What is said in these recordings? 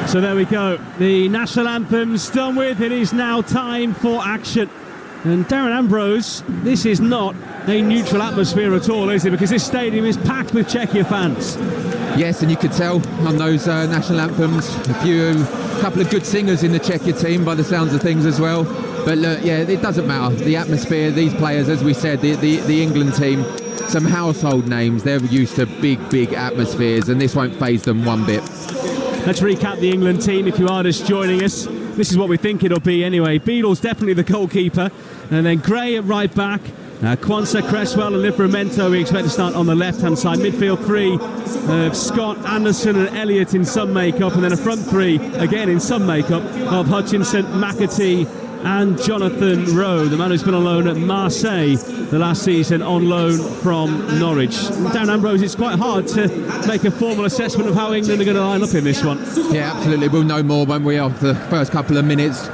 So there we go. The national anthem's done with. It is now time for action. And Darren Ambrose, this is not a neutral atmosphere at all, is it? Because this stadium is packed with Czechia fans. Yes, and you could tell on those national anthems, a couple of good singers in the Czechia team by the sounds of things as well. But look, yeah, it doesn't matter. The atmosphere, these players, as we said, the England team, some household names. They're used to big atmospheres, and this won't faze them one bit. Let's recap the England team if you are just joining us. This is what we think it'll be anyway. Beadle's definitely the goalkeeper, and then Gray at right back. Quansah, Cresswell and Livramento we expect to start on the left-hand side. Midfield three of Scott, Anderson and Elliott in some makeup, and then a front three, again in some makeup, of Hutchinson, McAtee and Jonathan Rowe, the man who's been on loan at Marseille the last season, on loan from Norwich. Dan Ambrose, it's quite hard to make a formal assessment of how England are going to line up in this one. Yeah, absolutely. We'll know more when we have the first couple of minutes.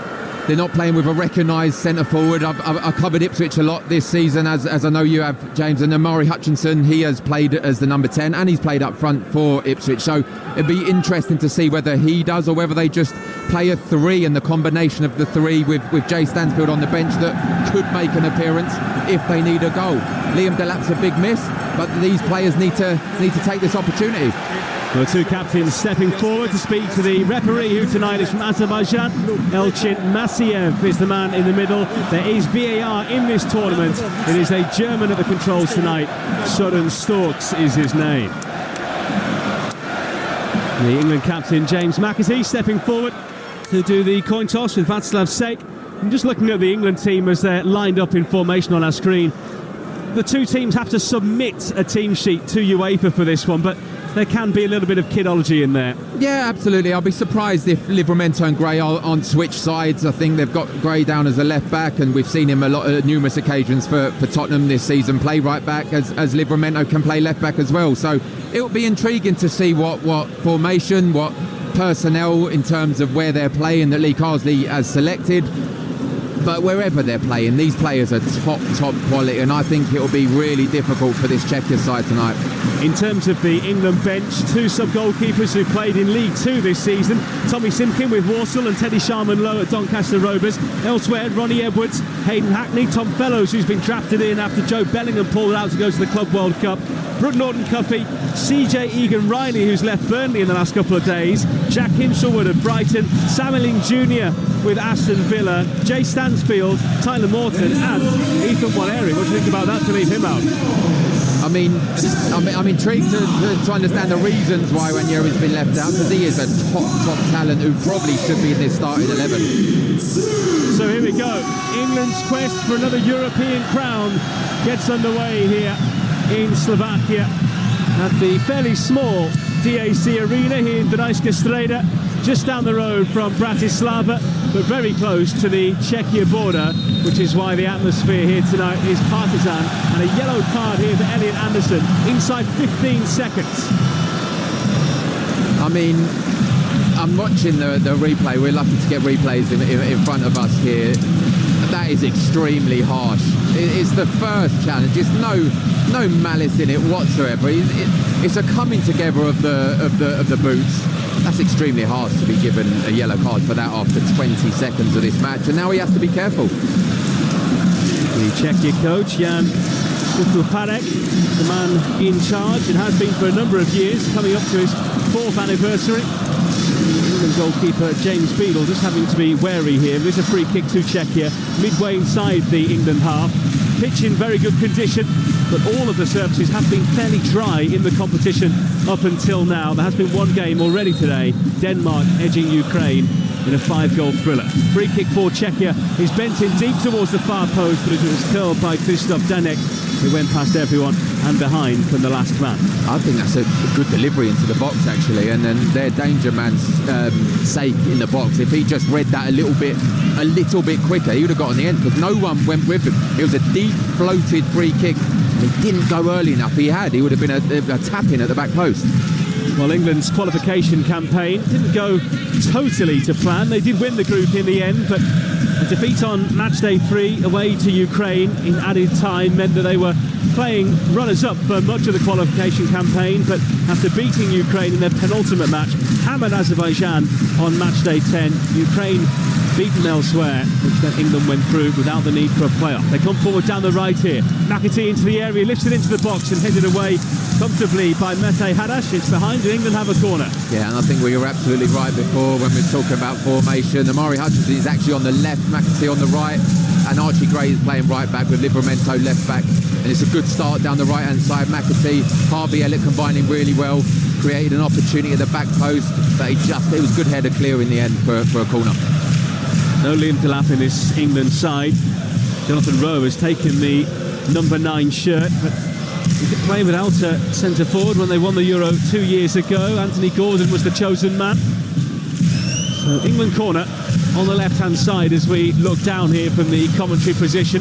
They're not playing with a recognised centre forward. I've covered Ipswich a lot this season, as I know you have, James. And Amari Hutchinson, he has played as the number 10 and he's played up front for Ipswich. So it'd be interesting to see whether he does or whether they just play a three, and the combination of the three with Jay Stansfield on the bench that could make an appearance if they need a goal. Liam Delap's a big miss, but these players need to take this opportunity. The two captains stepping forward to speak to the referee, who tonight is from Azerbaijan. Elchin Masiev is the man in the middle. There is VAR in this tournament. It is a German at the controls tonight. Søren Storks is his name. The England captain James McAtee stepping forward to do the coin toss with Václav Sek. I'm just looking at the England team as they're lined up in formation on our screen. The two teams have to submit a team sheet to UEFA for this one, but there can be a little bit of kidology in there. Yeah, absolutely. I'll be surprised if Livramento and Gray are on switch sides. I think they've got Gray down as a left back, and we've seen him numerous occasions for Tottenham this season play right back, as Livramento can play left back as well. So it'll be intriguing to see what formation, what personnel in terms of where they're playing that Lee Carsley has selected. But wherever they're playing, these players are top quality, and I think it'll be really difficult for this Czechia side tonight. In terms of the England bench, two sub-goalkeepers who've played in League Two this season, Tommy Simkin with Walsall and Teddy Sharman-Lowe at Doncaster Rovers. Elsewhere, Ronnie Edwards, Hayden Hackney, Tom Fellows, who's been drafted in after Joe Bellingham pulled out to go to the Club World Cup, Brooke Norton-Cuffy, CJ Egan-Riley, who's left Burnley in the last couple of days, Jack Hinshelwood at Brighton, Sam Elling Jr. with Aston Villa, Jay Stansfield, Tyler Morton and Ethan Waleri. What do you think about that, to leave him out? I mean, I'm intrigued to understand the reasons why Ranieri's been left out, because he is a top talent who probably should be in this starting 11. So here we go. England's quest for another European crown gets underway here in Slovakia at the fairly small DAC Arena here in Dunajska Streda, just down the road from Bratislava, but very close to the Czechia border, which is why the atmosphere here tonight is partisan. And a yellow card here for Elliot Anderson inside 15 seconds. I mean, I'm watching the replay. We're lucky to get replays in front of us here. That is extremely harsh. It's the first challenge. It's no malice in it whatsoever. It's a coming together of the boots. That's extremely harsh to be given a yellow card for that after 20 seconds of this match, and now he has to be careful. The Czechia coach, Jan Kukuparek, the man in charge, and has been for a number of years, coming up to his 4th anniversary. England goalkeeper James Beadle just having to be wary here. There's a free kick to Czechia, midway inside the England half. Pitch in very good condition, but all of the surfaces have been fairly dry in the competition up until now. There has been one game already today, Denmark edging Ukraine in a 5-goal thriller. Free kick for Czechia is bent in deep towards the far post, but it was curled by Krzysztof Danek, who went past everyone and behind from the last man. I think that's a good delivery into the box, actually, and then their danger man's sake in the box. If he just read that a little bit quicker, he would have got on the end, because no one went with him. It was a deep floated free kick. He didn't go early enough. He would have been a tap-in at the back post. Well, England's qualification campaign didn't go totally to plan. They did win the group in the end, but a defeat on match day 3 away to Ukraine in added time meant that they were playing runners-up for much of the qualification campaign, but after beating Ukraine in their penultimate match, hammered Azerbaijan on match day 10, Ukraine beaten elsewhere, which then England went through without the need for a playoff. They come forward down the right here. McAtee into the area, lifts it into the box and headed away comfortably by Mete Hadash. It's behind, and England have a corner. Yeah, and I think we were absolutely right before when we were talking about formation. Amari Hutchinson is actually on the left, McAtee on the right, and Archie Gray is playing right back with Livramento left back. And it's a good start down the right-hand side. McAtee, Harvey Elliott combining really well, created an opportunity at the back post, but it was good header clear in the end for a corner. No Liam Delap in this England side. Jonathan Rowe has taken the number 9 shirt, but he could play without a centre forward when they won the Euro 2 years ago. Anthony Gordon was the chosen man. So England corner on the left-hand side as we look down here from the commentary position.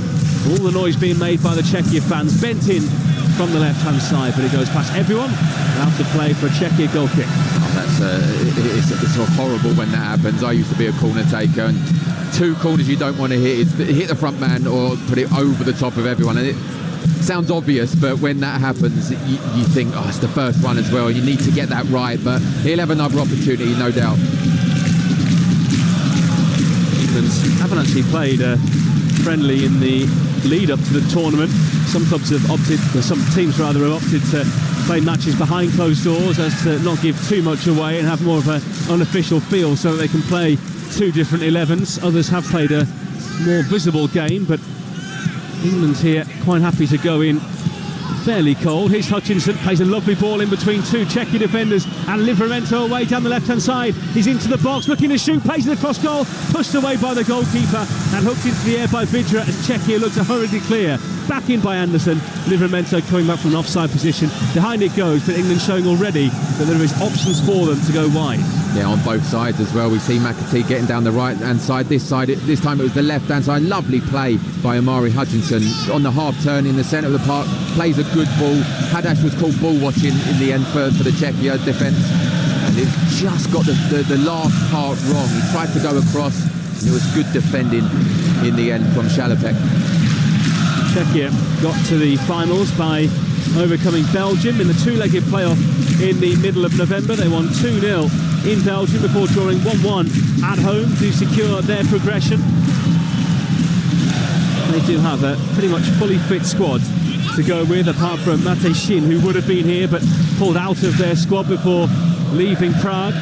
All the noise being made by the Czechia fans, bent in from the left-hand side, but it goes past everyone and out to play for a Czechia goal kick. It's horrible when that happens. I used to be a corner taker, and 2 corners you don't want to hit is hit the front man or put it over the top of everyone. And it sounds obvious, but when that happens, you think, oh, it's the first one as well. You need to get that right, but he'll have another opportunity, no doubt. England haven't actually played a friendly in the lead up to the tournament. Some clubs have opted, or some teams rather, have opted to play matches behind closed doors as to not give too much away and have more of an unofficial feel so that they can play 2 different 11s. Others have played a more visible game, but England's here quite happy to go in fairly cold. Here's Hutchinson, plays a lovely ball in between 2 Czechia defenders, and Livramento away down the left-hand side. He's into the box, looking to shoot, plays it across goal, pushed away by the goalkeeper, and hooked into the air by Vidra as Czechia looked to hurriedly clear. Back in by Anderson. Livramento coming back from an offside position. Behind it goes, but England showing already that there is options for them to go wide. Yeah, on both sides as well. We see McAtee getting down the right-hand side. This time it was the left-hand side. Lovely play by Amari Hutchinson on the half-turn in the centre of the park. Plays a good ball. Hadash was called ball-watching in the end for the Czechia defence. And it's just got the last part wrong. He tried to go across, and it was good defending in the end from Shalopek. Czechia got to the finals by overcoming Belgium in the 2-legged playoff in the middle of November. They won 2-0 in Belgium before drawing 1-1 at home to secure their progression. They do have a pretty much fully fit squad to go with, apart from Mate Shin, who would have been here but pulled out of their squad before leaving Prague.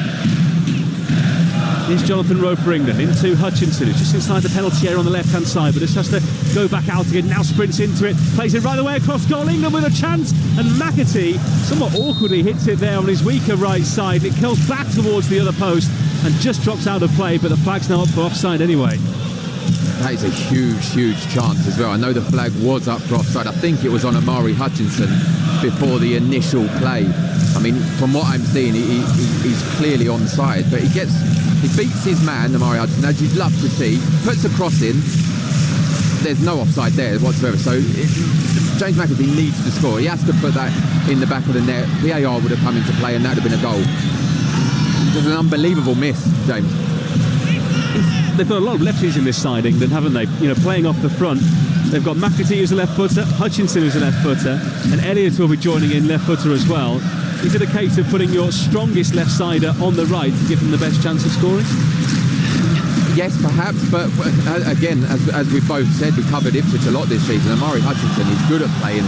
Here's Jonathan Rowe for England, into Hutchinson, who's just inside the penalty area on the left-hand side, but just has to go back out again, now sprints into it, plays it right away across goal. England with a chance, and McAtee somewhat awkwardly hits it there on his weaker right side. It curls back towards the other post and just drops out of play, but the flag's now up for offside anyway. That is a huge chance as well. I know the flag was up for offside. I think it was on Amari Hutchinson before the initial play. I mean, from what I'm seeing, he's clearly onside, but he beats his man, Amari Hutchinson, as you'd love to see, puts a cross in. There's no offside there whatsoever, so James McAtee needs to score. He has to put that in the back of the net. VAR would have come into play and that would have been a goal. It was an unbelievable miss, James. They've got a lot of lefties in this side, England, haven't they? You know, playing off the front. They've got McAtee who's a left footer, Hutchinson who's a left footer, and Elliott will be joining in left footer as well. Is it a case of putting your strongest left-sider on the right to give them the best chance of scoring? Yes, perhaps, but again, as we've both said, we covered Ipswich a lot this season. Amari Hutchinson is good at playing.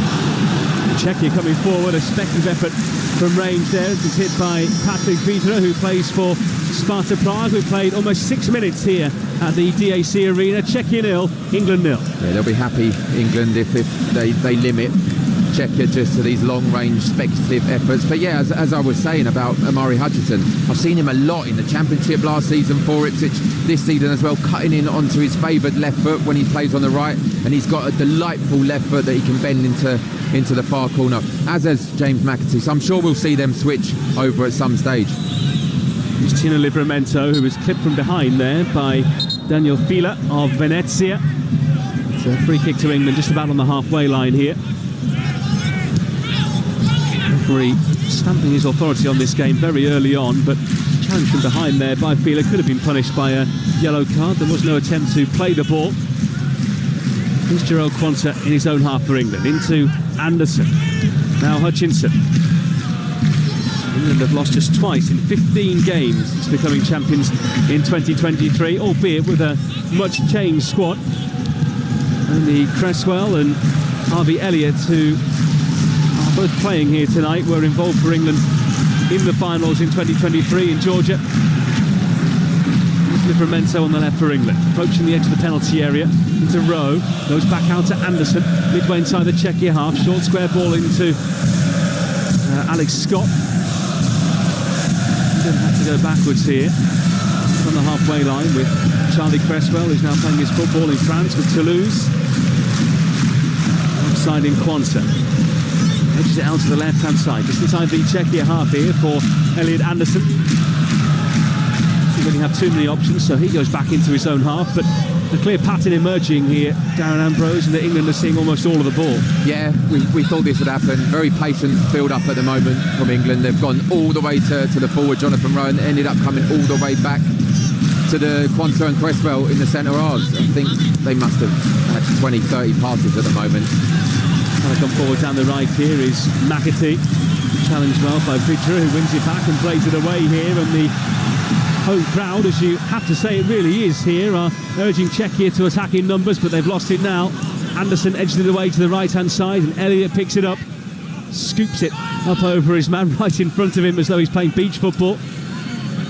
Czechia coming forward, a speculative effort from range there. It's hit by Patrick Vidra, who plays for Sparta Prague, who played almost 6 minutes here at the DAC Arena. Czechia 0, England 0. Yeah, they'll be happy, England, if they limit Czechia just to these long-range speculative efforts. But yeah, as I was saying about Amari Hutchinson, I've seen him a lot in the Championship last season for Ipswich, this season as well, cutting in onto his favoured left foot when he plays on the right, and he's got a delightful left foot that he can bend into the far corner, as has James McAtee. So I'm sure we'll see them switch over at some stage. It's Tino Livramento, who was clipped from behind there by Daniel Fila of Venezia. It's a free kick to England just about on the halfway line here. Referee stamping his authority on this game very early on, but challenge from behind there by Fila could have been punished by a yellow card. There was no attempt to play the ball. Here's Jarrell Quanta in his own half for England, into Anderson. Now Hutchinson. England have lost just twice in 15 games since becoming champions in 2023, albeit with a much changed squad. Only Cresswell and Harvey Elliott, who are both playing here tonight, were involved for England in the finals in 2023 in Georgia. Livramento on the left for England, approaching the edge of the penalty area into Rowe, goes back out to Anderson, midway inside the Czechia half, short square ball into Alex Scott. England have to go backwards here on the halfway line with Charlie Cresswell, who's now playing his football in France with Toulouse. Outside in Quansah, edges it out to the left hand side, just inside the Czechia half here for Elliot Anderson. Really have too many options, so he goes back into his own half, but a clear pattern emerging here, Darren Ambrose, and that England are seeing almost all of the ball. Yeah, we thought this would happen. Very patient build-up at the moment from England. They've gone all the way to the forward, Jonathan Rowe, and ended up coming all the way back to the Quansah and Cresswell in the centre halves. I think they must have had 20, 30 passes at the moment. Trying to come forward down the right here is McAtee, challenged well by Vidra, who wins it back and plays it away here, and the home crowd, as you have to say it really is here, are urging Czechia to attack in numbers, but they've lost it now. Anderson edged it away to the right hand side, and Elliott picks it up, scoops it up over his man right in front of him as though he's playing beach football.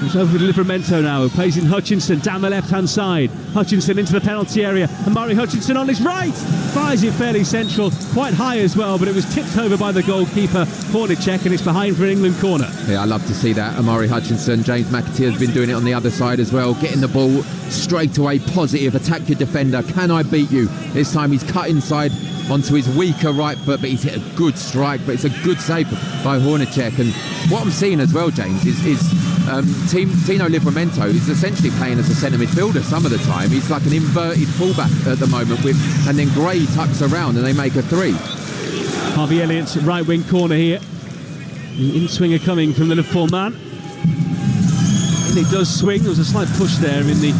It's over to Livramento now, who plays in Hutchinson down the left hand side. Hutchinson into the penalty area, and Murray Hutchinson on his right fires it fairly central, quite high as well, but it was tipped over by the goalkeeper Hornacek, and it's behind for an England corner. Yeah, I love to see that. Amari Hutchinson, James McAtee has been doing it on the other side as well, getting the ball straight away, positive, attack your defender, can I beat you? This time he's cut inside onto his weaker right foot, but he's hit a good strike, but it's a good save by Hornacek. And what I'm seeing as well, James, is Tino Livramento is essentially playing as a centre midfielder some of the time. He's like an inverted fullback at the moment, and then Gray tucks around and they make a 3. Harvey Elliott's right wing corner here. The in-swinger coming from the Liverpool man. And it does swing. There was a slight push there in the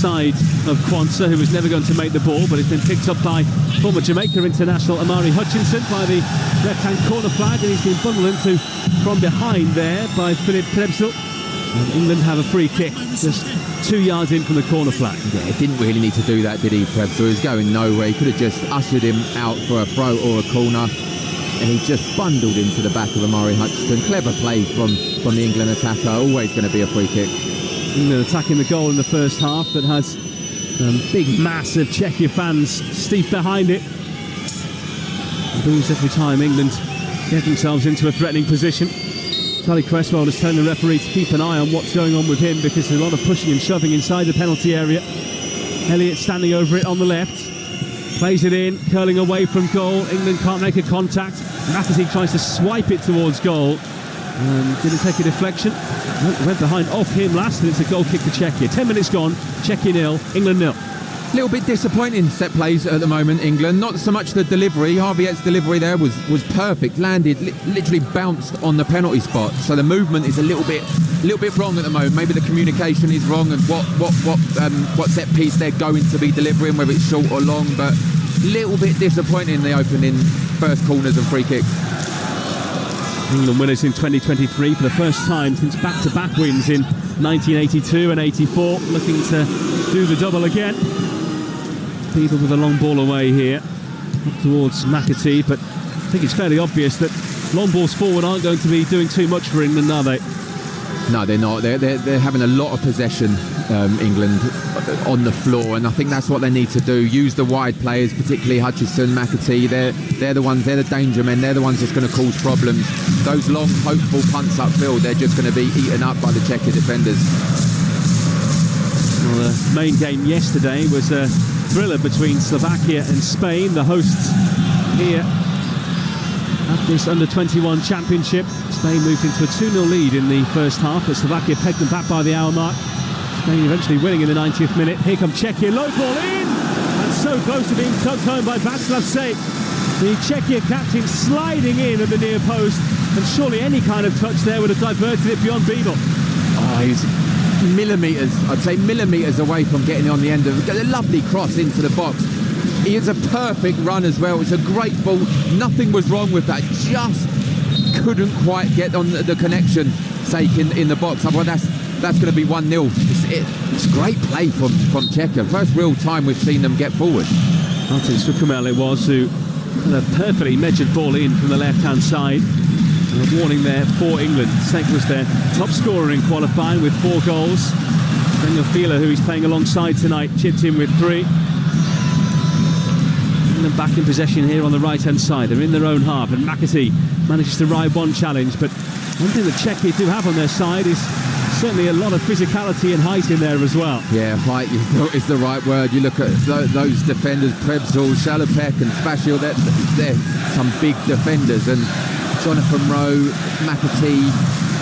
side of Quansah, who was never going to make the ball, but it's been picked up by former Jamaica international Amari Hutchinson by the left-hand corner flag, and he's been bundled into from behind there by Philip Krebsel. And England have a free kick just 2 yards in from the corner flag. Yeah, didn't really need to do that, did he, Krebsel? He was going nowhere. He could have just ushered him out for a throw or a corner, and he just bundled into the back of Amari Hutchinson. Clever play from the England attacker. Always going to be a free kick. England attacking the goal in the first half that has big mass of Czechia fans steep behind it. Boos every time England get themselves into a threatening position. Charlie Cresswell is telling the referee to keep an eye on what's going on with him, because there's a lot of pushing and shoving inside the penalty area. Elliott standing over it on the left, plays it in, curling away from goal. England can't make a contact. McAtee tries to swipe it towards goal. Didn't take a deflection. Went behind off him last, and it's a goal kick for Czechia. 10 minutes gone, Czechia 0, England 0. A little bit disappointing set plays at the moment, England. Not so much the delivery. Harvey's delivery there was perfect. Landed, literally bounced on the penalty spot. So the movement is a little bit wrong at the moment. Maybe the communication is wrong, and what set piece they're going to be delivering, whether it's short or long. But a little bit disappointing in the opening first corners and free kicks. England winners in 2023 for the first time since back-to-back wins in 1982 and 84, looking to do the double again. People with a long ball away here, up towards McAtee, but I think it's fairly obvious that long balls forward aren't going to be doing too much for England, are they? No, they're not. They're having a lot of possession, England, on the floor, and I think that's what they need to do. Use the wide players, particularly Hutchinson, McAtee. They're the ones. They're the danger men. They're the ones that's going to cause problems. Those long, hopeful punts upfield, they're just going to be eaten up by the Czech defenders. Well, the main game yesterday was a thriller between Slovakia and Spain, the hosts here at this Under-21 championship. Spain moved into a 2-0 lead in the first half, but Slovakia pegged them back by the hour mark. Spain eventually winning in the 90th minute. Here comes Czechia, low ball in, and so close to being tugged home by Václav Sejk. The Czechia captain sliding in at the near post, and surely any kind of touch there would have diverted it beyond Beadle. Oh, he's millimetres, I'd say millimetres away from getting on the end of a lovely cross into the box. It's a perfect run as well. It's a great ball. Nothing was wrong with that. Just couldn't quite get on the connection sake in the box. Otherwise, that's going to be 1-0. It's great play from Czech. First real time we've seen them get forward. Martin Sukumel it was who had a perfectly measured ball in from the left-hand side. And a warning there for England. Czech was their top scorer in qualifying with 4 goals. Daniel Fila, who he's playing alongside tonight, chipped in with 3. England back in possession here on the right-hand side. They're in their own half, and McAtee manages to ride one challenge. But one thing that Czech do have on their side is certainly a lot of physicality and height in there as well. Yeah, height is the right word. You look at those defenders, Prebzul, Shalopek and Spashil, they're some big defenders. And Jonathan Rowe, McAtee,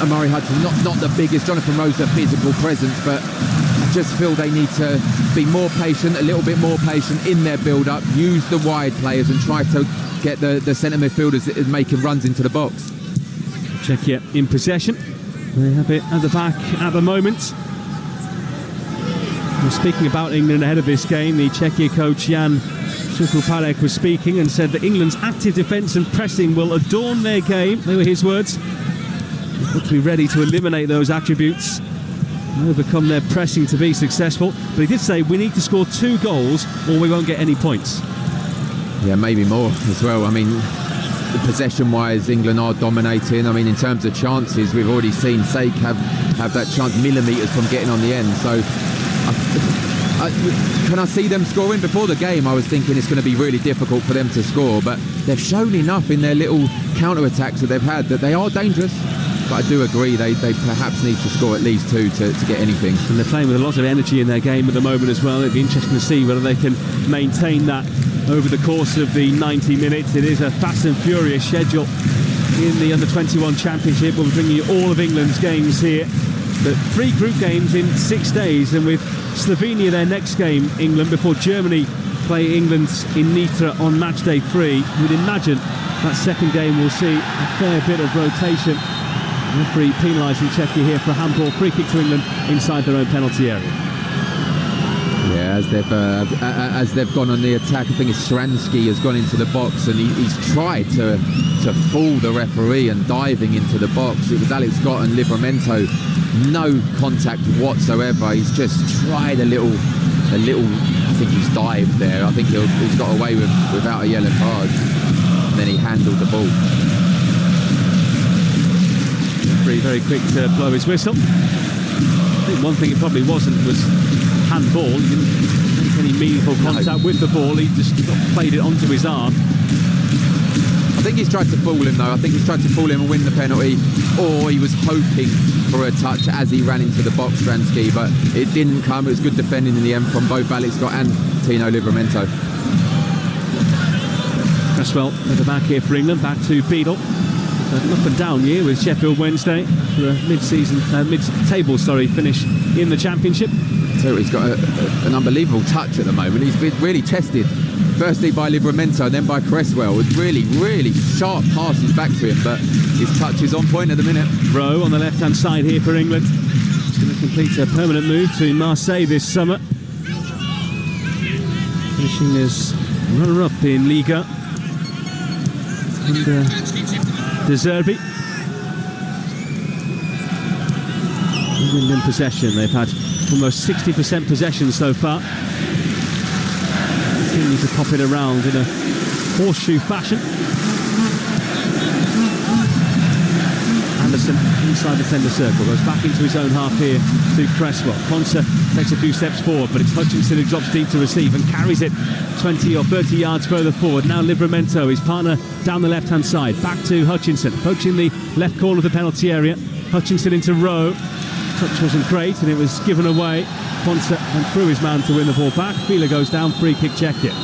Amari Hudson, not the biggest. Jonathan Rowe's a physical presence, but I just feel they need to be more patient, a little bit more patient in their build-up, use the wide players and try to get the centre midfielders making runs into the box. Czechia in possession. They have it at the back at the moment. Well, speaking about England ahead of this game, the Czechia coach Jan Sukuparek was speaking and said that England's active defence and pressing will adorn their game. They were his words. They've got to be ready to eliminate those attributes and overcome their pressing to be successful. But he did say we need to score 2 goals or we won't get any points. Yeah, maybe more as well. I mean, possession-wise, England are dominating. I mean, in terms of chances, we've already seen Sake have that chance millimetres from getting on the end. So, can I see them scoring? Before the game, I was thinking it's going to be really difficult for them to score, but they've shown enough in their little counter-attacks that they've had that they are dangerous. But I do agree they perhaps need to score at least 2 to get anything. And they're playing with a lot of energy in their game at the moment as well. It'd be interesting to see whether they can maintain that over the course of the 90 minutes. It is a fast and furious schedule in the Under-21 Championship. We'll be bringing you all of England's games here. But 3 group games in 6 days, and with Slovenia their next game, England, before Germany play England in Nitra on match day 3. We'd imagine that second game will see a fair bit of rotation. Referee penalising Czechia here for a handball. Free kick to England inside their own penalty area. Yeah, as they've gone on the attack, I think Stransky has gone into the box and he's tried to fool the referee and diving into the box. It was Alex Scott and Livramento, no contact whatsoever. He's just tried a little. I think he's dived there. I think he's got away without a yellow card. And then he handled the ball. Referee very quick to blow his whistle. I think one thing it probably wasn't was handball. He didn't make any meaningful contact with the ball. He just played it onto his arm. I think he's tried to fool him though. I think he's tried to fool him and win the penalty, or he was hoping for a touch as he ran into the box, Stransky, but it didn't come. It was good defending in the end from both Alex Scott and Tino Livramento. Cresswell at the back here for England, back to Beadle. An up and down year with Sheffield Wednesday for a mid-table finish in the Championship. So he's got an unbelievable touch at the moment. He's been really tested, firstly by Livramento and then by Cresswell, with really, really sharp passes back to him, but his touch is on point at the minute. Rowe on the left-hand side here for England. He's going to complete a permanent move to Marseille this summer. Finishing as runner-up in Liga. Under De Zerbi. England in possession. They've had almost 60% possession so far. Continue to pop it around in a horseshoe fashion. Anderson inside the centre circle, goes back into his own half here to Cresswell. Konsa takes a few steps forward, but it's Hutchinson who drops deep to receive and carries it 20 or 30 yards further forward. Now Livramento, his partner, down the left-hand side. Back to Hutchinson, approaching the left corner of the penalty area. Hutchinson into Rowe. Touch wasn't great and it was given away. Konsa went through his man to win the ball back. Fila goes down, free kick Czechia.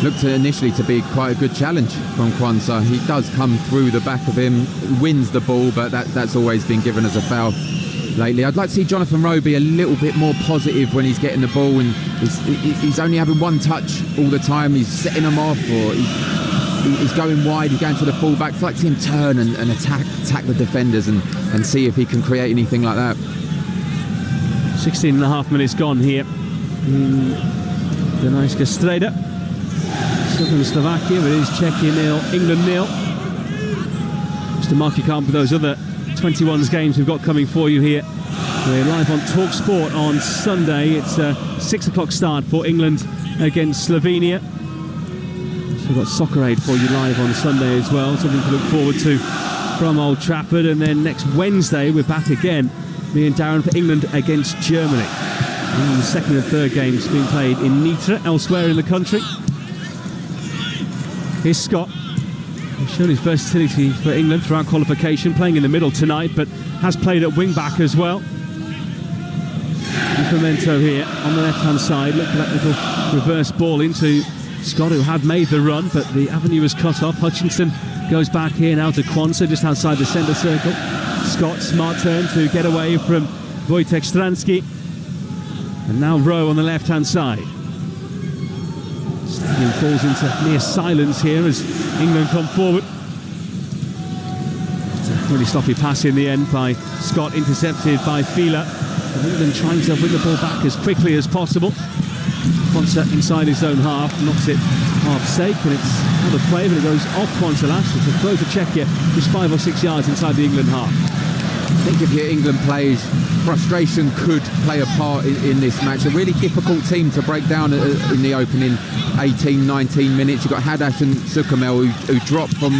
Looked initially to be quite a good challenge from Kwanzaa. He does come through the back of him, wins the ball, but that's always been given as a foul lately. I'd like to see Jonathan Rowe be a little bit more positive when he's getting the ball, and he's only having one touch all the time. He's setting them off, or he's going wide, he's going to the full-back. I'd like to see him turn and attack the defenders and see if he can create anything like that. 16 and a half minutes gone here in Dunajska Streda. Southern Slovakia, it is Czechia 0, England 0. Just to mark your count with those other 21s games we've got coming for you here. We're live on Talksport on Sunday. It's a 6 o'clock start for England against Slovenia. So we've got Soccer Aid for you live on Sunday as well. Something to look forward to from Old Trafford. And then next Wednesday, we're back again, me and Darren, for England against Germany. And the second and third games being played in Nitra, elsewhere in the country. Here's Scott. He's shown his versatility for England throughout qualification, playing in the middle tonight, but has played at wing-back as well. Livramento here on the left-hand side. Look for that little reverse ball into Scott, who had made the run, but the avenue was cut off. Hutchinson goes back here now to Kwanza, just outside the centre circle. Scott, smart turn to get away from Wojtek Stransky. And now Rowe on the left-hand side. Stadium falls into near silence here as England come forward. It's a really sloppy pass in the end by Scott, intercepted by Fila. England trying to win the ball back as quickly as possible. Kwanza inside his own half, knocks it half sake, and it's out of play, but it goes off Kwanza. It's a throw for Czechia, just 5 or 6 yards inside the England half. I think if your England players, frustration could play a part in this match. A really difficult team to break down in the opening 18, 19 minutes. You've got Hadash and Sukamel who dropped from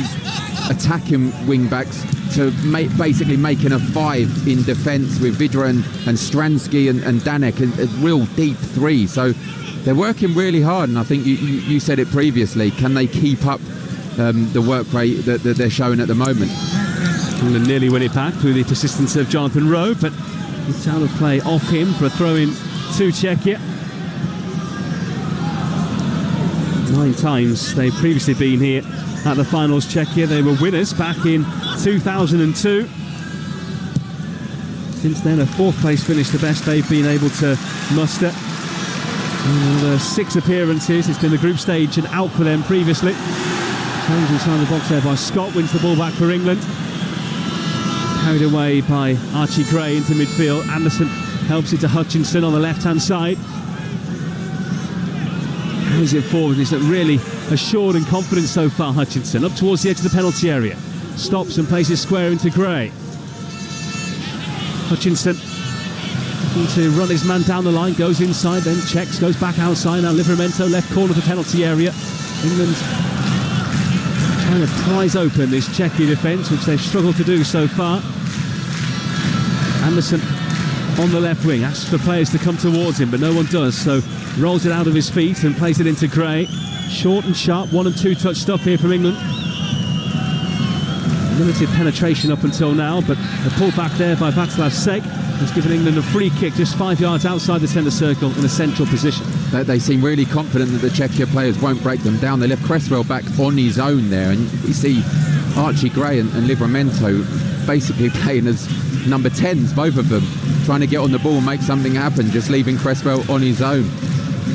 attacking wing-backs to basically making a 5 in defence with Vidra and Stransky and Danek, a real deep 3. So they're working really hard, and I think you said it previously. Can they keep up the work rate that they're showing at the moment? England nearly win it back through the persistence of Jonathan Rowe, but it's out of play off him for a throw-in to Czechia. 9 times they've previously been here at the finals, Czechia. They were winners back in 2002. Since then, a 4th place finish, the best they've been able to muster. And 6 appearances. It's been the group stage and out for them previously. Challenge inside the box there by Scott, wins the ball back for England. Carried away by Archie Gray into midfield. Anderson helps it to Hutchinson on the left-hand side. Carries it forward. He's really assured and confident so far, Hutchinson. Up towards the edge of the penalty area. Stops and places square into Gray. Hutchinson looking to run his man down the line. Goes inside, then checks, goes back outside. Now Livramento, left corner of the penalty area. England trying to prise open this Czechia defence, which they've struggled to do so far. Anderson on the left wing, asks for players to come towards him, but no one does, so rolls it out of his feet and plays it into Gray. Short and sharp, 1 and 2 touch stuff here from England. Limited penetration up until now, but the pull back there by Václav Sek has given England a free kick just 5 yards outside the centre circle in a central position. They seem really confident that the Czechia players won't break them down. They left Cresswell back on his own there, and you see Archie Gray and Livramento basically playing as number 10s, both of them, trying to get on the ball and make something happen, just leaving Cresswell on his own.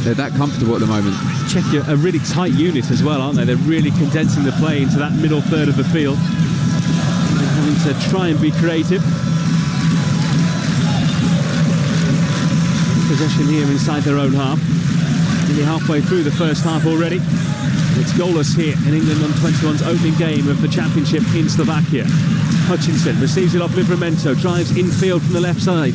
They're that comfortable at the moment. Czechia a really tight unit as well, aren't they? They're really condensing the play into that middle third of the field. They're having to try and be creative. Possession here inside their own half. Nearly halfway through the first half already. It's goalless here in England Under-21's opening game of the championship in Slovakia. Hutchinson receives it off Livramento, drives infield from the left side.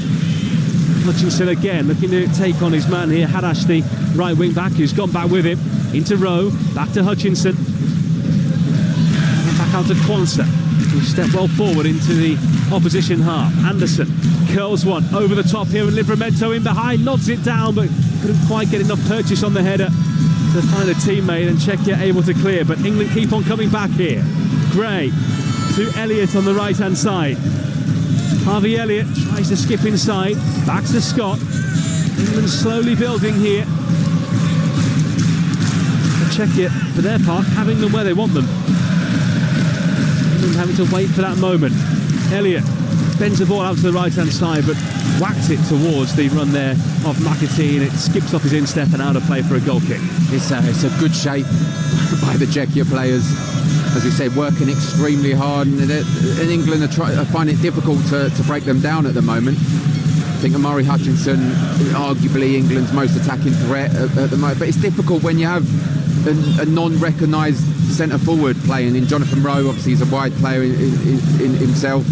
Hutchinson again looking to take on his man here, Hadash, the right wing back, who's gone back with him. Into Rowe, back to Hutchinson. And back out to Kwanza, who stepped well forward into the opposition half. Anderson curls one over the top here, and Livramento in behind, nods it down, but couldn't quite get enough purchase on the header to find a teammate, and Czechia able to clear, but England keep on coming back here. Gray to Elliott on the right-hand side. Harvey Elliott tries to skip inside, back to Scott. England slowly building here. But Czechia, for their part, having them where they want them. England having to wait for that moment. Elliott bends the ball out to the right-hand side, but whacks it towards the run there of McAtee, and it skips off his instep and out of play for a goal kick. It's a good shape by the Czechia players. As we said, working extremely hard, and England are finding it difficult to break them down at the moment. think Amari Hutchinson, arguably England's most attacking threat at the moment. But it's difficult when you have a non-recognised centre forward playing in Jonathan Rowe. Obviously, he's a wide player in himself.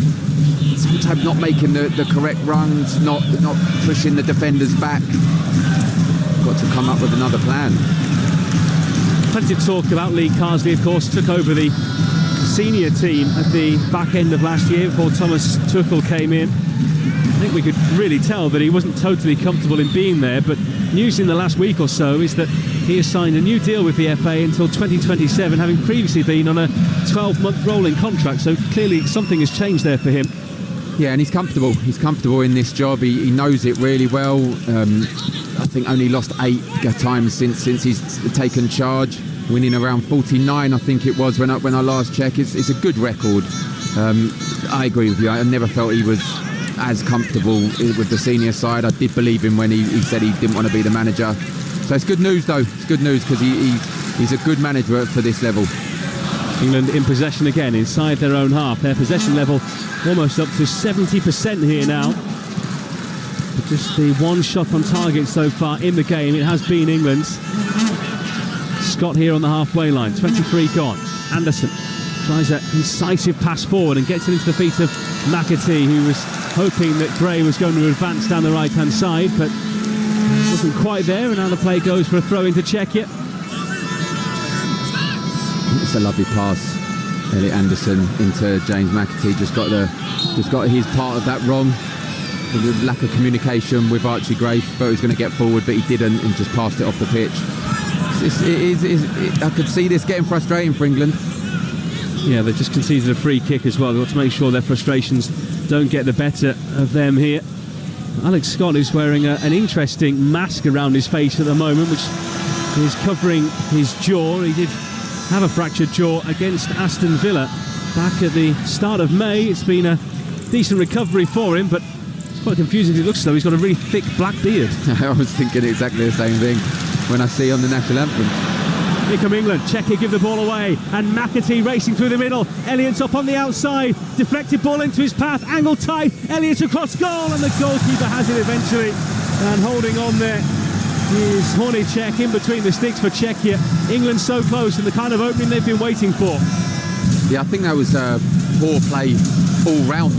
Sometimes not making the correct runs, not pushing the defenders back. Got to come up with another plan. Plenty of talk about Lee Carsley, of course, took over the senior team at the back end of last year before Thomas Tuchel came in. I think we could really tell that he wasn't totally comfortable in being there, but news in the last week or so is that he has signed a new deal with the FA until 2027, having previously been on a 12-month rolling contract, so clearly something has changed there for him. Yeah, and he's comfortable. He's comfortable in this job. He knows it really well. I think only lost 8 times since he's taken charge, winning around 49, I think it was when I last checked. It's a good record. I agree with you. I never felt he was as comfortable with the senior side. I did believe him when he said he didn't want to be the manager. So it's good news, though. It's good news because he's a good manager for this level. England in possession again inside their own half. Their possession level almost up to 70% here now. But just the one shot on target so far in the game. It has been England's. Scott here on the halfway line. 23 gone. Anderson tries an incisive pass forward and gets it into the feet of McAtee, who was hoping that Gray was going to advance down the right-hand side, but wasn't quite there, and now the play goes for a throw into Czechia. It's a lovely pass, Elliot Anderson into James McAtee. Just got his part of that wrong. The lack of communication with Archie Gray. Thought he was going to get forward, but he didn't, and just passed it off the pitch. I could see this getting frustrating for England. Yeah, they've just conceded a free kick as well. They've got to make sure their frustrations don't get the better of them here. Alex Scott is wearing an interesting mask around his face at the moment, which is covering his jaw. He did have a fractured jaw against Aston Villa back at the start of May. It's been a decent recovery for him, but it's quite confusing. He looks though he's got a really thick black beard. I was thinking exactly the same thing when I see on the national anthem. Here come England. Czechia give the ball away, and McAtee racing through the middle. Elliott's up on the outside. Deflected ball into his path. Angle tight. Elliott across goal, and the goalkeeper has it eventually. And holding on there is Hornicek in between the sticks for Czechia. England so close, and the kind of opening they've been waiting for. Yeah, I think that was poor play all round.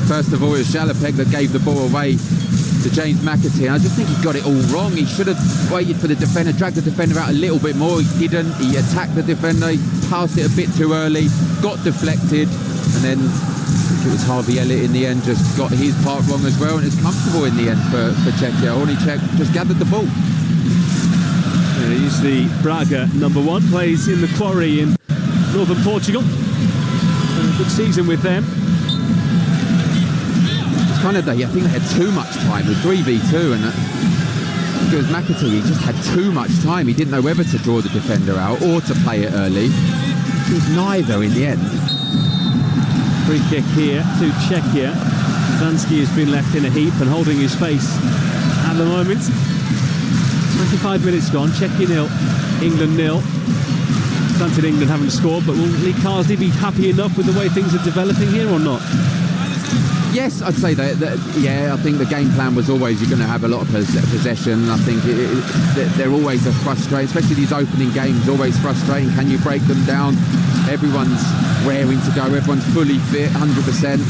First of all, it was Jalopek that gave the ball away to James McAtee. I just think he got it all wrong. He should have waited for the defender, dragged the defender out a little bit more. He didn't. He attacked the defender, he passed it a bit too early, got deflected, and then I think it was Harvey Elliott in the end just got his part wrong as well, and it's comfortable in the end for Czechia. Hornicek just gathered the ball. Yeah, he's the Braga #1, plays in the Quarry in northern Portugal. A good season with them. I think they had too much time with 3v2, and because McAtee, he just had too much time. He didn't know whether to draw the defender out or to play it early. He did neither in the end. Free kick here to Czechia. Stansky has been left in a heap and holding his face at the moment. 25 minutes gone. Czechia 0, England 0. Granted, England haven't scored, but will Lee Carsley be happy enough with the way things are developing here or not? Yes, I'd say that. Yeah, I think the game plan was always you're going to have a lot of possession. I think they're always a frustrating, especially these opening games, always frustrating. Can you break them down? Everyone's raring to go. Everyone's fully fit, 100%.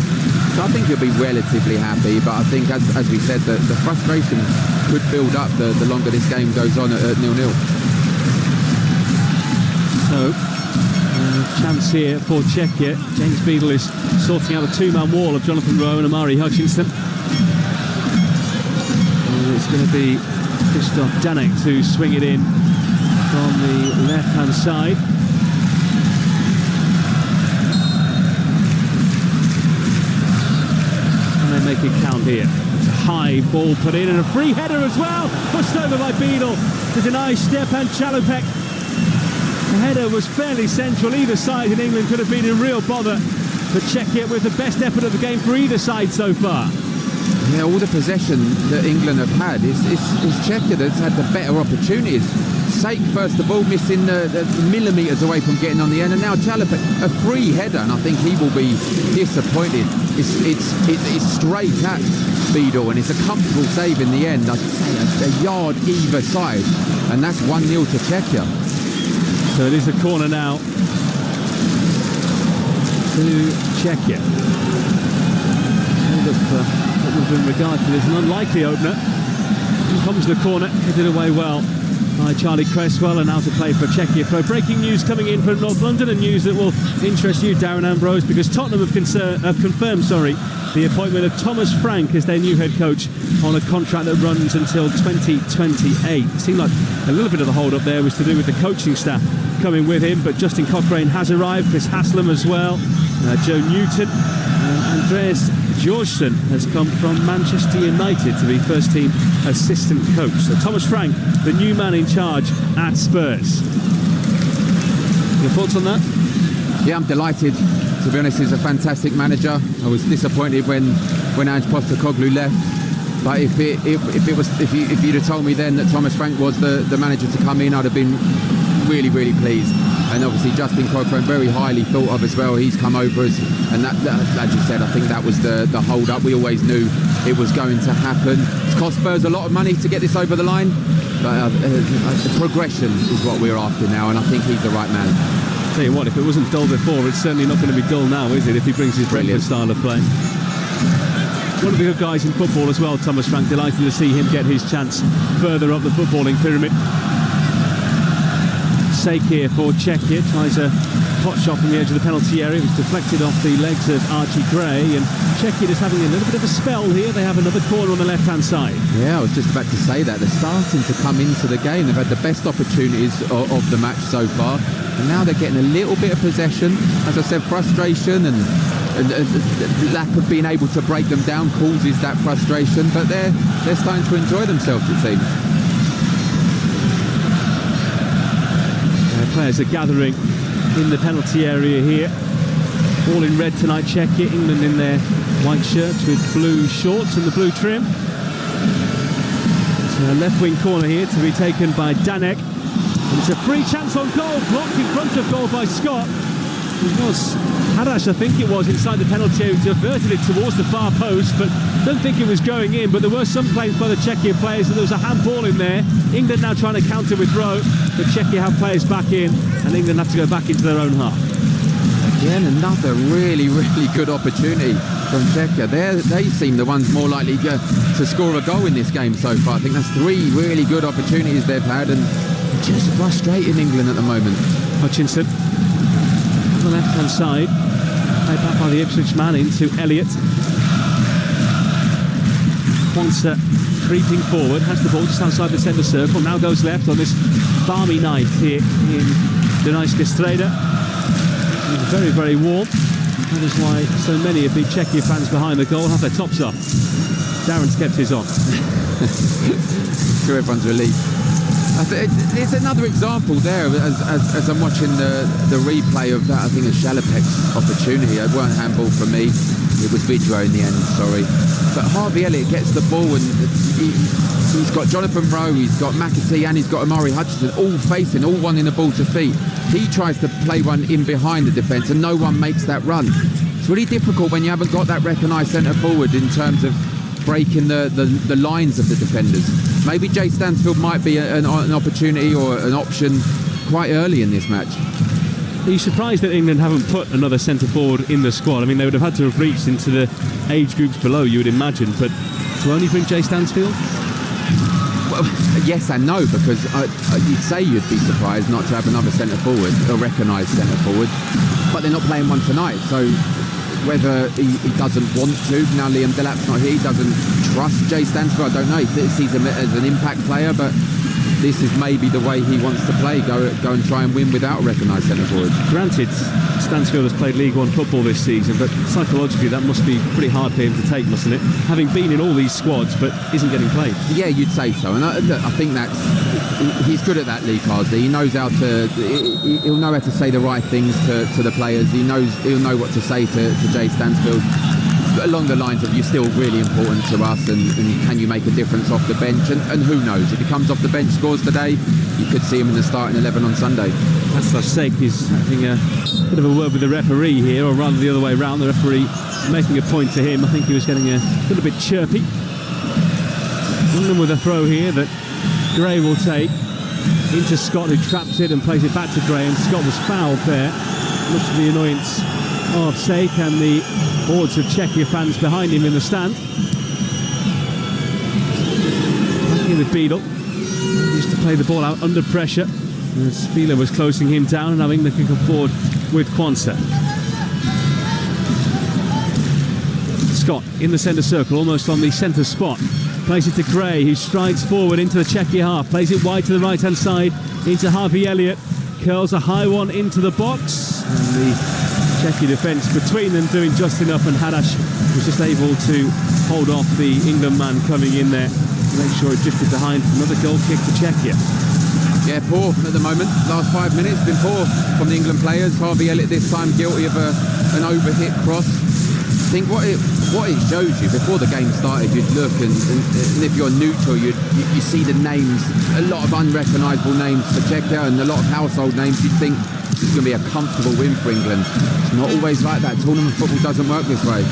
So I think he'll be relatively happy. But I think, as we said, the frustration could build up the longer this game goes on at 0-0. So, chance here for Czechia. James Beadle is sorting out a two-man wall of Jonathan Rowe and Amari Hutchinson. And it's going to be Christoph Danek to swing it in from the left-hand side. And they make it count here. It's a high ball put in and a free header as well. Pushed over by Beadle to deny Stepan Chalupek. The header was fairly central. Either side in England could have been in real bother. But Czechia with the best effort of the game for either side so far. Yeah, all the possession that England have had is Czechia that's had the better opportunities. Sake, first of all, missing the millimetres away from getting on the end, and now Jalopek, a free header, and I think he will be disappointed. It's straight at Beadle, and it's a comfortable save in the end. I'd say a yard either side, and that's 1-0 to Czechia. So it is a corner now to Czechia. What would have been regarded as an unlikely opener. Here comes the corner, headed away well by Charlie Cresswell, and now to play for Czechia. So breaking news coming in from North London, and news that will interest you, Darren Ambrose, because Tottenham have confirmed the appointment of Thomas Frank as their new head coach on a contract that runs until 2028. It seemed like a little bit of the hold-up there was to do with the coaching staff coming with him, but Justin Cochrane has arrived, Chris Haslam as well, Joe Newton, Andreas Georgeson has come from Manchester United to be first-team assistant coach. So Thomas Frank, the new man in charge at Spurs. Your thoughts on that? Yeah, I'm delighted. To be honest, he's a fantastic manager. I was disappointed when Ange Postecoglou left. But if you'd have told me then that Thomas Frank was the manager to come in, I'd have been really, really pleased. And obviously Justin Cochrane, very highly thought of as well. He's come over and that, as you said, I think that was the hold up. We always knew it was going to happen. It's cost Spurs a lot of money to get this over the line, but the progression is what we're after now, and I think he's the right man. Tell you what, if it wasn't dull before, it's certainly not going to be dull now, is it, if he brings his Brentford style of play? One of the good guys in football as well, Thomas Frank. Delighted to see him get his chance further up the footballing pyramid. Sake here for Czechia, tries a pot shot from the edge of the penalty area. It was deflected off the legs of Archie Gray, and Czechia is having a little bit of a spell here. They have another corner on the left-hand side. Yeah, I was just about to say that. They're starting to come into the game. They've had the best opportunities of the match so far, and now they're getting a little bit of possession. As I said, frustration and lack of being able to break them down causes that frustration, but they're starting to enjoy themselves, it seems. Players are gathering in the penalty area here. All in red tonight, Czechia. England in their white shirts with blue shorts and the blue trim. It's a left wing corner here to be taken by Danek. And it's a free chance on goal, blocked in front of goal by Scott. It was Hadash, I think it was, inside the penalty area, diverted it towards the far post, but don't think it was going in. But there were some claims by the Czechia players that there was a handball in there. England now trying to counter with Rowe, but Czechia have players back in, and England have to go back into their own half. Again, another really, really good opportunity from Czechia. They seem the ones more likely to score a goal in this game so far. I think that's 3 really good opportunities they've had, and just frustrating England at the moment. Hutchinson on the left-hand side, played back by the Ipswich man into Elliott. Quansah creeping forward, has the ball just outside the centre circle, now goes left on this balmy night here in Dunajska Streda. Very, very warm. That is why so many of the Czechia fans behind the goal have their tops off. Darren's kept his on. To everyone's relief. It's another example there as I'm watching the replay of that. I think it's Jalopek's opportunity. It weren't handball for me. It was Vidro in the end, sorry. But Harvey Elliott gets the ball, and he's got Jonathan Rowe, he's got McAtee, and he's got Amari Hutchinson all facing, all wanting the ball to feet. He tries to play one in behind the defence, and no one makes that run. It's really difficult when you haven't got that recognised centre forward in terms of breaking the lines of the defenders. Maybe Jay Stansfield might be an opportunity or an option quite early in this match. Are you surprised that England haven't put another centre forward in the squad? I mean, they would have had to have reached into the age groups below, you would imagine, but to only bring Jay Stansfield? Well, yes and no, because you'd say you'd be surprised not to have another centre forward, a recognised centre forward, but they're not playing one tonight, so whether he doesn't want to, now Liam Delap's not here, he doesn't trust Jay Stansfield, I don't know, he sees him as an impact player, but this is maybe the way he wants to play, go and try and win without a recognised centre forward. Granted, Stansfield has played League One football this season, but psychologically that must be pretty hard for him to take, mustn't it? Having been in all these squads but isn't getting played. Yeah, you'd say so, and I think he's good at that, Lee Carsley. He knows how to, he'll know how to say the right things to the players. He'll know what to say to Jay Stansfield. along the lines of you're still really important to us, and can you make a difference off the bench? And who knows, if he comes off the bench, scores today, you could see him in the starting 11 on Sunday. Václav Sejk is having a bit of a word with the referee here, or rather the other way around. The referee making a point to him. I think he was getting a little bit chirpy. England with a throw here that Gray will take into Scott, who traps it and plays it back to Gray, and Scott was fouled there, much to the annoyance of Sejk and the hordes of Czechia fans behind him in the stand. Back in with Beadle. He used to play the ball out under pressure as Fila was closing him down, and now England can come forward with Kwanzaa. Scott in the centre circle, almost on the centre spot. Plays it to Gray, who strides forward into the Czechia half. Plays it wide to the right-hand side into Harvey Elliott. Curls a high one into the box. And the Czechia defence between them doing just enough, and Hadash was just able to hold off the England man coming in there to make sure it drifted behind. Another goal kick to Czechia. Yeah, poor at the moment. Last 5 minutes been poor from the England players. Harvey Elliott this time guilty of an overhit cross. I think what it shows you, before the game started, you'd look and if you're neutral, you see the names, a lot of unrecognisable names for Czechia and a lot of household names. You'd think this is going to be a comfortable win for England. It's not always like that. Tournament football doesn't work this way.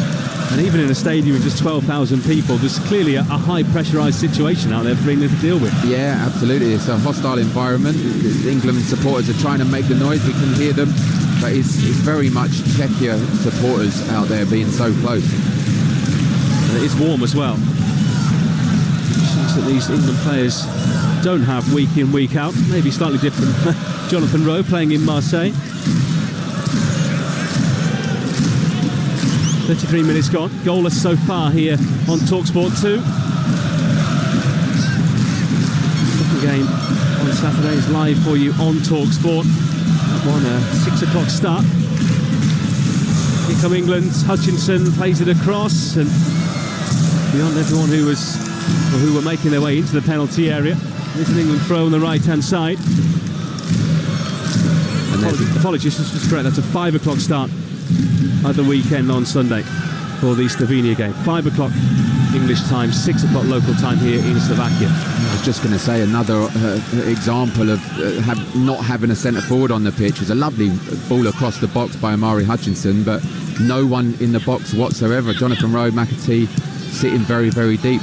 And even in a stadium with just 12,000 people, there's clearly a high pressurised situation out there for England to deal with. Yeah, absolutely. It's a hostile environment. England supporters are trying to make the noise. We can hear them. But it's very much Czechia supporters out there being so close. And it is warm as well. Things that these England players don't have week in, week out. Maybe slightly different. Jonathan Rowe playing in Marseille. 33 minutes gone. Goalless so far here on Talksport 2. Second game on Saturday is live for you on Talksport. On a 6 o'clock start. Here come England. Hutchinson plays it across, and beyond everyone who were making their way into the penalty area. There's an England throw on the right-hand side. Apologies, this was correct. That's a 5 o'clock start at the weekend on Sunday for the Slovenia game. 5 o'clock English time, 6 o'clock local time here in Slovakia. I was just going to say another example of not having a centre forward on the pitch. It was a lovely ball across the box by Amari Hutchinson, but no one in the box whatsoever. Jonathan Rowe, McAtee sitting very, very deep.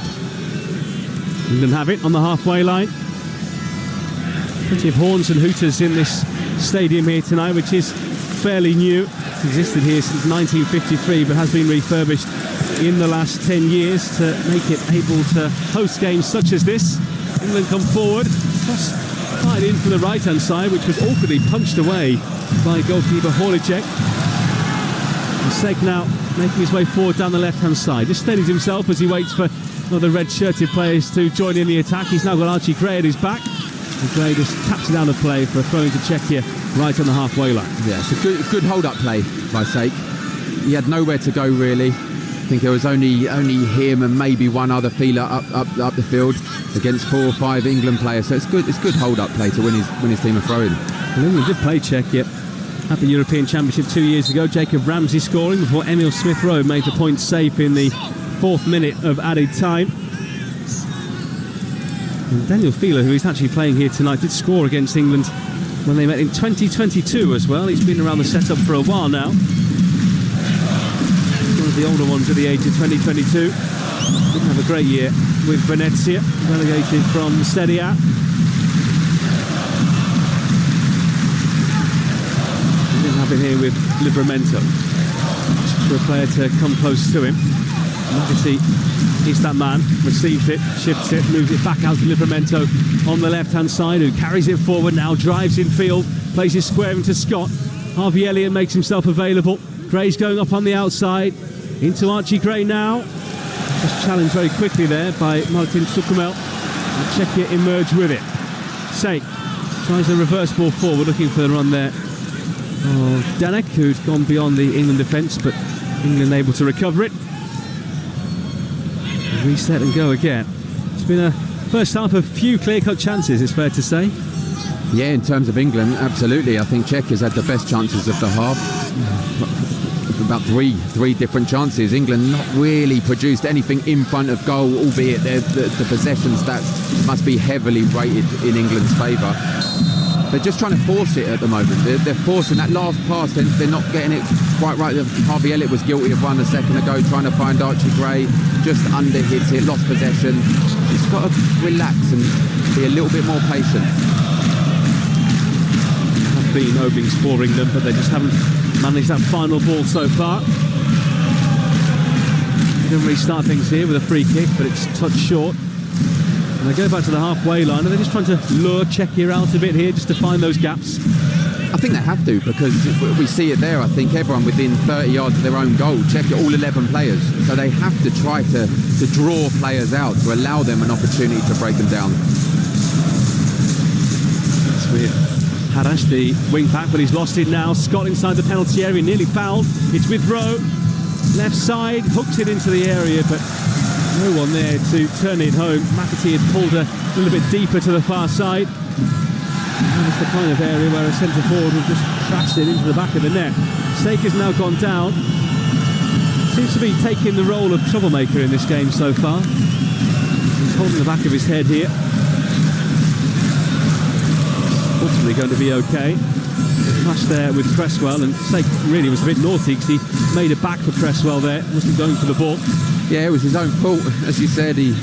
England have it on the halfway line. Plenty of horns and hooters in this stadium here tonight, which is fairly new. It's existed here since 1953, but has been refurbished in the last 10 years to make it able to host games such as this. England come forward, just fired in from the right-hand side, which was awkwardly punched away by goalkeeper Horlicek. Sejk now making his way forward down the left-hand side. Just steadies himself as he waits for other red-shirted players to join in the attack. He's now got Archie Gray at his back. And Gray just taps it down the play for a throw into Czechia right on the halfway line. Yeah, it's a good hold-up play by Sejk. He had nowhere to go, really. I think there was only him and maybe one other feeler up the field against 4 or 5 England players. So it's good hold-up play to win his team a throw-in. Well, England did play Czechia at the European Championship 2 years ago. Jacob Ramsey scoring before Emil Smith-Rowe made the point safe in the 4th minute of added time. And Daniel Fila, who is actually playing here tonight, did score against England when they met in 2022 as well. He's been around the setup for a while now. One of the older ones at the age of 2022. Didn't have a great year with Venezia, relegated from Serie A. Have it here with Livramento. For a player to come close to him. McAtee is that man, receives it, shifts it, moves it back out to Livramento on the left-hand side, who carries it forward now, drives in field, plays it square into Scott. Harvey Elliott makes himself available. Gray's going up on the outside, into Archie Gray now. Just challenged very quickly there by Martin Sukumel. And Czechia emerge with it. Sejk tries a reverse ball forward, looking for the run there of Danek, who's gone beyond the England defence, but England able to recover it. Reset and go again. It's been a first half of few clear-cut chances, it's fair to say. Yeah, in terms of England, absolutely. I think Czech has had the best chances of the half. about three different chances. England not really produced anything in front of goal, albeit the possession stats must be heavily rated in England's favour. They're just trying to force it at the moment. They're forcing that last pass. They're not getting it quite right. Harvey Elliott was guilty of one a second ago, trying to find Archie Gray. Just underhit it, lost possession. Just got to relax and be a little bit more patient. Have been openings for England, but they just haven't managed that final ball so far. They can restart things here with a free kick, but it's touched short. And they go back to the halfway line, and they're just trying to lure Czechia out a bit here, just to find those gaps. I think they have to, because we see it there. I think everyone within 30 yards of their own goal. Czechia, all 11 players. So they have to try to draw players out, to allow them an opportunity to break them down. It's with Harash, the wing back, but he's lost it now. Scott inside the penalty area, nearly fouled. It's with Rowe. Left side, hooks it into the area, but no one there to turn it home. McAtee had pulled a little bit deeper to the far side. And it's the kind of area where a centre forward would just crash it into the back of the net. Saker's now gone down. Seems to be taking the role of troublemaker in this game so far. He's holding the back of his head here. Ultimately going to be okay. Clash there with Cresswell, and Sake really was a bit naughty because he made a back for Cresswell there. Wasn't going for the ball. Yeah, it was his own fault. As you said, he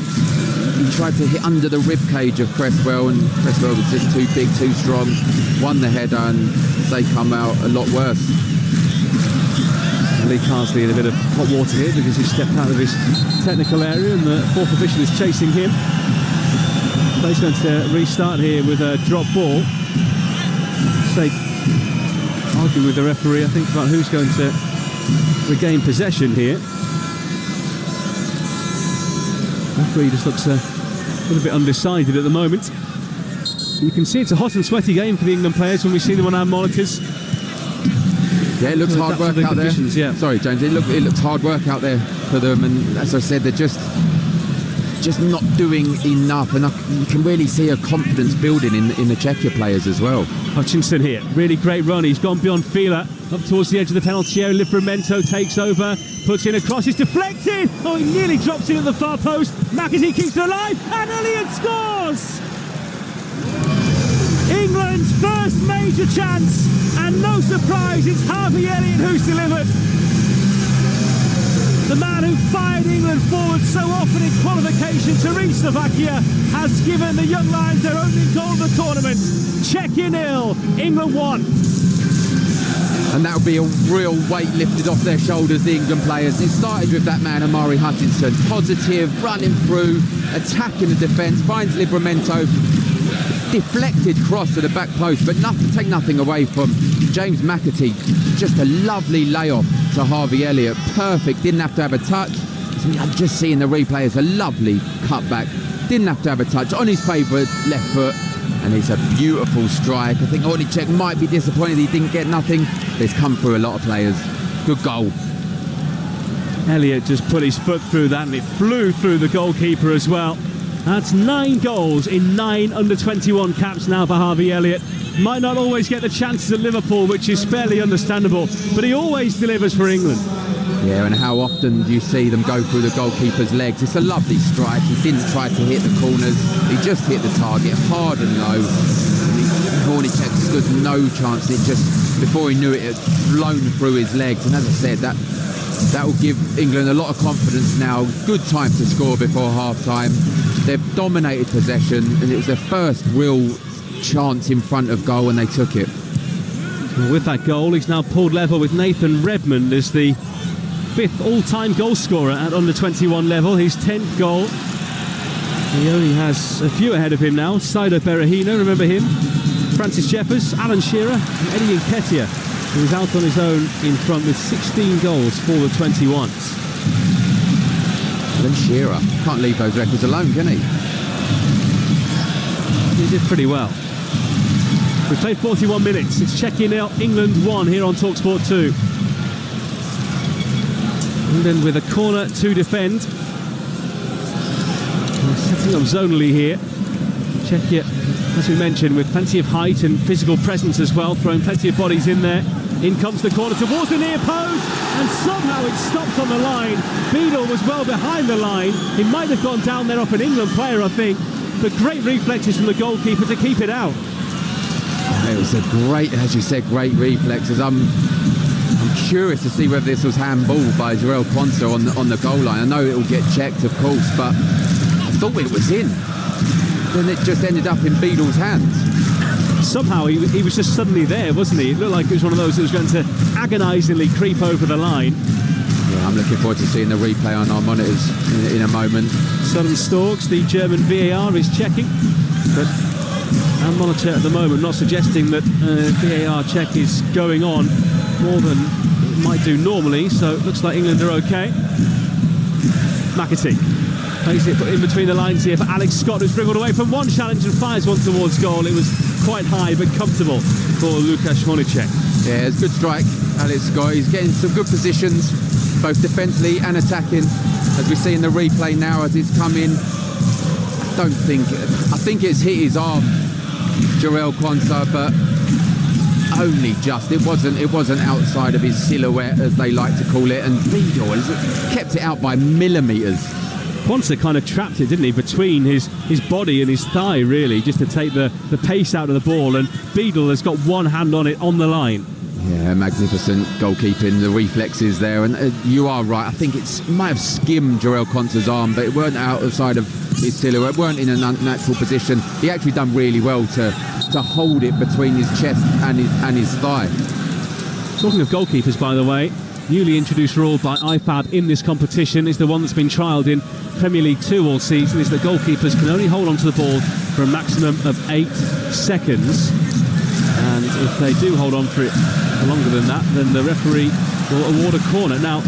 tried to hit under the rib cage of Cresswell, and Cresswell was just too big, too strong. Won the header, and they come out a lot worse. Lee Carsley in a bit of hot water here because he stepped out of his technical area, and the fourth official is chasing him. Play's going to restart here with a drop ball. Sake arguing with the referee, I think, about who's going to regain possession here. The referee just looks a little bit undecided at the moment. You can see it's a hot and sweaty game for the England players when we see them on our monitors. Yeah, it looks hard work out there. Yeah. Sorry, James. It looks hard work out there for them, and as I said, they're just not doing enough, and you can really see a confidence building in the Czechia players as well. Hutchinson here, really great run. He's gone beyond Fila, up towards the edge of the penalty area. Livramento takes over, puts in a cross, it's deflected. Oh, he nearly drops in at the far post. McAtee keeps it alive, and Elliott scores! England's first major chance, and no surprise, it's Harvey Elliott who's delivered. The man who fired England forward so often in qualification to reach Slovakia has given the Young Lions their only goal of the tournament. Czechia 0, England 1. And that will be a real weight lifted off their shoulders, the England players. It started with that man, Amari Hutchinson. Positive, running through, attacking the defence, finds Livramento. Deflected cross to the back post, but take nothing away from James McAtee. Just a lovely layoff to Harvey Elliott. Perfect, didn't have to have a touch. I'm just seeing the replay. It's a lovely cutback. Didn't have to have a touch on his favourite left foot, and it's a beautiful strike. I think Ornicek might be disappointed he didn't get nothing, but it's come through a lot of players. Good goal. Elliott just put his foot through that, and it flew through the goalkeeper as well. That's 9 goals in 9 under-21 caps now for Harvey Elliott. Might not always get the chances at Liverpool, which is fairly understandable, but he always delivers for England. Yeah, and how often do you see them go through the goalkeeper's legs? It's a lovely strike. He didn't try to hit the corners. He just hit the target hard and low. Hornicek stood no chance. It just, before he knew it, it had flown through his legs. And as I said, that will give England a lot of confidence now. Good time to score before half-time. They've dominated possession, and it was their first real chance in front of goal, and they took it. Well, with that goal, he's now pulled level with Nathan Redmond as the 5th all-time goal scorer at under-21 level. His 10th goal. He only has a few ahead of him now. Saido Berahino, remember him? Francis Jeffers, Alan Shearer, and Eddie Nketiah, who is out on his own in front with 16 goals for the 21s. Alan Shearer can't leave those records alone, can he? He did pretty well. We've played 41 minutes. It's Czechia 0, England 1 here on Talksport 2. England with a corner to defend. They're setting up zonally here. Czechia, as we mentioned, with plenty of height and physical presence as well, throwing plenty of bodies in there. In comes the corner towards the near post, and somehow it stopped on the line. Beadle was well behind the line. He might have gone down there off an England player, I think, but great reflexes from the goalkeeper to keep it out. It was a great, as you said, great reflexes. I'm curious to see whether this was handball by Jarell Quansah on the goal line. I know it will get checked, of course, but I thought it was in. Then it just ended up in Beadle's hands. Somehow he was just suddenly there, wasn't he? It looked like it was one of those that was going to agonisingly creep over the line. Yeah, I'm looking forward to seeing the replay on our monitors in a moment. Southern Storks, the German VAR is checking, but our monitor at the moment not suggesting that VAR check is going on more than it might do normally, so it looks like England are okay. McAtee plays it in between the lines here for Alex Scott, who's dribbled away from one challenge and fires one towards goal. It was quite high but comfortable for Lukasz Honacek. Yeah, it's a good strike, Alex Scott. He's getting some good positions, both defensively and attacking, as we see in the replay now as it's come in. I think it's hit his arm, Jarell Quansah, but only just. It wasn't outside of his silhouette, as they like to call it, and Beadle has kept it out by millimetres. Quansah kind of trapped it, didn't he, between his body and his thigh, really, just to take the pace out of the ball, and Beadle has got one hand on it on the line. Yeah, magnificent goalkeeping, the reflexes there, and you are right. I think it might have skimmed Jarell Quansah's arm, but it weren't outside of his silhouette, weren't in a natural position. He actually done really well to hold it between his chest and his thigh. Talking of goalkeepers, by the way, newly introduced rule by IFAB in this competition is the one that's been trialled in Premier League 2 all season, is that goalkeepers can only hold onto the ball for a maximum of 8 seconds. And if they do hold on for it longer than that, then the referee will award a corner. Now,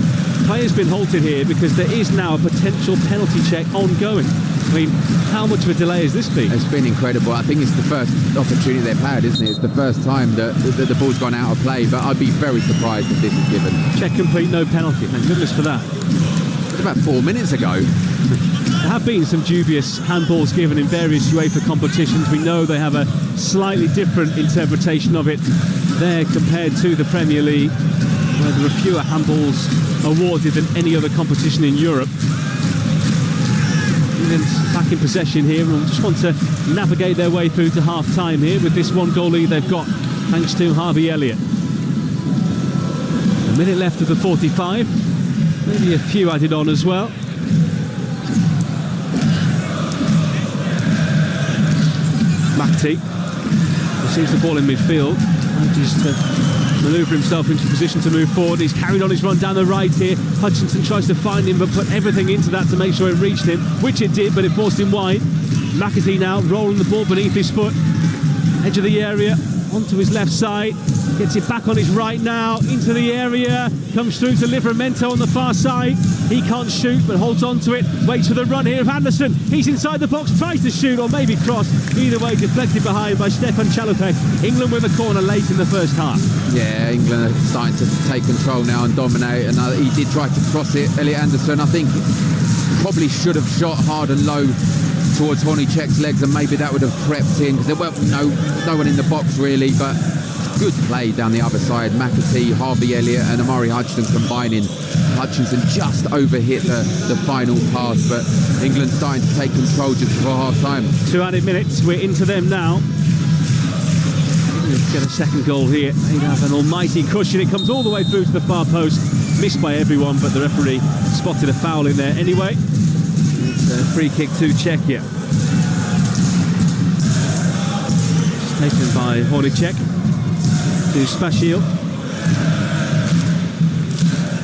players been halted here because there is now a potential penalty check ongoing. I mean, how much of a delay has this been? It's been incredible. I think it's the first opportunity they've had, isn't it? It's the first time that the ball's gone out of play, but I'd be very surprised if this is given. Check complete, no penalty. Thank goodness for that. It was about 4 minutes ago. There have been some dubious handballs given in various UEFA competitions. We know they have a slightly different interpretation of it there compared to the Premier League, where there are fewer handballs awarded than any other competition in Europe. England's back in possession here and just want to navigate their way through to half-time here with this one goal lead they've got, thanks to Harvey Elliott. A minute left of the 45, maybe a few added on as well. McAtee receives the ball in midfield, manages to manoeuvre himself into position to move forward. He's carried on his run down the right here. Hutchinson tries to find him but put everything into that to make sure it reached him, which it did, but it forced him wide. McAtee now rolling the ball beneath his foot, edge of the area, onto his left side, gets it back on his right now, into the area, comes through to Livramento on the far side. He can't shoot but holds on to it, waits for the run here of Anderson. He's inside the box, tries to shoot or maybe cross. Either way, deflected behind by Stefan Chalupek. England with a corner late in the first half. Yeah, England are starting to take control now and dominate, and he did try to cross it, Elliot Anderson. I think probably should have shot hard and low towards Honacek's legs, and maybe that would have crept in because there weren't no one in the box really, but good play down the other side. McAtee, Harvey Elliott and Amari Hutchinson combining. Hutchinson just overhit the final pass, but England starting to take control just before half-time. 2 added minutes, we're into them now. Get a second goal here. They'd have an almighty cushion. It comes all the way through to the far post, missed by everyone, but the referee spotted a foul in there anyway. It's a free kick to Czechia. It's taken by Honacek to Spashil.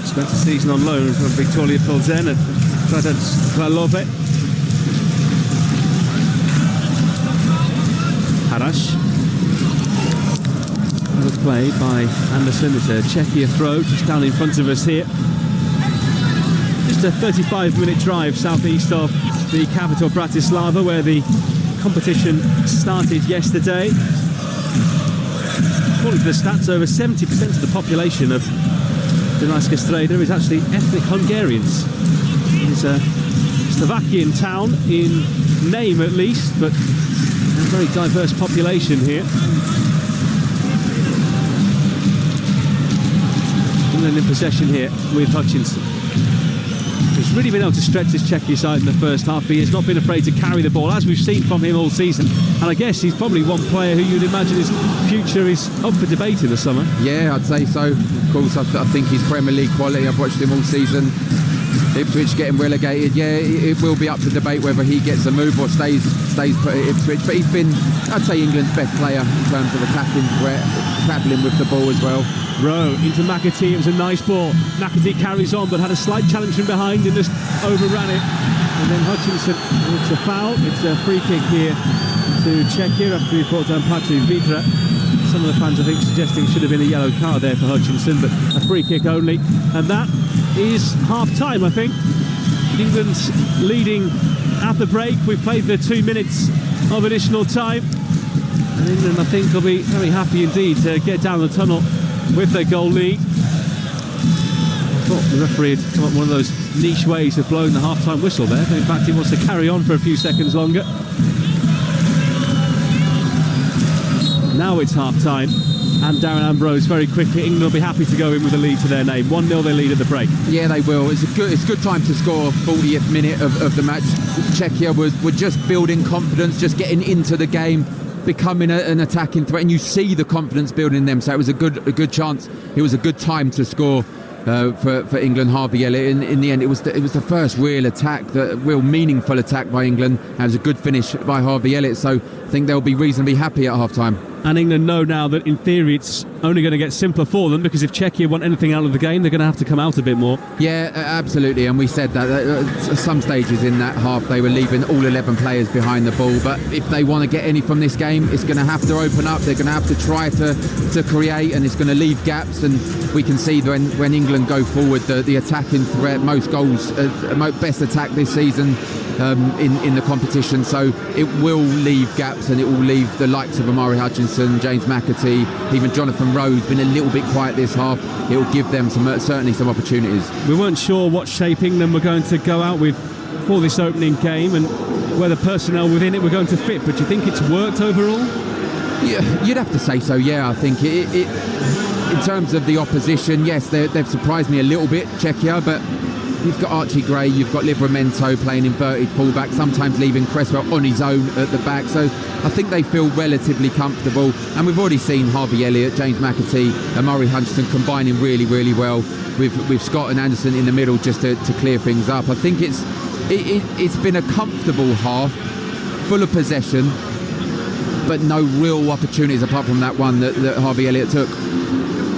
Spent the season on loan from Victoria Pilsen at Radec Kralove. Harash. Good play by Anderson. It's a Czechia throw just down in front of us here. Just a 35-minute drive southeast of the capital Bratislava, where the competition started yesterday. According to the stats, over 70% of the population of Dunajska Streda is actually ethnic Hungarians. It's a Slovakian town in name at least, but a very diverse population here. England in possession here with Hutchinson. He's really been able to stretch this Czechia side in the first half. He has not been afraid to carry the ball, as we've seen from him all season. And I guess he's probably one player who you'd imagine his future is up for debate in the summer. Yeah, I'd say so. Of course, I think he's Premier League quality. I've watched him all season. Ipswich getting relegated, yeah, it will be up for debate whether he gets a move or stays put at Ipswich. But he's been, I'd say, England's best player in terms of attacking threat, travelling with the ball as well. Rowe into McAtee. It was a nice ball. McAtee carries on, but had a slight challenge from behind and just overran it. And then Hutchinson, it's a foul. It's a free kick here to Czechia after he brought down Patrik Vydra. Some of the fans, I think, suggesting it should have been a yellow card there for Hutchinson, but a free kick only. And that is half-time, I think. England's leading at the break. We've played the 2 minutes of additional time. And England, I think, will be very happy indeed to get down the tunnel with their goal lead. I thought the referee had come up with one of those niche ways of blowing the half-time whistle there, but in fact he wants to carry on for a few seconds longer. Now it's half-time, and Darren Ambrose very quickly, England will be happy to go in with a lead to their name. 1-0 they lead at the break. Yeah, they will. It's a good time to score. 40th minute of the match. Czechia were just building confidence, just getting into the game, becoming an attacking threat, and you see the confidence building in them. So it was a good chance. It was a good time to score for England. Harvey Elliott. In the end, it was the first real attack, the real meaningful attack by England. And it was a good finish by Harvey Elliott. So I think they'll be reasonably happy at half-time. And England know now that in theory it's only going to get simpler for them, because if Czechia want anything out of the game, they're going to have to come out a bit more. Yeah, absolutely. And we said that at some stages in that half they were leaving all 11 players behind the ball. But if they want to get any from this game, it's going to have to open up. They're going to have to try to create, and it's going to leave gaps. And we can see when England go forward, the attacking threat, most goals, best attack this season in the competition. So it will leave gaps, and it will leave the likes of Amari Hutchinson, James McAtee, even Jonathan Rowe's been a little bit quiet this half. It will give them certainly some opportunities. We weren't sure what shape England were going to go out with for this opening game and whether personnel within it were going to fit, but do you think it's worked overall? Yeah, you'd have to say so, yeah. I think it in terms of the opposition, yes, they've surprised me a little bit, Czechia, but you've got Archie Gray, you've got Livramento playing inverted fullback, sometimes leaving Cresswell on his own at the back. So I think they feel relatively comfortable. And we've already seen Harvey Elliott, James McAtee, and Murray Hutchinson combining really, really well with Scott and Anderson in the middle just to clear things up. I think it's been a comfortable half, full of possession, but no real opportunities apart from that one that Harvey Elliott took.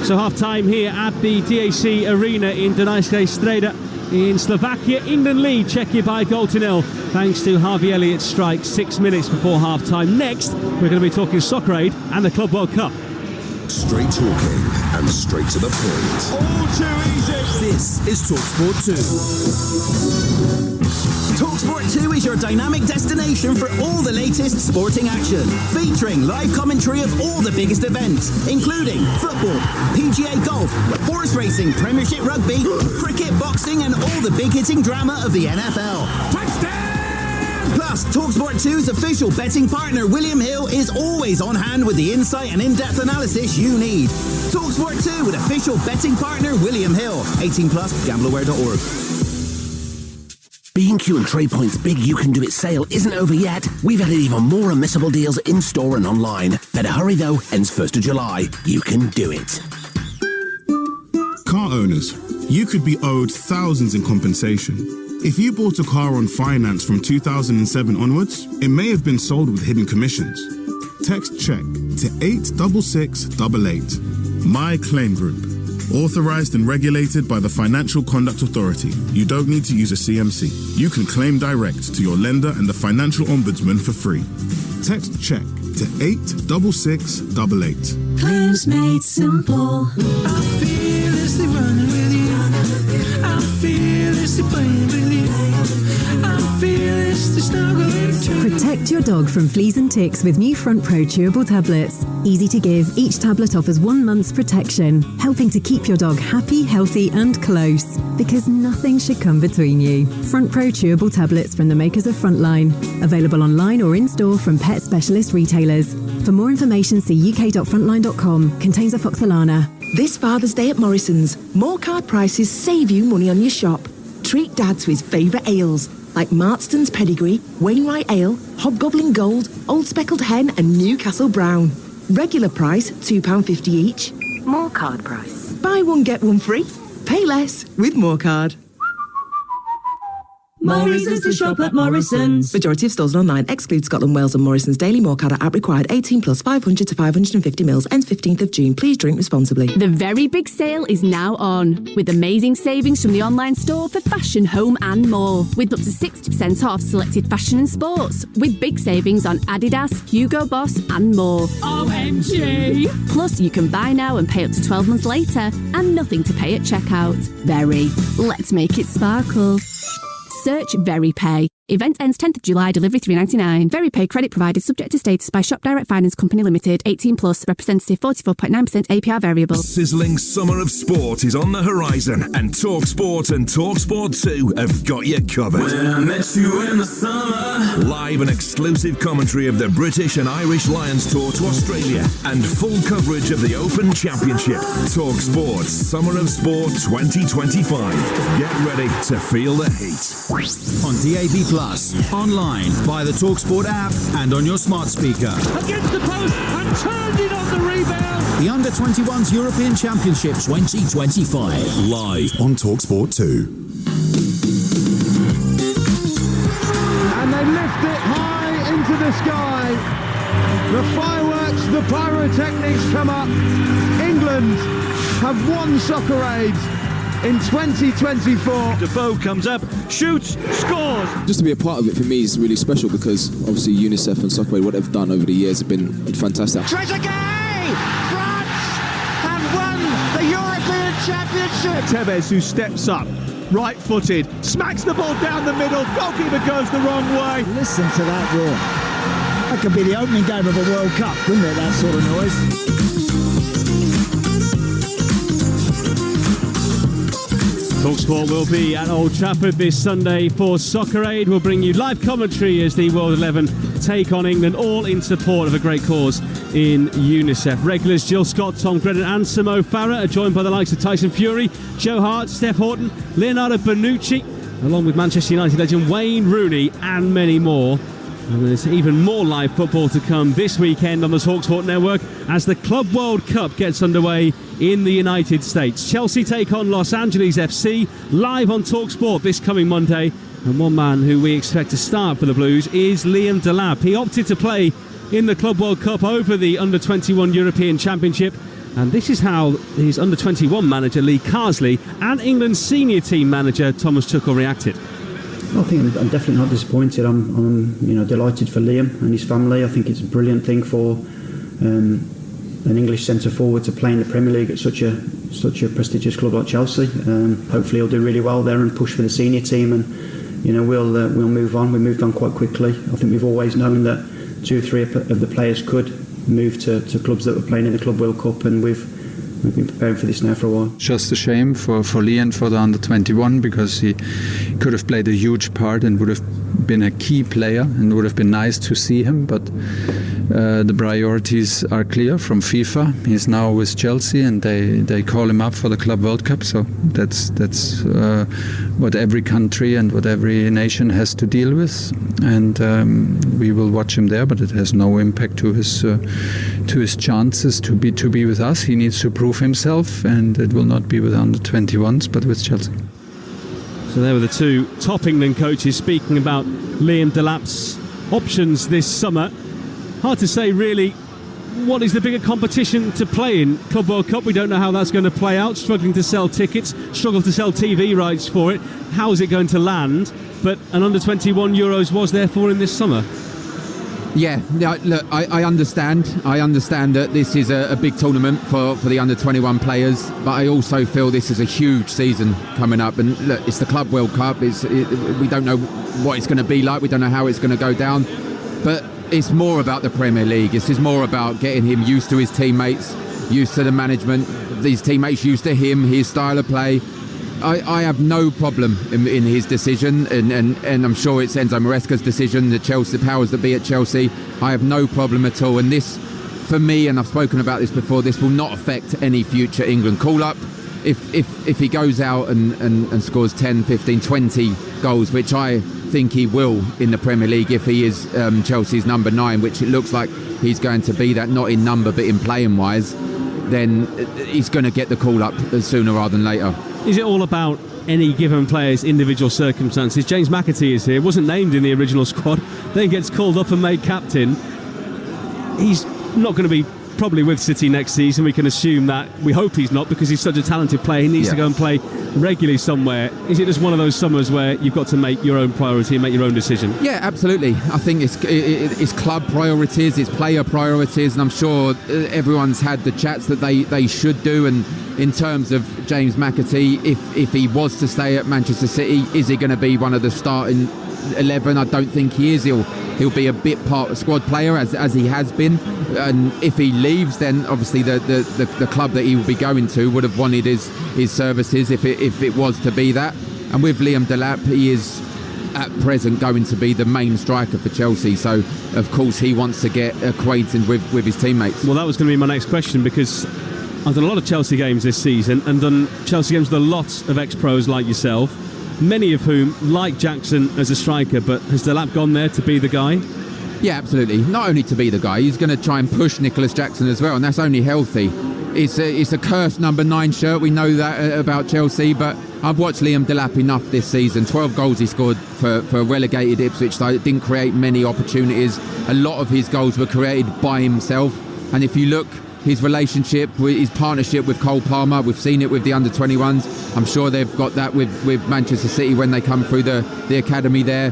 So half-time here at the DAC Arena in Dunajská Streda in Slovakia. England lead Czechia by 1-0 thanks to Harvey Elliott's strike 6 minutes before half-time. Next, we're going to be talking Soccer Aid and the Club World Cup. Straight talking and straight to the point. All too easy. This is Talksport 2. Talksport 2 is your dynamic destination for all the latest sporting action, featuring live commentary of all the biggest events, including football, PGA golf, horse racing, Premiership rugby, cricket, boxing, and all the big-hitting drama of the NFL. Touchdown! Plus, Talksport 2's official betting partner, William Hill, is always on hand with the insight and in-depth analysis you need. Talksport 2 with official betting partner, William Hill. 18+, gambleaware.org. B&Q and Trade Point's big You Can Do It sale isn't over yet. We've added even more unmissable deals in-store and online. Better hurry though, ends 1st of July. You can do it. Car owners, you could be owed thousands in compensation. If you bought a car on finance from 2007 onwards, it may have been sold with hidden commissions. Text check to 86688. My Claim Group. Authorized and regulated by the Financial Conduct Authority. You don't need to use a CMC. You can claim direct to your lender and the Financial Ombudsman for free. Text check to 86688. Claims made simple. I fearlessly running with you. I fearlessly playing with you. I fearlessly snuggling to you. Protect your dog from fleas and ticks with new Front Pro chewable tablets. Easy to give, each tablet offers 1 month's protection, helping to keep your dog happy, healthy and close. Because nothing should come between you. Front Pro chewable tablets from the makers of Frontline. Available online or in-store from pet specialist retailers. For more information, see uk.frontline.com. Contains afoxolana. This Father's Day at Morrison's, more card prices save you money on your shop. Treat Dad to his favourite ales, like Marston's Pedigree, Wainwright Ale, Hobgoblin Gold, Old Speckled Hen and Newcastle Brown. Regular price, £2.50 each. More card price. Buy one, get one free. Pay less with More Card. More reasons to shop at Morrison's. Majority of stores and online exclude Scotland, Wales and Morrison's. Daily More Card app required 18 plus 500 to 550 mils. Ends 15th of June. Please drink responsibly. The very big sale is now on, with amazing savings from the online store for fashion, home and more. With up to 60% off selected fashion and sports. With big savings on Adidas, Hugo Boss and more. OMG! Plus you can buy now and pay up to 12 months later. And nothing to pay at checkout. Very. Let's make it sparkle. Search VeryPay. Event ends 10th of July, delivery $3.99. VeryPay credit provided subject to status by Shop Direct Finance Company Limited, 18 plus, representative 44.9% APR variable. Sizzling summer of sport is on the horizon, and Talksport and Talksport 2 have got you covered. When I met you in the summer. Live and exclusive commentary of the British and Irish Lions tour to Australia, and full coverage of the Open Championship. Talksport Summer of Sport 2025. Get ready to feel the heat. On DAB+, online, via the Talksport app and on your smart speaker. Against the post and turned it on the rebound. The Under-21's European Championship 2025. Live on Talksport 2. And they lift it high into the sky. The fireworks, the pyrotechnics come up. England have won Soccer Aid in 2024. Defoe comes up, shoots, scores. Just to be a part of it for me is really special because obviously UNICEF and Soccer Aid, what they've done over the years have been fantastic. Trezeguet! France have won the European Championship. Tevez, who steps up, right-footed, smacks the ball down the middle, goalkeeper goes the wrong way. Listen to that roar. That could be the opening game of a World Cup, couldn't it, that sort of noise? Talksport will be at Old Trafford this Sunday for Soccer Aid. We'll bring you live commentary as the World 11 take on England, all in support of a great cause in UNICEF. Regulars Jill Scott, Tom Gredden and Samo Farah are joined by the likes of Tyson Fury, Joe Hart, Steph Horton, Leonardo Bonucci, along with Manchester United legend Wayne Rooney and many more. And there's even more live football to come this weekend on the Talksport network as the Club World Cup gets underway in the United States. Chelsea take on Los Angeles FC live on Talksport this coming Monday. And one man who we expect to start for the Blues is Liam Delap. He opted to play in the Club World Cup over the Under-21 European Championship. And this is how his Under-21 manager Lee Carsley and England's senior team manager Thomas Tuchel reacted. I think I'm definitely not disappointed. I'm delighted for Liam and his family. I think it's a brilliant thing for an English centre forward to play in the Premier League at such a prestigious club like Chelsea. Hopefully he'll do really well there and push for the senior team, and we'll move on. We moved on quite quickly. I think we've always known that 2 or 3 of the players could move to clubs that were playing in the Club World Cup, and we've been preparing for this now for a while. Just a shame for Lee and for the Under-21, because he could have played a huge part and would have been a key player, and would have been nice to see him, but the priorities are clear from FIFA. He's now with Chelsea and they call him up for the Club World Cup, so that's what every country and what every nation has to deal with, and we will watch him there, but it has no impact to his chances to be with us. He needs to prove himself, and it will not be with Under-21s but with Chelsea. So there were the two top England coaches speaking about Liam Delap's options this summer. Hard to say really what is the bigger competition to play in. Club World Cup, we don't know how that's going to play out. Struggling to sell tickets, struggle to sell TV rights for it. How is it going to land? But an Under-21 Euros was therefore in this summer. Yeah, look, I understand. I understand that this is a big tournament for the Under-21 players, but I also feel this is a huge season coming up. And look, it's the Club World Cup. We don't know what it's going to be like. We don't know how it's going to go down. But it's more about the Premier League. This is more about getting him used to his teammates, used to the management, these teammates used to him, his style of play. I have no problem in his decision, and I'm sure it's Enzo Maresca's decision, the powers that be at Chelsea. I have no problem at all. And this, for me, and I've spoken about this before, this will not affect any future England call-up. If he goes out and scores 10, 15, 20 goals, which I think he will in the Premier League if he is Chelsea's number 9, which it looks like he's going to be that, not in number but in playing wise, then he's going to get the call-up sooner rather than later. Is it all about any given player's individual circumstances? James McAtee is here, wasn't named in the original squad, then gets called up and made captain. He's not going to be probably with City next season. We can assume that. We hope he's not, because he's such a talented player. He needs to go and play regularly somewhere. Is it just one of those summers where you've got to make your own priority and make your own decision? Yeah, absolutely. I think it's club priorities, it's player priorities, and I'm sure everyone's had the chats that they should do. And in terms of James McAtee, if he was to stay at Manchester City, is he going to be one of the starting 11? I don't think he is. He'll be a bit part squad player as he has been, and if he leaves, then obviously the club that he will be going to would have wanted his services if it was to be that. And with Liam Delap, he is at present going to be the main striker for Chelsea, so of course he wants to get acquainted with his teammates. Well, that was going to be my next question, because I've done a lot of Chelsea games this season and done Chelsea games with a lot of ex-pros like yourself, many of whom like Jackson as a striker. But has Delap gone there to be the guy? Yeah, absolutely. Not only to be the guy, he's going to try and push Nicholas Jackson as well, and that's only healthy. It's a cursed number 9 shirt, we know that about Chelsea, but I've watched Liam Delap enough this season. 12 goals he scored for relegated Ipswich, so it didn't create many opportunities. A lot of his goals were created by himself, and if you look, his relationship, his partnership with Cole Palmer, we've seen it with the Under-21s. I'm sure they've got that with Manchester City when they come through the academy there.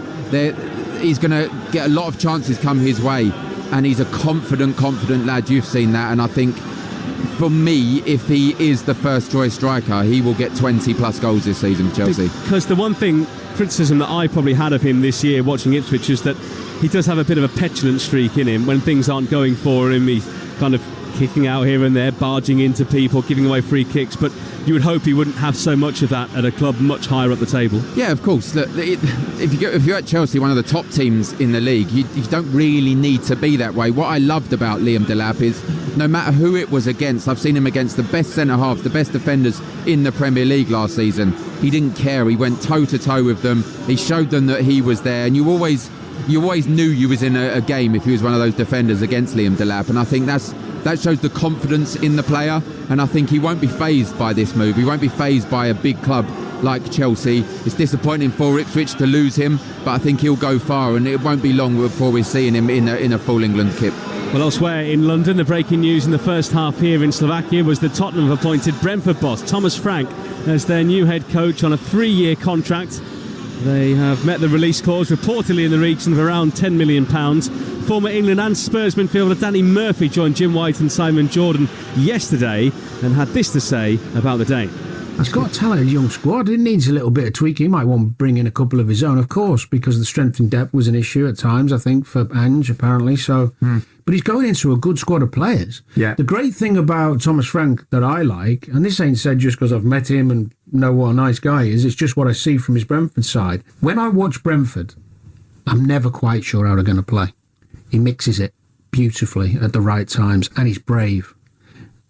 He's going to get a lot of chances come his way, and he's a confident lad. You've seen that, and I think for me, if he is the first choice striker, he will get 20 plus goals this season for Chelsea. Because the one criticism that I probably had of him this year watching Ipswich is that he does have a bit of a petulant streak in him. When things aren't going for him, he's kind of kicking out here and there, barging into people, giving away free kicks, but you would hope he wouldn't have so much of that at a club much higher up the table. Yeah, of course. Look, if you're at Chelsea, one of the top teams in the league, you don't really need to be that way. What I loved about Liam Delap is no matter who it was against, I've seen him against the best centre-halves, the best defenders in the Premier League last season. He didn't care. He went toe-to-toe with them. He showed them that he was there, and you always knew you was in a game if he was one of those defenders against Liam Delap, and I think that shows the confidence in the player, and I think he won't be fazed by this move. He won't be fazed by a big club like Chelsea. It's disappointing for Ipswich to lose him, but I think he'll go far, and it won't be long before we're seeing him in a full England kit. Well, elsewhere in London, the breaking news in the first half here in Slovakia was that Tottenham have appointed Brentford boss Thomas Frank as their new head coach on a 3-year contract. They have met the release clause, reportedly in the region of around £10 million. Former England and Spurs midfielder Danny Murphy joined Jim White and Simon Jordan yesterday and had this to say about the day. He's got a talented young squad. It needs a little bit of tweaking. He might want to bring in a couple of his own, of course, because the strength in depth was an issue at times, I think, for Ange, apparently. So, But he's going into a good squad of players. Yeah. The great thing about Thomas Frank that I like, and this ain't said just because I've met him and know what a nice guy he is, it's just what I see from his Brentford side. When I watch Brentford, I'm never quite sure how they're going to play. He mixes it beautifully at the right times, and he's brave.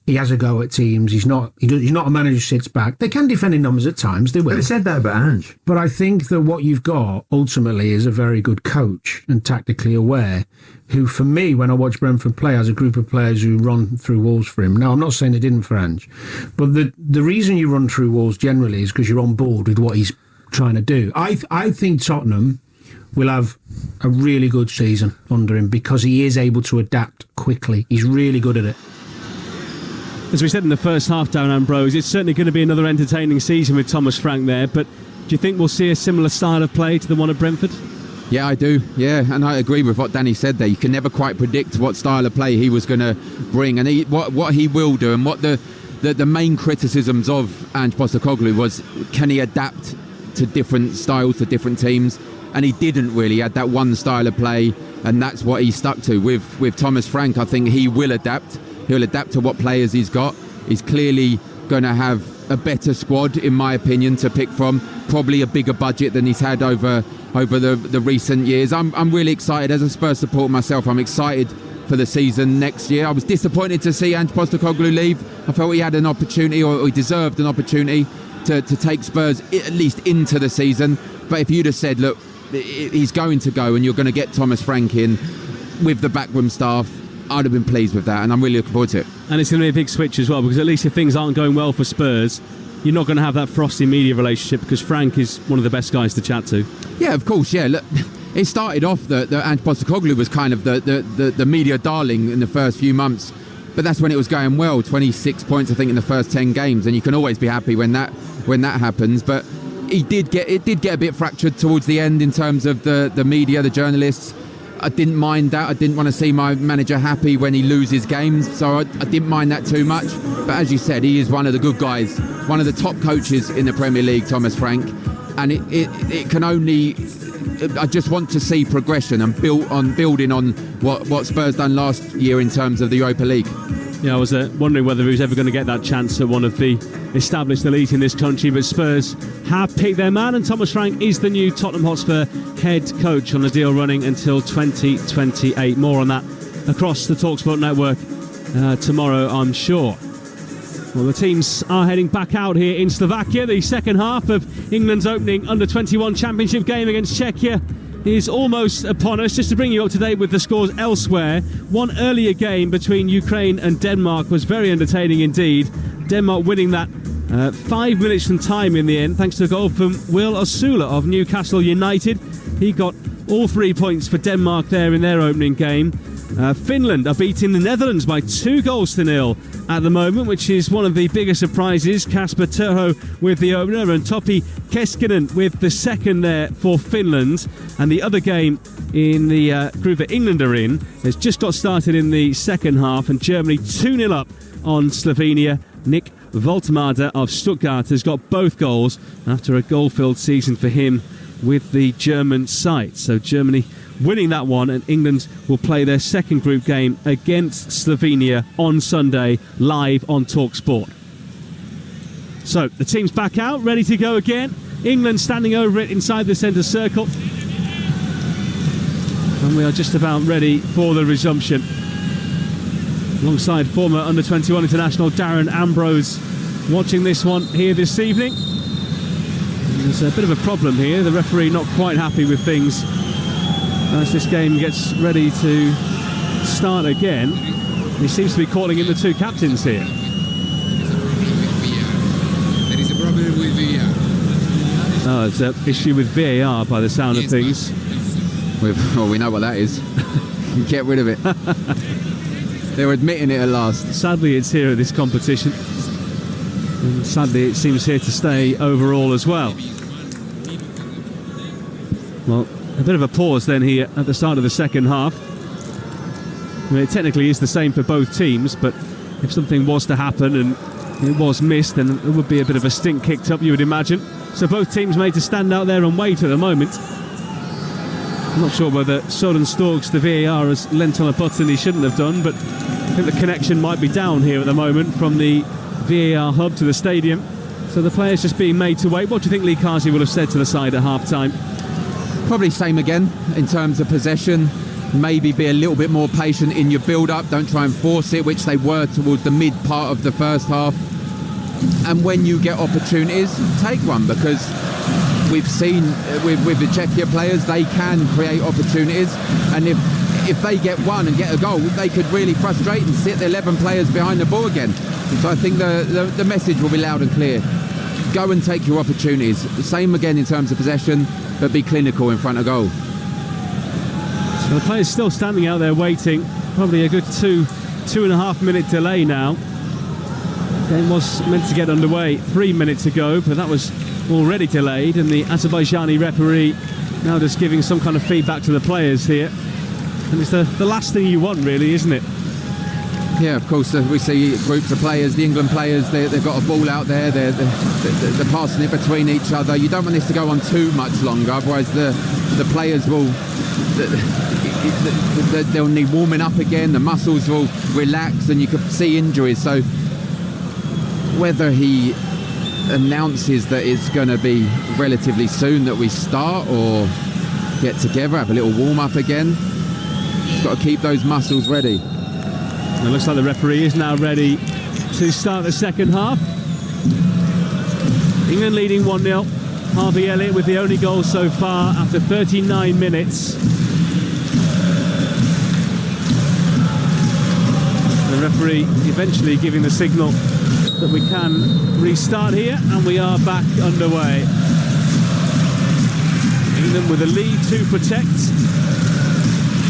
He has a go at teams. He's not a manager who sits back. They can defend in numbers at times. They will. But I said that about Ange. But I think that what you've got ultimately is a very good coach and tactically aware, who, for me, when I watch Brentford play, has a group of players who run through walls for him. Now, I'm not saying they didn't for Ange, but the reason you run through walls generally is because you're on board with what he's trying to do. I think Tottenham will have a really good season under him because he is able to adapt quickly. He's really good at it. As we said in the first half, Darren Ambrose, it's certainly going to be another entertaining season with Thomas Frank there, but do you think we'll see a similar style of play to the one at Brentford? Yeah, I do. Yeah, and I agree with what Danny said there. You can never quite predict what style of play he was going to bring, and what he will do, and what the main criticisms of Ange Postecoglou was, can he adapt to different styles, to different teams? And he didn't really. He had that one style of play, and that's what he stuck to. With Thomas Frank, I think he will adapt. He'll adapt to what players he's got. He's clearly going to have a better squad, in my opinion, to pick from. Probably a bigger budget than he's had over the recent years. I'm really excited as a Spurs supporter myself. I'm excited for the season next year. I was disappointed to see Ange Postecoglou leave. I felt he had an opportunity, or he deserved an opportunity to take Spurs at least into the season. But if you'd have said, look, he's going to go and you're going to get Thomas Frank in with the backroom staff, I'd have been pleased with that, and I'm really looking forward to it. And it's going to be a big switch as well, because at least if things aren't going well for Spurs, you're not going to have that frosty media relationship, because Frank is one of the best guys to chat to. Yeah, of course, yeah. Look, it started off that Ange Postecoglou was kind of the media darling in the first few months, but that's when it was going well. 26 points, I think, in the first 10 games, and you can always be happy when that happens. But it did get a bit fractured towards the end in terms of the media, the journalists. I didn't mind that. I didn't want to see my manager happy when he loses games, so I didn't mind that too much. But as you said, he is one of the good guys, one of the top coaches in the Premier League, Thomas Frank, and it can only... I just want to see progression and building on what Spurs done last year in terms of the Europa League. Yeah, I was wondering whether he was ever going to get that chance at one of the established elites in this country, but Spurs have picked their man, and Thomas Frank is the new Tottenham Hotspur head coach on a deal running until 2028. More on that across the Talksport network tomorrow, I'm sure. Well, the teams are heading back out here in Slovakia. The second half of England's opening Under-21 championship game against Czechia is almost upon us. Just to bring you up to date with the scores elsewhere, one earlier game between Ukraine and Denmark was very entertaining indeed. Denmark winning that 5 minutes from time in the end, thanks to a goal from Will Osula of Newcastle United. He got all 3 points for Denmark there in their opening game. Finland are beating the Netherlands by 2-0 at the moment, which is one of the biggest surprises. Kasper Terho with the opener and Topi Keskinen with the second there for Finland. And the other game in the group that England are in has just got started in the second half, and Germany 2-0 up on Slovenia. Nick Voltmada of Stuttgart has got both goals after a goal-filled season for him with the German side. So Germany winning that one, and England will play their second group game against Slovenia on Sunday, live on Talksport. So the team's back out, ready to go again. England standing over it inside the centre circle. And we are just about ready for the resumption. Alongside former Under-21 international Darren Ambrose, watching this one here this evening. There's a bit of a problem here. The referee not quite happy with things as this game gets ready to start again. He seems to be calling in the two captains here. There is a problem with VAR. Oh, it's an issue with VAR by the sound of things. Well, we know what that is. Get rid of it. They're admitting it at last. Sadly, it's here at this competition. And sadly, it seems here to stay overall as well. Well, a bit of a pause then here at the start of the second half. I mean, it technically is the same for both teams, but if something was to happen and it was missed, then there would be a bit of a stink kicked up, you would imagine. So both teams made to stand out there and wait at the moment. I'm not sure whether Søren Storks, the VAR, has lent on a button he shouldn't have done, but I think the connection might be down here at the moment from the VAR hub to the stadium. So the players just being made to wait. What do you think Lee Carsey will have said to the side at half-time? Probably same again in terms of possession. Maybe be a little bit more patient in your build-up. Don't try and force it, which they were towards the mid part of the first half. And when you get opportunities, take one, because we've seen with the Czechia players, they can create opportunities, and if they get one and get a goal, they could really frustrate and sit the 11 players behind the ball again. So I think the message will be loud and clear. Go and take your opportunities. Same again in terms of possession, but be clinical in front of goal. So the players still standing out there waiting. Probably a good 2.5 minute delay now. Game was meant to get underway 3 minutes ago, but that was already delayed, and the Azerbaijani referee now just giving some kind of feedback to the players here. And it's the last thing you want, really, isn't it? Yeah, of course, we see groups of players, the England players, they've got a ball out there, they're passing it between each other. You don't want this to go on too much longer, otherwise the players will... they'll need warming up again, the muscles will relax, and you could see injuries. So whether he announces that it's going to be relatively soon that we start, or get together, have a little warm-up again, got to keep those muscles ready. It looks like the referee is now ready to start the second half. England leading 1-0. Harvey Elliott with the only goal so far after 39 minutes. The referee eventually giving the signal that we can restart here, and we are back underway. England with a lead to protect.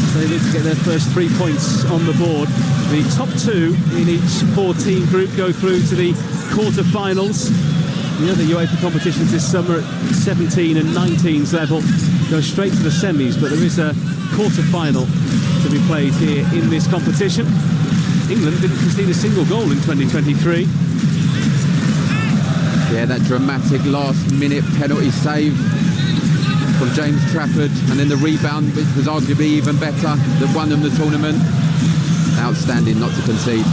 So they need to get their first 3 points on the board. The top two in each 4-team group go through to the quarter-finals. The other UEFA competitions this summer at 17 and 19's level go straight to the semis, but there is a quarter-final to be played here in this competition. England didn't concede a single goal in 2023. Yeah, that dramatic last-minute penalty save from James Trafford, and then the rebound, which was arguably even better, that won them the tournament. Outstanding not to concede.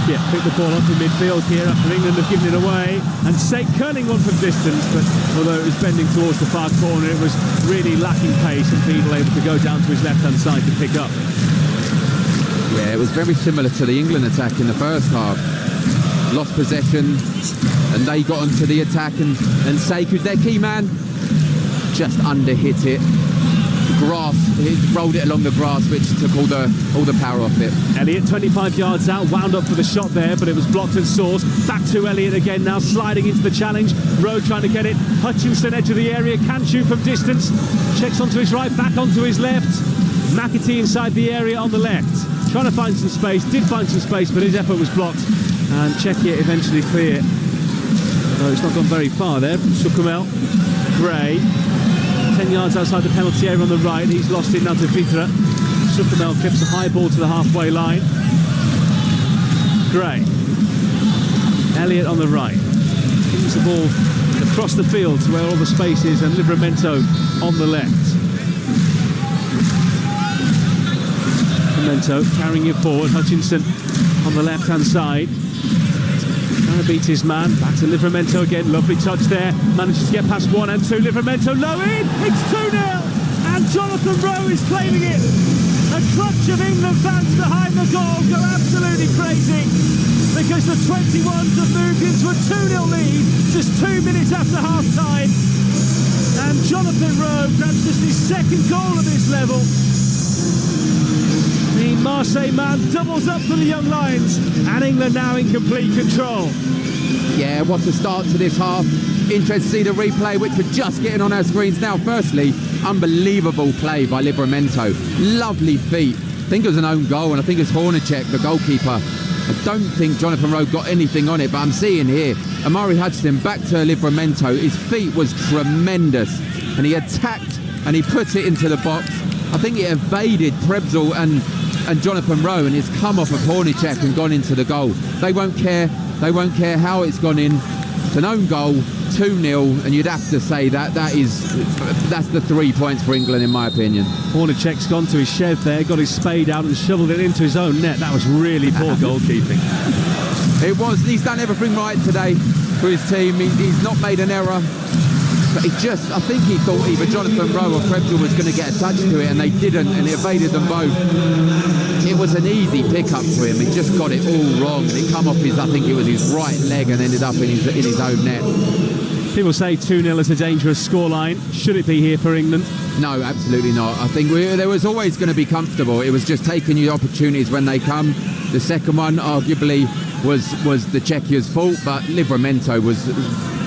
Yeah, pick the ball up in midfield here after England have given it away, and Sake curling one from distance, but although it was bending towards the far corner, it was really lacking pace, and Beadle able to go down to his left-hand side to pick up. Yeah, it was very similar to the England attack in the first half. Lost possession, and they got onto the attack, and Sake, who's their key man, just under-hit it. Grass, he rolled it along the grass, which took all the power off it. Elliott 25 yards out, wound up for the shot there, but it was blocked and sourced. Back to Elliott again now, sliding into the challenge. Rowe trying to get it. Hutchinson, edge of the area, can shoot from distance. Checks onto his right, back onto his left. McAtee inside the area on the left. Trying to find some space, did find some space, but his effort was blocked. And Czechia eventually clear. No, it's not gone very far there. Sukumel, Gray. 10 yards outside the penalty area on the right. He's lost it now to Vitra. Sukumel clips a high ball to the halfway line. Gray. Elliott on the right. Kings the ball across the field to where all the space is, and Livramento on the left. Livramento carrying it forward. Hutchinson on the left-hand side. Trying to beat his man. Back to Livramento again. Lovely touch there. Manages to get past 1 and 2. Livramento low in. It's 2-0. And Jonathan Rowe is claiming it. A clutch of England fans behind the goal go absolutely crazy, because the 21s have moved into a 2-0 lead just 2 minutes after half-time. And Jonathan Rowe grabs just his second goal of this level. The Marseille man doubles up for the Young Lions, and England now in complete control. Yeah, what a start to this half. Interested to see the replay, which we're just getting on our screens now. Firstly, unbelievable play by Livramento. Lovely feet. I think it was an own goal, and I think it's Hornacek, the goalkeeper. I don't think Jonathan Rowe got anything on it, but I'm seeing here, Amari Hutchinson back to Livramento. His feet was tremendous, and he attacked and he put it into the box. I think it evaded Prebzel and Jonathan Rowe, and it's come off of Hornacek and gone into the goal. They won't care. They won't care how it's gone in. It's an own goal, 2-0, and you'd have to say that's the 3 points for England, in my opinion. Hornacek's gone to his shed there, got his spade out and shoveled it into his own net. That was really poor goalkeeping. It was. He's done everything right today for his team. He's not made an error. But I think he thought either Jonathan Rowe or Prebzel was going to get a touch to it, and they didn't, and it evaded them both. It was an easy pick-up to him. He just got it all wrong, and it come off I think it was his right leg, and ended up in his own net. People say 2-0 is a dangerous scoreline. Should it be here for England? No, absolutely not. I think there was always going to be comfortable. It was just taking your opportunities when they come. The second one, arguably, was the Czechia's fault, but Livramento was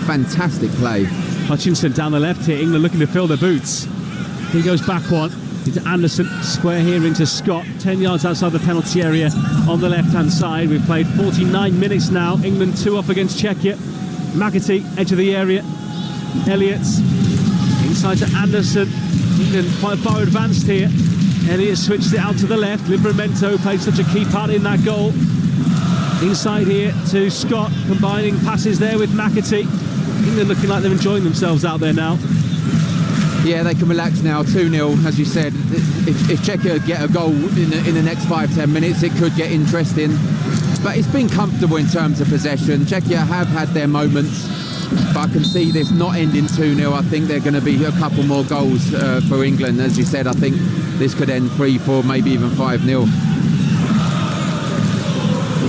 fantastic play. Hutchinson down the left here. England looking to fill their boots. He goes back one. Into Anderson. Square here into Scott. 10 yards outside the penalty area on the left-hand side. We've played 49 minutes now. England 2 up against Czechia. McAtee, edge of the area. Elliott. Inside to Anderson. England quite far advanced here. Elliott switched it out to the left. Livramento played such a key part in that goal. Inside here to Scott. Combining passes there with McAtee. England looking like they're enjoying themselves out there now. Yeah, they can relax now. 2-0, as you said. If Czechia get a goal in the next 5-10 minutes, it could get interesting. But it's been comfortable in terms of possession. Czechia have had their moments. But I can see this not ending 2-0. I think there are going to be a couple more goals for England. As you said, I think this could end 3-4, maybe even 5-0.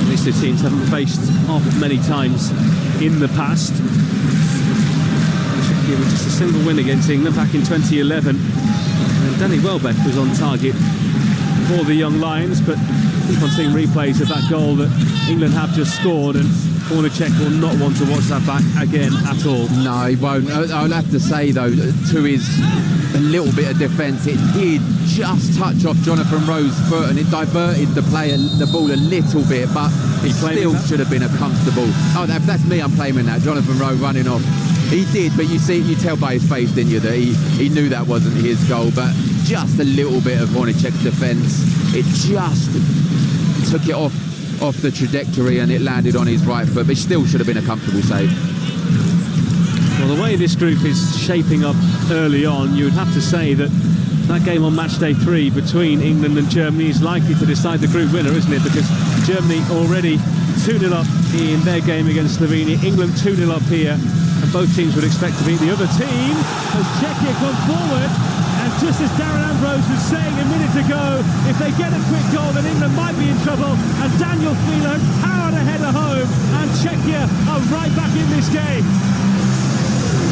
These two teams haven't faced off many times in the past. Czechia with just a single win against England back in 2011. And Danny Welbeck was on target for the Young Lions, but keep on seeing replays of that goal that England have just scored, and Czech will not want to watch that back again at all. No, he won't. I'll have to say, though, to his a little bit of defence, it did just touch off Jonathan Rowe's foot, and it diverted the ball a little bit, but it still should have been a comfortable. Oh, that's me. I'm claiming that. Jonathan Rowe running off. He did, but you tell by his face, didn't you, that he knew that wasn't his goal, but just a little bit of Czech's defence. It just took it off the trajectory and it landed on his right foot, but it still should have been a comfortable save. Well, the way this group is shaping up early on, you would have to say that game on match day 3 between England and Germany is likely to decide the group winner, isn't it? Because Germany already 2-0 up in their game against Slovenia, England 2-0 up here, and both teams would expect to beat the other team as Czechia come forward. And just as Darren Ambrose was saying a minute ago, if they get a quick goal, then England might be in trouble. And Daniel Phelan powered a header home, and Czechia are right back in this game.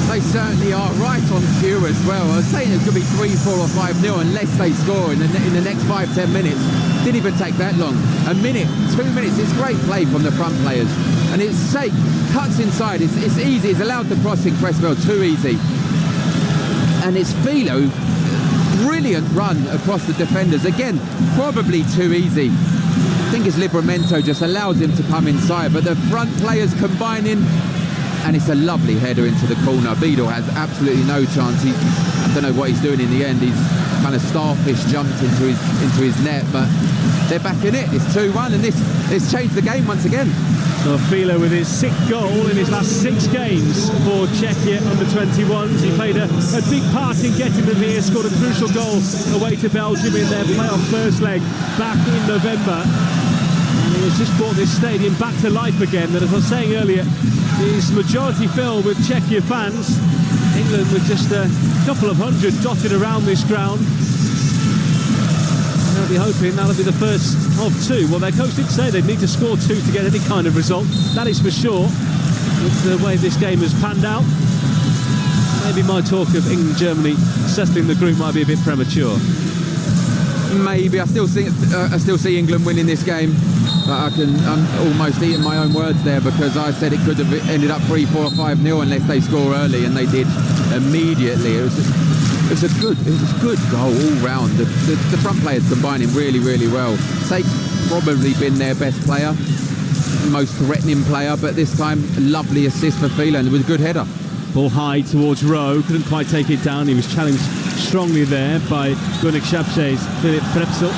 They certainly are right on cue as well. I was saying it's going to be 3-4 or 5-0 unless they score in the next 5-10 minutes. Didn't even take that long. A minute, 2 minutes. It's great play from the front players. And it's safe. Cuts inside. It's easy. It's allowed the crossing press well. Too easy. And it's Philo. Brilliant run across the defenders. Again, probably too easy. I think it's Livramento just allows him to come inside, but the front players combining, and it's a lovely header into the corner. Beadle has absolutely no chance. I don't know what he's doing in the end. He's kind of starfish jumped into his net, but they're back in it. It's 2-1, and this changed the game once again. So Philo with his 6th goal in his last 6 games for Czechia under-21s. He played a big part in getting them here, scored a crucial goal away to Belgium in their playoff first leg back in November. And he has just brought this stadium back to life again, that, as I was saying earlier, is majority filled with Czechia fans. England with just a couple of hundred dotted around this ground. They'll be hoping that'll be the first of 2. Well, their coach did say they'd need to score 2 to get any kind of result. That is for sure. With the way this game has panned out, maybe my talk of England-Germany settling the group might be a bit premature. Maybe. I still see England winning this game. But I'm almost eating my own words there, because I said it could have ended up 3-4 or 5-0 unless they score early, and they did immediately. It was a good goal all round. The front players combining really, really well. Sake's probably been their best player, most threatening player, but this time lovely assist for Phelan. It was a good header. Ball high towards Rowe, couldn't quite take it down. He was challenged strongly there by Gunik Shabshe's Philip Prepsel.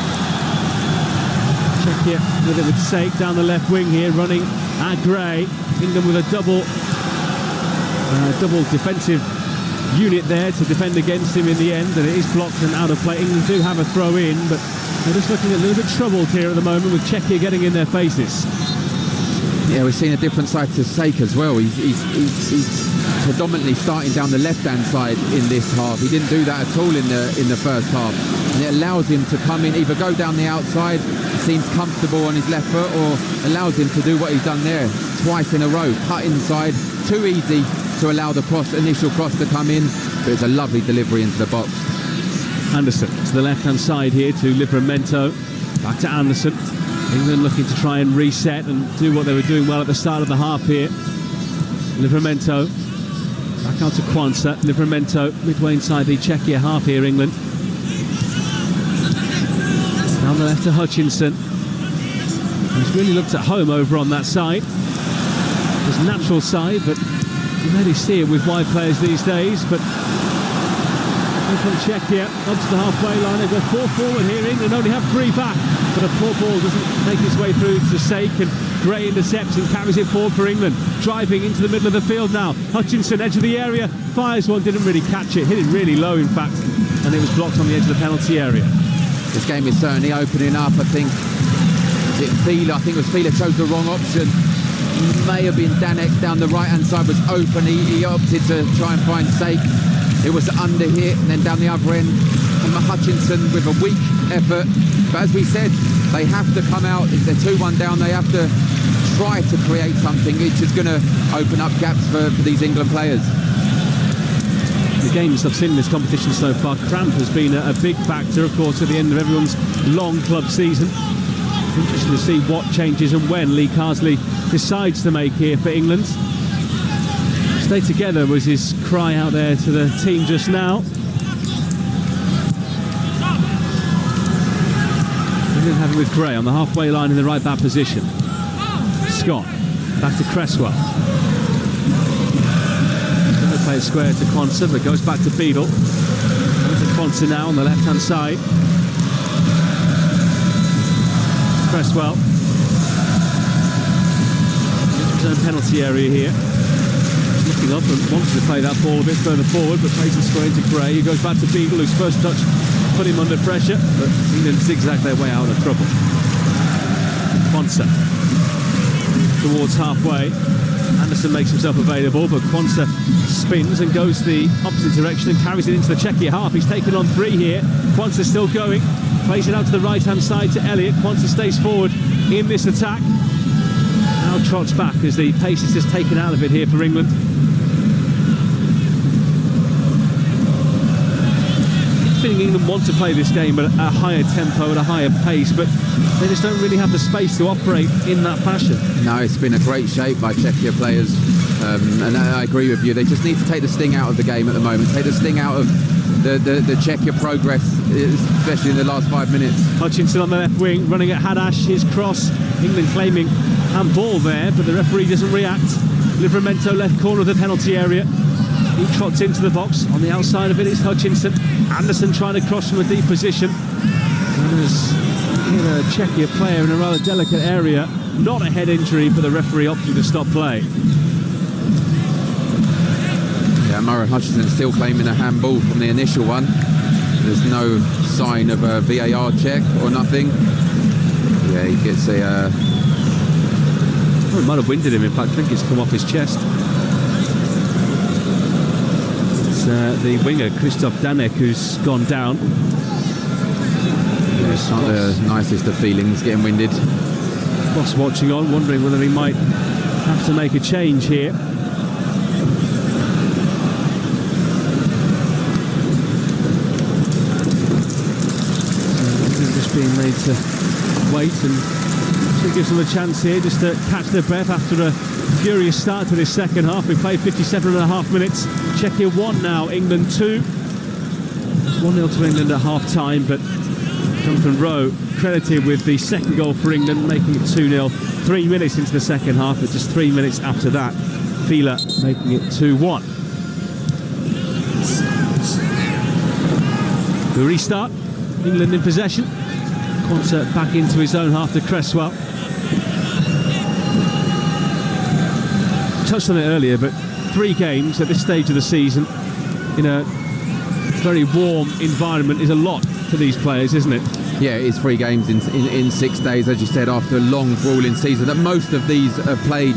Czechia with it with Sake down the left wing here, running at Gray. England with a double defensive unit there to defend against him in the end, and it is blocked and out of play. England do have a throw in, but they're just looking a little bit troubled here at the moment with Czechia getting in their faces. Yeah, we've seen a different side to Sake as well. He's predominantly starting down the left-hand side in this half. He didn't do that at all in the first half, and it allows him to come in, either go down the outside, seems comfortable on his left foot, or allows him to do what he's done there twice in a row, cut inside, too easy to allow the initial cross to come in, but it's a lovely delivery into the box. Anderson to the left-hand side here to Livramento, back to Anderson. England looking to try and reset and do what they were doing well at the start of the half here. Livramento back out to Kwanzaa. Livramento midway inside the Czechia half here, England. Down the left to Hutchinson. He's really looked at home over on that side. His natural side, but you rarely see it with wide players these days. But from Czechia up to the halfway line, they've got 4 forward here. England only have 3 back, but a poor ball doesn't make its way through to Sake, and Gray intercepts and carries it forward for England. Driving into the middle of the field now. Hutchinson, edge of the area, fires one, didn't really catch it, hit it really low in fact, and it was blocked on the edge of the penalty area. This game is certainly opening up. I think it was Fila chose the wrong option. may have been Danek down the right-hand side, was open. He opted to try and find Sake. It was under here, and then down the other end, and Hutchinson with a weak effort. But as we said, they have to come out. If they're 2-1 down, they have to try to create something, which is going to open up gaps for these England players. The games I've seen in this competition so far, cramp has been a big factor, of course, at the end of everyone's long club season. Interesting to see what changes and when Lee Carsley decides to make here for England. Stay together was his cry out there to the team just now. We didn't have it with Gray on the halfway line in the right back position. Scott, back to Cresswell. Play it square to Quansah, but goes back to Beadle. To Quansah now on the left-hand side. Cresswell. Into his own penalty area here. He's looking up and wants to play that ball a bit further forward, but plays it square into Gray. He goes back to Beadle, whose first touch put him under pressure, but England zigzag their way out of trouble. Quansah towards halfway. Anderson makes himself available, but Quansah spins and goes the opposite direction and carries it into the Czech half. He's taken on 3 here. Quansah still going. Plays it out to the right-hand side to Elliott. Quansah stays forward in this attack. Now trots back as the pace is just taken out of it here for England. I think England want to play this game at a higher tempo, at a higher pace, but they just don't really have the space to operate in that fashion. No, it's been a great shape by Czechia players, and I agree with you. They just need to take the sting out of the game at the moment, take the sting out of the Czechia progress, especially in the last 5 minutes. Hutchinson on the left wing, running at Hadash, his cross. England claiming handball there, but the referee doesn't react. Livramento left corner of the penalty area. He trots into the box. On the outside of it is Hutchinson. Anderson trying to cross from a deep position. And there's a Czechia player in a rather delicate area. Not a head injury, but the referee opted to stop play. Yeah, Murray Hutchinson still claiming a handball from the initial one. There's no sign of a VAR check or nothing. Yeah, he gets a... Oh, it might have winded him, in fact. I think it's come off his chest. The winger, Krzysztof Danek, who's gone down. Yeah, it's not the nicest of feelings, getting winded. Boss watching on, wondering whether he might have to make a change here. So just being made to wait, and so it gives them a chance here just to catch their breath after a furious start to this second half. We played 57.5 minutes. Czechia 1 now, England 2. It's 1-0 to England at half-time, but Jonathan Rowe credited with the second goal for England, making it 2-0 3 minutes into the second half, but just 3 minutes after that, Fila making it 2-1. The restart, England in possession. Quansah back into his own half to Cresswell. Touched on it earlier, but 3 games at this stage of the season in a very warm environment is a lot for these players, isn't it? Yeah, it's 3 games in 6 days, as you said, after a long, grueling season that most of these have played,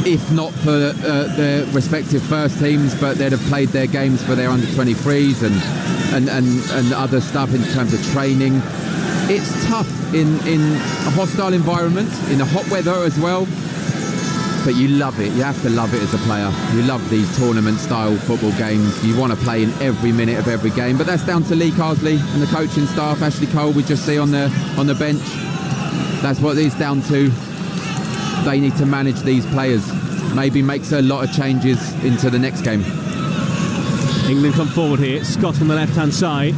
if not for their respective first teams, but they'd have played their games for their under-23s and other stuff in terms of training. It's tough in a hostile environment, in the hot weather as well. But you love it. You have to love it as a player. You love these tournament-style football games. You want to play in every minute of every game. But that's down to Lee Carsley and the coaching staff. Ashley Cole, we just see on the bench. That's what it's down to. They need to manage these players. Maybe makes a lot of changes into the next game. England come forward here. Scott on the left-hand side.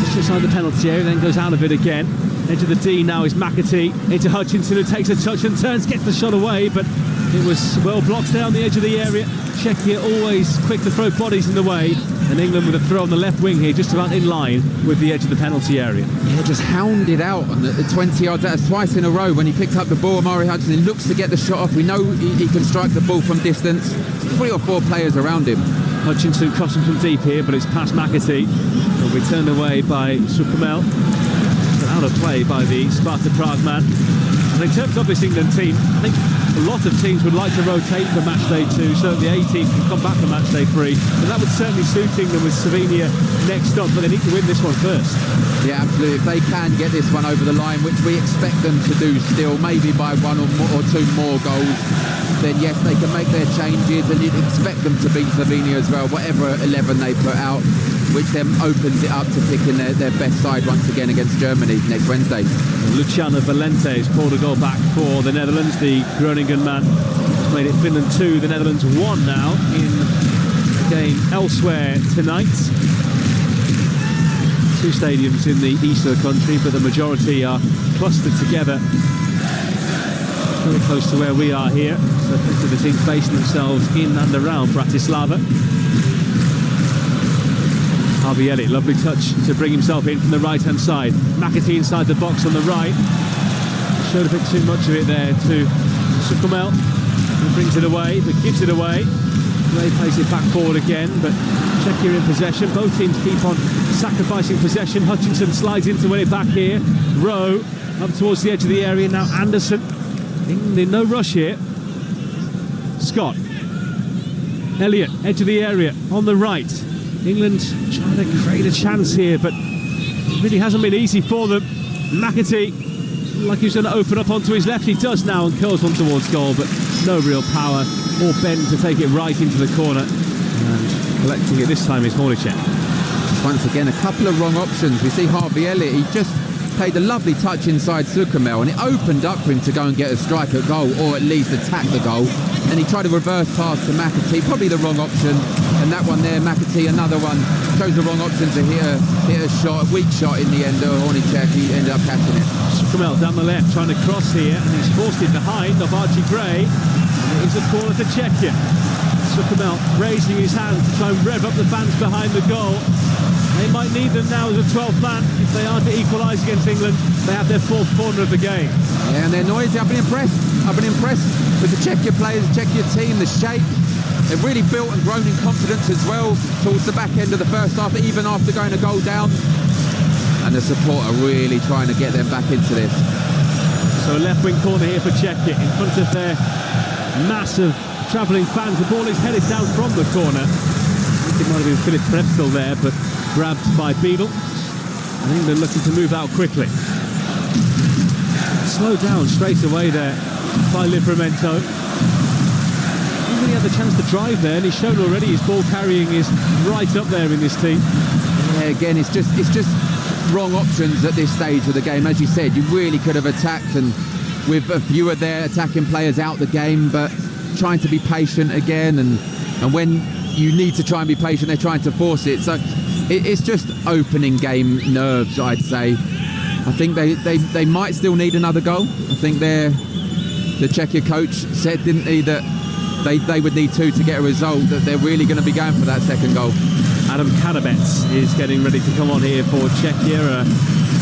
Just inside the penalty area, then goes out of it again. Into the D now is McAtee, into Hutchinson, who takes a touch and turns, gets the shot away, but it was well blocked down the edge of the area. Czechia always quick to throw bodies in the way, and England with a throw on the left wing here, just about in line with the edge of the penalty area. Yeah, just hounded out on the 20 yards out twice in a row. When he picked up the ball, Murray Hutchinson looks to get the shot off. We know he can strike the ball from distance. 3 or 4 players around him. Hutchinson crossing from deep here, but it's past McAtee. Will be turned away by Sukumel. Out of play by the Sparta Prague man. And in terms of this England team, I think A lot of teams would like to rotate for match day 2 so that the A team can come back for match day 3. And that would certainly suit England with Slovenia next up, but they need to win this one first. Yeah, absolutely. If they can get this one over the line, which we expect them to do still, maybe by 1 or 2 more goals, then yes, they can make their changes, and you'd expect them to beat Slovenia as well, whatever 11 they put out, which then opens it up to picking their best side once again against Germany next Wednesday. Luciano Valente has poured a goal back for the Netherlands. The Groningen man has made it Finland 2, the Netherlands 1 now in a game elsewhere tonight. 2 stadiums in the east of the country, but the majority are clustered together very close to where we are here. So most of the teams basing themselves in and around Bratislava. Harvey Elliott, lovely touch to bring himself in from the right-hand side. McAtee inside the box on the right. Showed a bit too much of it there to Sukumel. He brings it away, but gives it away. Ray plays it back forward again, but Czechia in possession. Both teams keep on sacrificing possession. Hutchinson slides in to win it back here. Rowe up towards the edge of the area. Now Anderson. In no rush here. Scott. Elliott, edge of the area, on the right. England trying to create a chance here, but it really hasn't been easy for them. McAtee, like he's going to open up onto his left. He does now and curls one towards goal, but no real power or bend to take it right into the corner. And collecting it this time is Hornicek. Once again, a couple of wrong options. We see Harvey Elliott, he just played a lovely touch inside Sukumel, and it opened up for him to go and get a strike at goal, or at least attack the goal. And he tried a reverse pass to McAtee, probably the wrong option. And that one there, McAtee, another one, chose the wrong option to hit a shot, a weak shot in the end. Hornicek, he ended up catching it. Sukumel down the left, trying to cross here, and he's forced it behind of Archie Gray. And it is a corner for Czechia. Sukumel raising his hand to try and rev up the fans behind the goal. They might need them now as a 12th man if they are to equalise against England. They have their 4th corner of the game. Yeah, and they're noisy. I've been impressed with the Czechia players, the Czechia team, the shape. They've really built and grown in confidence as well towards the back end of the first half, even after going a goal down. And the support are really trying to get them back into this. So a left-wing corner here for Czechia in front of their massive travelling fans. The ball is headed down from the corner. I think it might have been Philip Prepstil there, but grabbed by Beadle. I think they're looking to move out quickly. Slow down straight away there by Livramento. He really had the chance to drive there, and he's shown already his ball carrying is right up there in this team. Yeah, again, it's just wrong options at this stage of the game. As you said, you really could have attacked, and with a few of their attacking players out the game, but trying to be patient again, and when you need to try and be patient, they're trying to force it. So it's just opening game nerves, I'd say. I think they might still need another goal. I think the Czechia coach said, didn't he, that they would need 2 to get a result, that they're really going to be going for that second goal. Adam Kadabets is getting ready to come on here for Czechia,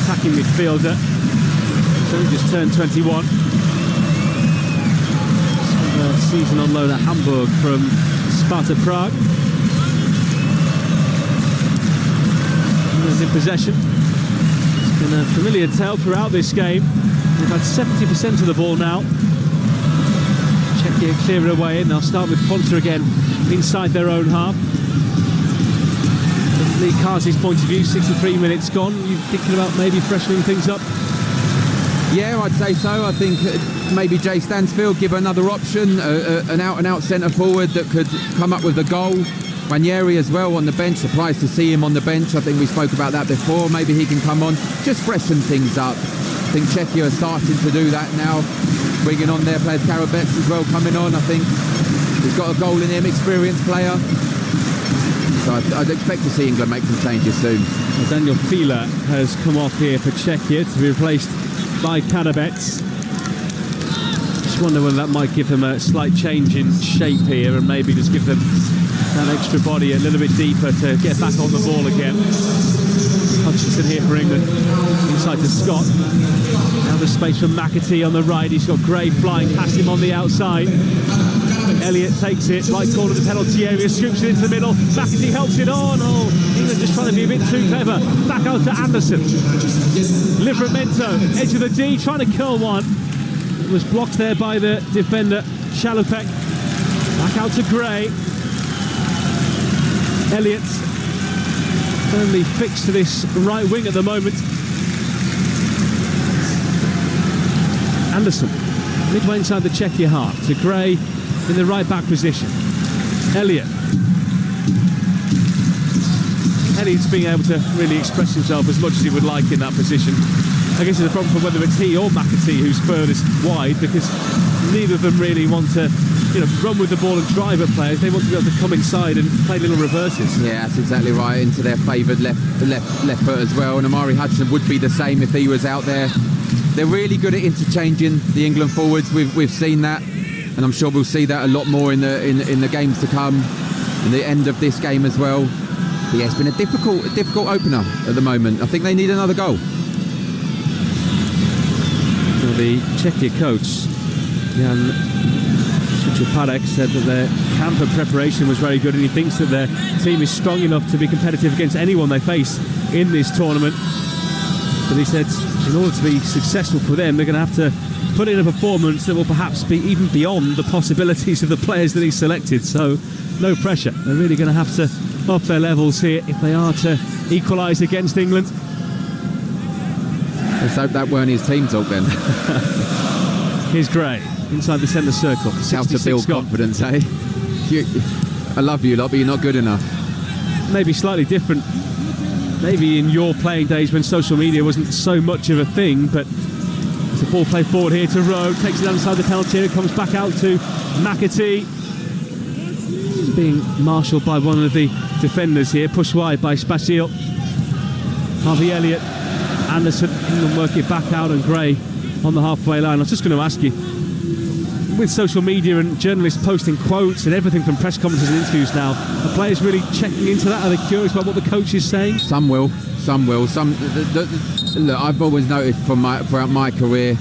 attacking midfielder. So he just turned 21. Season on loan at Hamburg from Sparta Prague. England's in possession. It's been a familiar tale throughout this game. They've had 70% of the ball now. Czechia clear it away, and they'll start with Ponta again inside their own half. From Lee Kazi's point of view, 63 minutes gone. You thinking about maybe freshening things up? Yeah, I'd say so. I think maybe Jay Stansfield, give another option, an out-and-out centre-forward that could come up with a goal. Ranieri as well on the bench. Surprised to see him on the bench. I think we spoke about that before. Maybe he can come on, just freshen things up. I think Czechia are starting to do that now, bringing on their players. Karabets as well coming on. I think he's got a goal in him, experienced player. So I'd expect to see England make some changes soon. Well, Daniel Fila has come off here for Czechia to be replaced by Kadabets. Just wonder whether that might give them a slight change in shape here, and maybe just give them that extra body a little bit deeper to get back on the ball again. Hutchinson here for England, inside to Scott. Now the space for McAtee on the right. He's got Gray flying past him on the outside. Elliott takes it, right corner of the penalty area, scoops it into the middle. McAtee helps it on. Oh, England just trying to be a bit too clever. Back out to Anderson. Livramento, edge of the D, trying to curl one. was blocked there by the defender, Chalupek. Back out to Gray. Elliott firmly fixed to this right wing at the moment. Anderson, midway inside the Czechia half, to Gray in the right back position. Elliott's being able to really express himself as much as he would like in that position. I guess it's a problem for whether it's he or McAtee who's furthest wide, because neither of them really want to run with the ball and drive at players. They want to be able to come inside and play little reverses. Yeah, that's exactly right, into their favoured left foot as well. And Amari Hutchinson would be the same if he was out there. They're really good at interchanging the England forwards. We've seen that, and I'm sure we'll see that a lot more in the games to come, in the end of this game as well. But yeah, it's been a difficult opener at the moment. I think they need another goal. Well, the Czechia coach, Jan Suchaparek, said that their camp and preparation was very good, and he thinks that their team is strong enough to be competitive against anyone they face in this tournament. But he said in order to be successful for them, they're going to have to put in a performance that will perhaps be even beyond the possibilities of the players that he selected. So no pressure. They're really going to have to up their levels here if they are to equalise against England. Let's hope that weren't his team talk then. Here's Gray inside the centre circle. How to build confidence, eh? I love you lot, but you're not good enough. Maybe slightly different. Maybe in your playing days when social media wasn't so much of a thing, but the ball played forward here to Rowe, takes it outside the penalty area, comes back out to McAtee. He's being marshalled by one of the defenders here, pushed wide by Spasil. Harvey Elliott, Anderson, England work it back out, and Gray on the halfway line. I was just going to ask you, with social media and journalists posting quotes and everything from press conferences and interviews now, are players really checking into that? Are they curious about what the coach is saying? Some will. Look, I've always noticed throughout my career,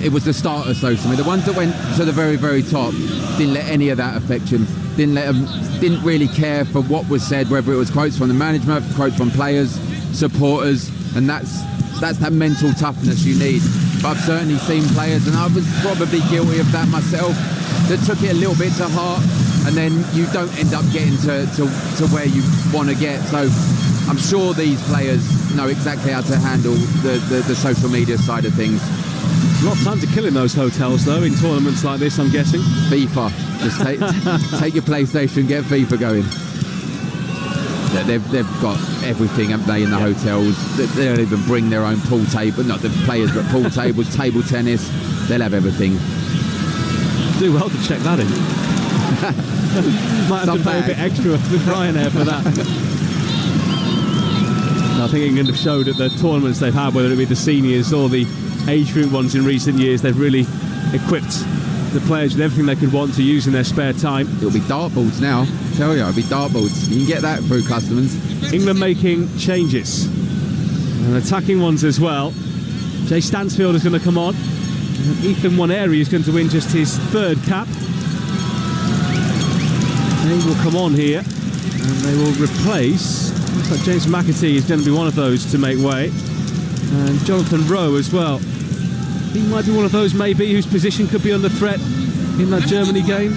it was the start of social media. The ones that went to the very, very top didn't let any of that affect him. Didn't really care for what was said, whether it was quotes from the management, quotes from players, supporters, and that's that mental toughness you need. But I've certainly seen players, and I was probably guilty of that myself, that took it a little bit to heart, and then you don't end up getting to where you want to get. So I'm sure these players know exactly how to handle the social media side of things. A lot of time to kill in those hotels, though, in tournaments like this, I'm guessing. FIFA. Just take your PlayStation, get FIFA going. They've got everything, haven't they, in the hotels? They don't even bring their own pool table, not the players, but pool tables, table tennis. They'll have everything. Do well to check that in. Might have to pay a bit extra with Ryanair for that. I think England have showed at the tournaments they've had, whether it be the seniors or the age group ones in recent years, they've really equipped the players with everything they could want to use in their spare time. It'll be dartboards now. I tell you, it'll be dartboards. You can get that through Customs. England making changes and attacking ones as well. Jay Stansfield is going to come on. And Ethan Waneri is going to win just his third cap. They will come on here and they will replace. Looks like James McAtee is going to be one of those to make way, and Jonathan Rowe as well. He might be one of those maybe whose position could be under threat in that Germany game.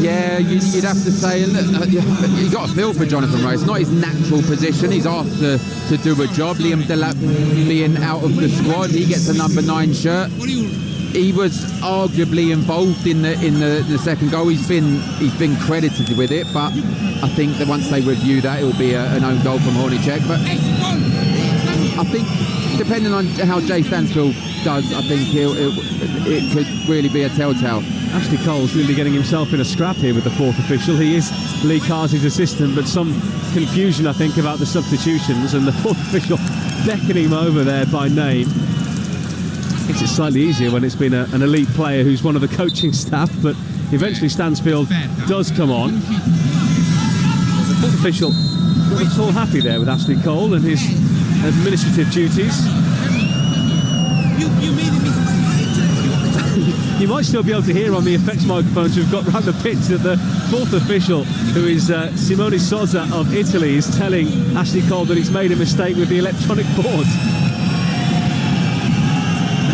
Yeah, you'd have to say, look, you got a feel for Jonathan Rowe. It's not his natural position. He's asked to do a job. Liam Delap being out of the squad, he gets a number 9 shirt. He was arguably involved in the second goal. He's been credited with it, but I think that once they review that, it will be an own goal from Hornicek. But I think, depending on how Jay Stansfield does, I think it could really be a telltale. Ashley Cole's really getting himself in a scrap here with the fourth official. He is Lee Carsey's assistant, but some confusion, I think, about the substitutions, and the fourth official beckoning him over there by name. Makes it slightly easier when it's been an elite player who's one of the coaching staff, but eventually Stansfield does come on. The fourth official not at all happy there with Ashley Cole and his administrative duties. You might still be able to hear on the effects microphones we've got around the pitch that the fourth official, who is Simone Sosa of Italy, is telling Ashley Cole that he's made a mistake with the electronic board.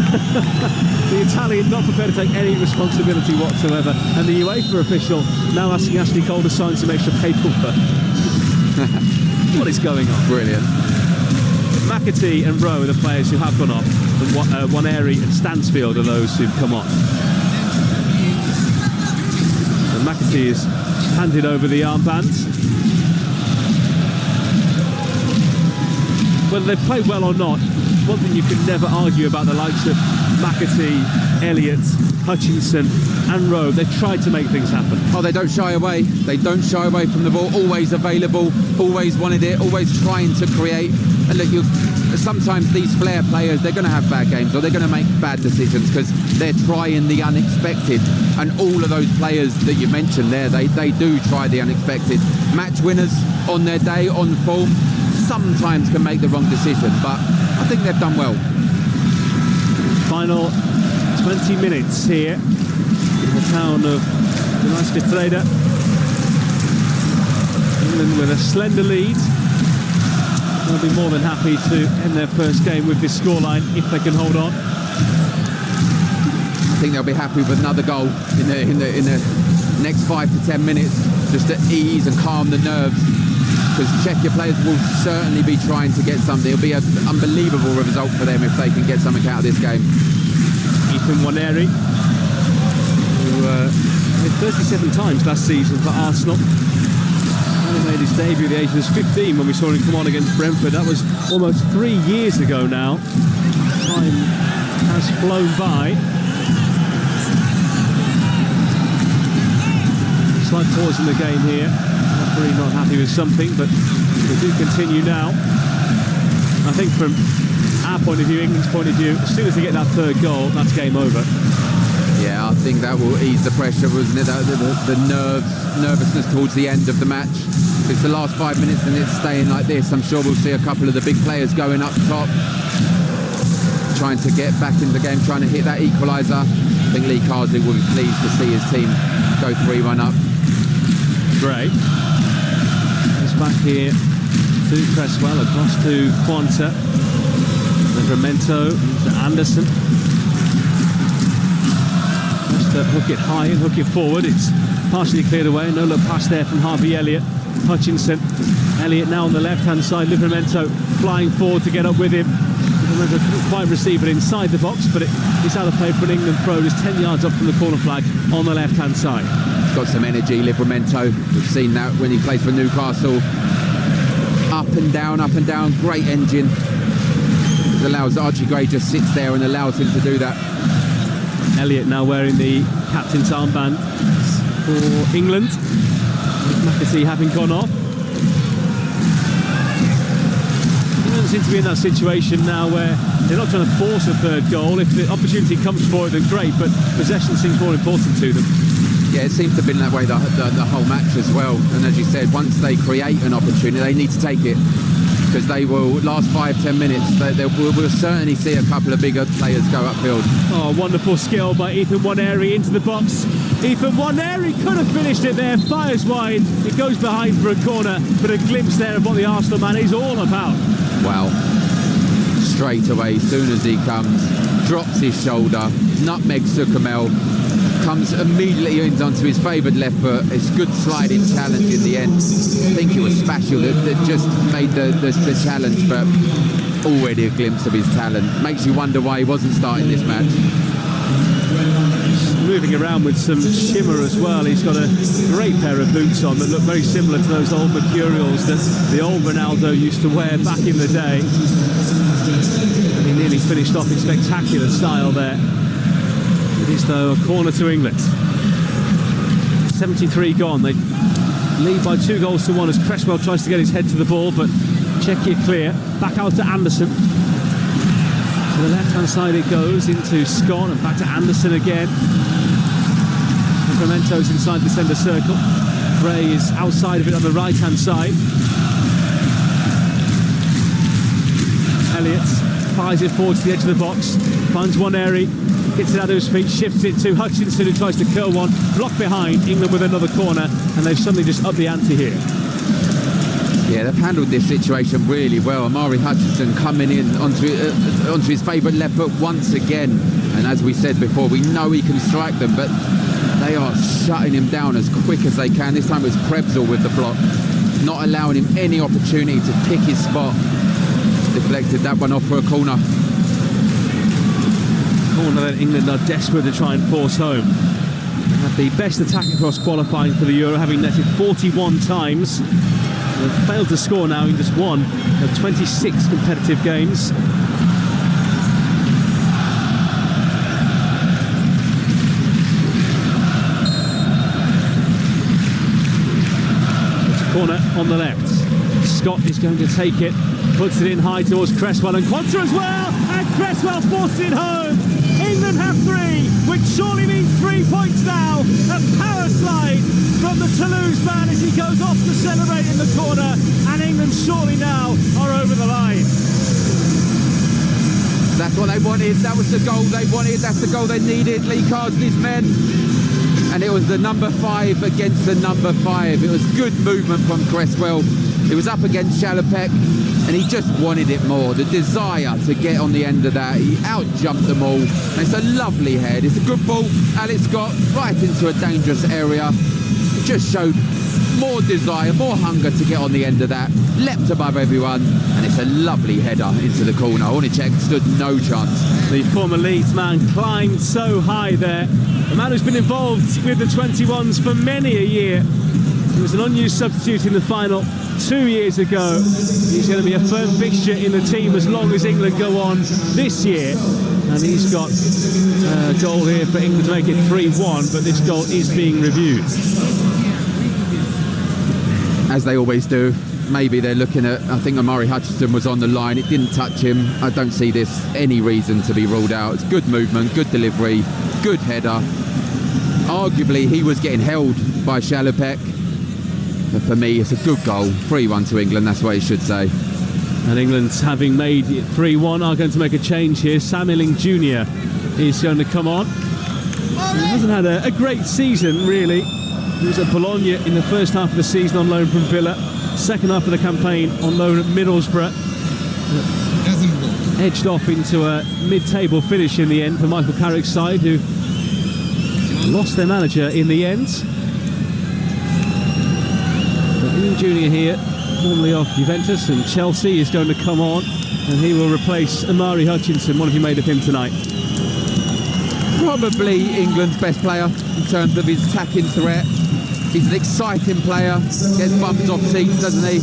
The Italian not prepared to take any responsibility whatsoever, and the UEFA official now asking Ashley Cole to sign some extra paperwork. What is going on? Brilliant. McAtee and Rowe are the players who have gone off, and Waneri and Stansfield are those who've come on. And McAtee is handed over the armbands. Whether they've played well or not, one thing you can never argue about the likes of McAtee, Elliott, Hutchinson and Rowe, they've tried to make things happen. Oh, they don't shy away. They don't shy away from the ball. Always available, always wanted it, always trying to create. And look, sometimes these flair players, they're going to have bad games or they're going to make bad decisions because they're trying the unexpected. And all of those players that you mentioned there, they do try the unexpected. Match winners on their day, on form, sometimes can make the wrong decision, but I think they've done well. Final 20 minutes here in the town of Treda. England with a slender lead. They'll be more than happy to end their first game with this scoreline if they can hold on. I think they'll be happy with another goal in the next 5 to 10 minutes, just to ease and calm the nerves. Because Czech players will certainly be trying to get something. It'll be an unbelievable result for them if they can get something out of this game. Ethan Waneri, who played 37 times last season for Arsenal. He made his debut at the age of 15 when we saw him come on against Brentford. That was almost 3 years ago now. Time has flown by. Slight pause in the game here. Referee not happy with something, but we do continue now. I think from our point of view, England's point of view, as soon as they get that third goal, that's game over. Yeah, I think that will ease the pressure, wasn't it? The nervousness towards the end of the match. If it's the last 5 minutes and it's staying like this, I'm sure we'll see a couple of the big players going up top, trying to get back in the game, trying to hit that equaliser. I think Lee Carsley will be pleased to see his team go 3-1 up. Great. It's back here to Cresswell, across to Quanta, Livramento, to Anderson. Just to hook it high and hook it forward. It's partially cleared away. No look pass there from Harvey Elliott. Hutchinson. Elliott now on the left-hand side. Livramento flying forward to get up with him. Livramento couldn't quite receive it inside the box, but it's out of play for an England throw. It's 10 yards up from the corner flag on the left-hand side. He's got some energy, Livramento. We've seen that when he plays for Newcastle. Up and down, great engine. It allows Archie Gray, just sits there and allows him to do that. Elliott now wearing the captain's armband for England. McAtee having gone off. England seem to be in that situation now where they're not trying to force a third goal. If the opportunity comes for it, then great, but possession seems more important to them. Yeah, it seems to have been that way the whole match as well. And as you said, once they create an opportunity, they need to take it. Because they will, last 5-10 minutes, we'll certainly see a couple of bigger players go upfield. Oh, wonderful skill by Ethan Waneri into the box. Ethan Waneri could have finished it there, fires wide. It goes behind for a corner, but a glimpse there of what the Arsenal man is all about. Wow. Straight away, as soon as he comes, drops his shoulder, nutmegs Sukamel, comes immediately onto his favoured left foot. It's good sliding challenge in the end. I think it was Spatial that just made the challenge, but already a glimpse of his talent. Makes you wonder why he wasn't starting this match. Moving around with some shimmer as well. He's got a great pair of boots on that look very similar to those old Mercurials that the old Ronaldo used to wear back in the day. And he nearly finished off in spectacular style there. It is, though, a corner to England. 73 gone. They lead by 2-1 as Cresswell tries to get his head to the ball, but Czechia clear. Back out to Anderson. To the left-hand side it goes into Scott and back to Anderson again. Livramento's inside the centre circle. Gray is outside of it on the right-hand side. Elliott fires it forward to the edge of the box. Finds Waneri. Gets it out of his feet, shifts it to Hutchinson, who tries to curl one. Blocked behind, England with another corner, and they've suddenly just upped the ante here. Yeah, they've handled this situation really well. Amari Hutchinson coming in onto his favourite left foot once again. And as we said before, we know he can strike them, but they are shutting him down as quick as they can. This time it was Prebzel with the block, not allowing him any opportunity to pick his spot. Deflected that one off for a corner. Corner that England are desperate to try and force home. They had the best attack across qualifying for the Euro, having netted 41 times. They've failed to score now in just one of 26 competitive games. Corner on the left. Scott is going to take it, puts it in high towards Cresswell, and Quanta as well, and Cresswell forced it home. England have 3, which surely means 3 points now. A power slide from the Toulouse man as he goes off to celebrate in the corner, and England surely now are over the line. That's what they wanted. That was the goal they wanted. That's the goal they needed. Lee Carsley's men. And it was the number 5 against the number 5. It was good movement from Cresswell. It was up against Chalopek, and he just wanted it more. The desire to get on the end of that. He out-jumped them all. And it's a lovely head. It's a good ball. Alex Scott right into a dangerous area. It just showed more desire, more hunger to get on the end of that. Leapt above everyone, and it's a lovely header into the corner. Hornicek stood no chance. The former Leeds man climbed so high there. The man who's been involved with the 21s for many a year. He was an unused substitute in the final 2 years ago. He's going to be a firm fixture in the team as long as England go on this year. And he's got a goal here for England to make it 3-1, but this goal is being reviewed. As they always do. Maybe they're looking at, I think Amari Hutchinson was on the line, it didn't touch him. I don't see this any reason to be ruled out. It's good movement, good delivery, good header. Arguably he was getting held by Chalopek, but for me it's a good goal. 3-1 to England, that's what it should say. And England, having made it 3-1, are going to make a change here. Sam Illing Jr. is going to come on. He hasn't had a great season really. He was at Bologna in the first half of the season on loan from Villa. Second half of the campaign on loan at Middlesbrough. Edged off into a mid-table finish in the end for Michael Carrick's side, who lost their manager in the end. But Illing Jr. here, formerly of Juventus and Chelsea, is going to come on, and he will replace Amari Hutchinson. What have you made of him tonight? Probably England's best player in terms of his attacking threat. He's an exciting player, gets bumps off seats, doesn't he?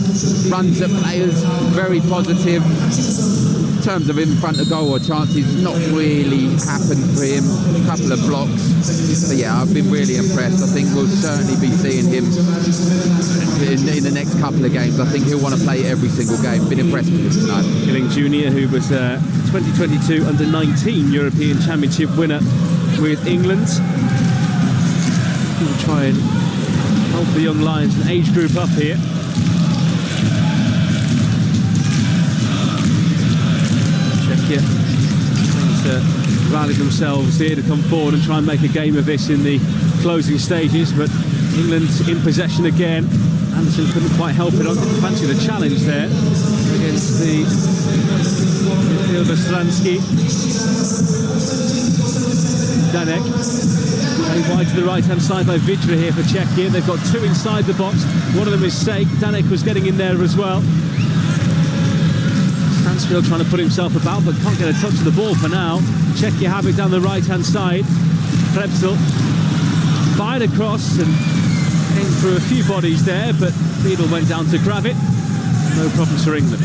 Runs at players, very positive. In terms of in front of goal or chances, not really happened for him. A couple of blocks. But yeah, I've been really impressed. I think we'll certainly be seeing him in the next couple of games. I think he'll want to play every single game. Been impressed with him tonight. Illing Jr., who was 2022 Under-19 European Championship winner with England. He will try and help the young Lions and age group up here. Czechia trying to rally themselves here to come forward and try and make a game of this in the closing stages, but England in possession again. Anderson couldn't quite help it. I didn't fancy the challenge there against the midfielder Stransky. Danek played wide to the right-hand side by Vidra here for Czechia. They've got 2 inside the box. One of them is mistake. Danek was getting in there as well. Stansfield trying to put himself about, but can't get a touch of the ball for now. Czechia have it down the right-hand side. Prebzel fired across and came through a few bodies there, but Beadle went down to grab it. No problems for England.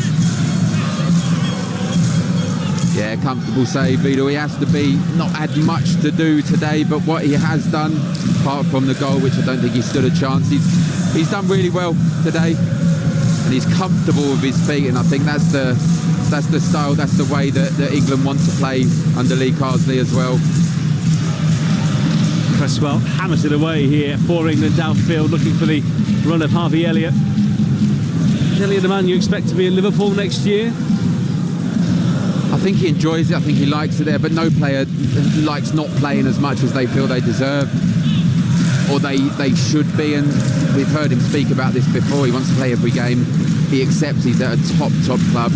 Yeah, comfortable save, Beadle. He has to be, not had much to do today, but what he has done, apart from the goal, which I don't think he stood a chance, he's done really well today, and he's comfortable with his feet, and I think that's the style, that's the way that England wants to play under Lee Carsley as well. Cresswell hammers it away here for England downfield, looking for the run of Harvey Elliott. Is Elliott the man you expect to be in Liverpool next year? I think he enjoys it, I think he likes it there, but no player likes not playing as much as they feel they deserve, or they should be, and we've heard him speak about this before. He wants to play every game. he accepts he's at a top club,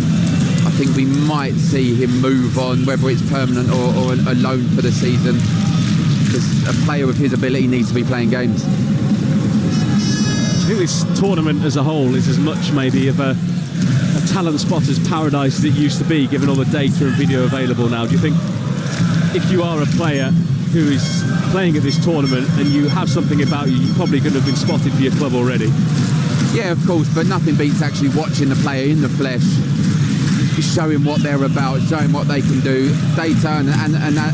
I think we might see him move on, whether it's permanent or a loan for the season, because a player with his ability needs to be playing games. I think this tournament as a whole is as much maybe of a talent spotter's paradise as it used to be, given all the data and video available now. Do you think if you are a player who is playing at this tournament and you have something about you probably could have been spotted for your club already? Yeah, of course, but nothing beats actually watching the player in the flesh, showing what they're about, showing what they can do. Data and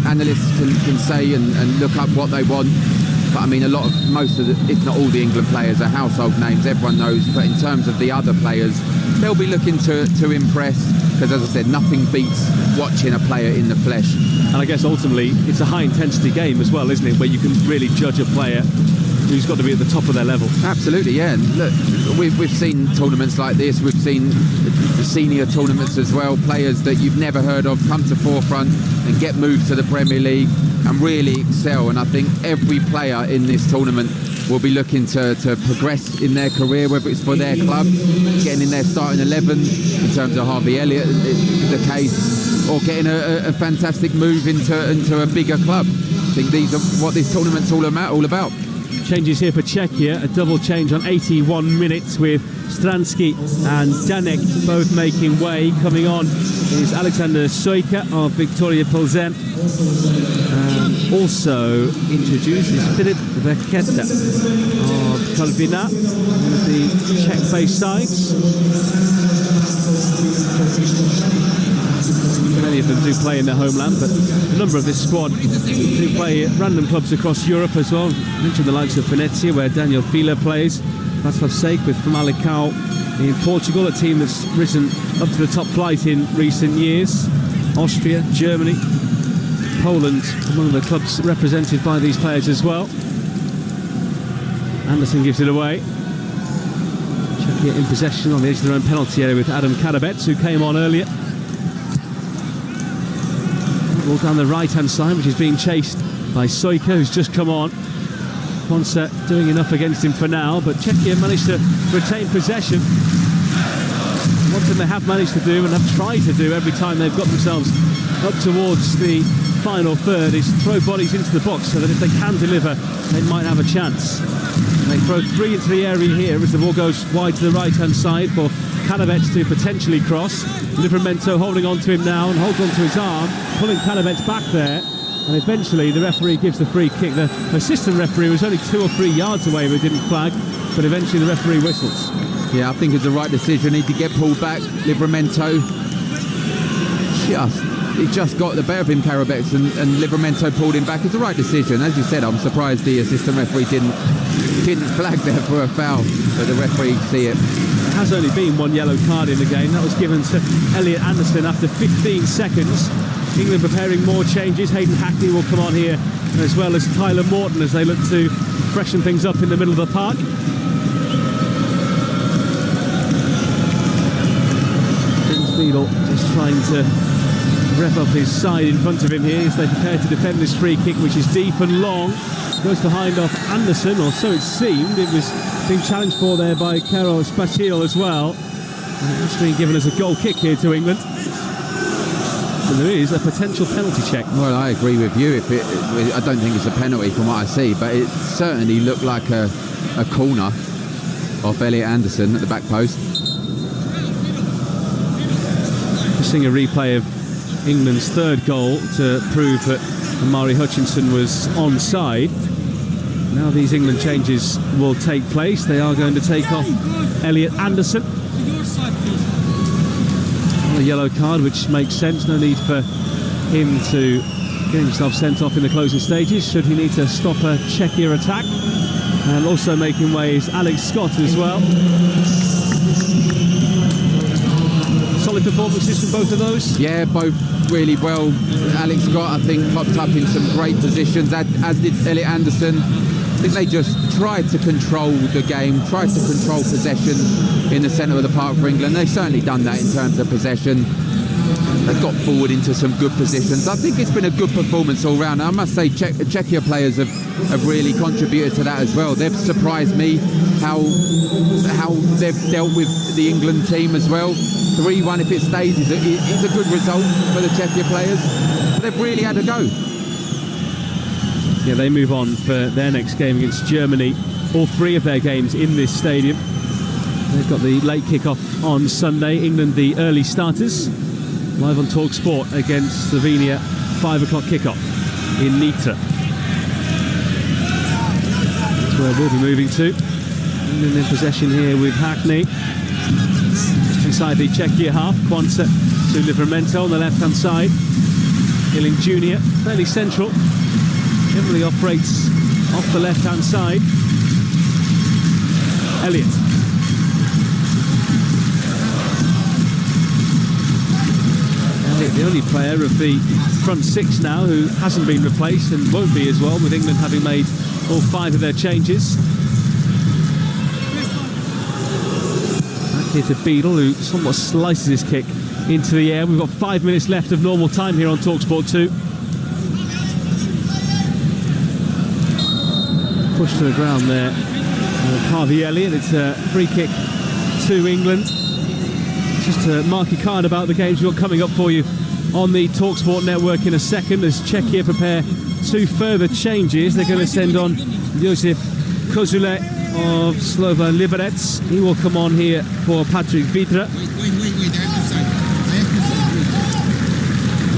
analysts can say and look up what they want. But I mean, most of the, if not all the England players are household names, everyone knows. But in terms of the other players, they'll be looking to impress, because as I said, nothing beats watching a player in the flesh. And I guess ultimately it's a high intensity game as well, isn't it, where you can really judge a player who's got to be at the top of their level. Absolutely, yeah. And look, we've seen tournaments like this, we've seen the senior tournaments as well, players that you've never heard of come to forefront and get moved to the Premier League and really excel. And I think every player in this tournament will be looking to progress in their career, whether it's for their club, getting in their starting 11 in terms of Harvey Elliott, the case, or getting a fantastic move into a bigger club. I think these are what this tournament's all about. Changes here for Czechia, a double change on 81 minutes with Stransky and Danek both making way. Coming on is Alexander Sojka of Viktoria Plzeň. Also introduced is Filip Veketa of Karviná, one of the Czech-based sides. Many of them do play in their homeland, but a number of this squad do play at random clubs across Europe as well. I mentioned the likes of Venezia, where Daniel Fila plays, Václav Sejk with Famalicão in Portugal, a team that's risen up to the top flight in recent years. Austria, Germany, Poland, among the clubs represented by these players as well. Anderson gives it away. Czechia in possession on the edge of their own penalty area with Adam Karabec, who came on earlier. All down the right-hand side, which is being chased by Sojka, who's just come on. Ponce doing enough against him for now, but Czechia managed to retain possession. One thing they have managed to do and have tried to do every time they've got themselves up towards the final third is throw bodies into the box, so that if they can deliver, they might have a chance. And they throw three into the area here as the ball goes wide to the right-hand side for Karabec to potentially cross. Livramento holding on to him now and holds on to his arm, pulling Karabec back there, and eventually the referee gives the free kick. The assistant referee was only 2 or 3 yards away but didn't flag, but eventually the referee whistles. Yeah, I think it's the right decision. He did get pulled back. Livramento he just got the better of him, Karabec, and Livramento pulled him back. It's the right decision. As you said, I'm surprised the assistant referee didn't flag there for a foul, but the referee see it. There has only been one yellow card in the game. That was given to Elliot Anderson after 15 seconds. England preparing more changes. Hayden Hackney will come on here, as well as Tyler Morton, as they look to freshen things up in the middle of the park. James Beadle just trying to rev up his side in front of him here as they prepare to defend this free kick, which is deep and long. Goes behind off Anderson, or so it seemed. It was being challenged for there by Karol Spacil as well. And it's being given as a goal kick here to England. And there is a potential penalty check. Well, I agree with you. I don't think it's a penalty from what I see, but it certainly looked like a corner off Elliot Anderson at the back post. Just seeing a replay of England's third goal to prove that Omari Hutchinson was onside. Now these England changes will take place. They are going to take off Elliot Anderson. A yellow card, which makes sense. No need for him to get himself sent off in the closing stages should he need to stop a Czechia attack. And also making way is Alex Scott as well. Solid performances from both of those? Yeah, both really well. Alex Scott, I think, popped up in some great positions, as did Elliot Anderson. I think they just tried to control the game, tried to control possession in the centre of the park for England. They've certainly done that in terms of possession. They've got forward into some good positions. I think it's been a good performance all round. I must say Czechia players have really contributed to that as well. They've surprised me how they've dealt with the England team as well. 3-1 if it stays is a good result for the Czechia players. They've really had a go. Yeah, they move on for their next game against Germany. All 3 of their games in this stadium. They've got the late kick-off on Sunday. England, the early starters. Live on Talksport against Slovenia, 5 o'clock kickoff in Nitra. That's where we'll be moving to. England in possession here with Hackney. Just inside the Czechia half, Kwanza to Livramento on the left-hand side. Hilling Jr., fairly central. Generally operates off the left-hand side. Elliott. The only player of the front 6 now who hasn't been replaced and won't be as well, with England having made all 5 of their changes. Back here to Beadle, who somewhat slices his kick into the air. We've got 5 minutes left of normal time here on Talksport 2. Push to the ground there. Harvey Elliott. It's a free kick to England. Just to mark your card about the games we've got coming up for you on the Talksport network in a second, as Czechia prepare 2 further changes. They're going to send on Josef Kozule of Slovan Liberec. He will come on here for Patrick Vitra.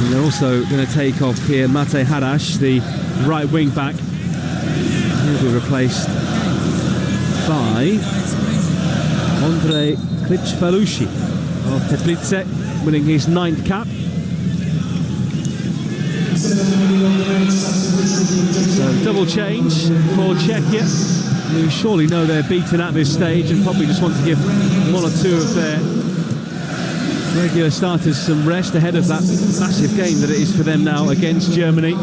And they're also going to take off here Matej Haraš, the right wing back. He'll be replaced by Ondrej Kličvaluši of Teplice, winning his 9th cap. So double change for Czechia, who surely know they're beaten at this stage and probably just want to give 1 or 2 of their regular starters some rest ahead of that massive game that it is for them now against Germany.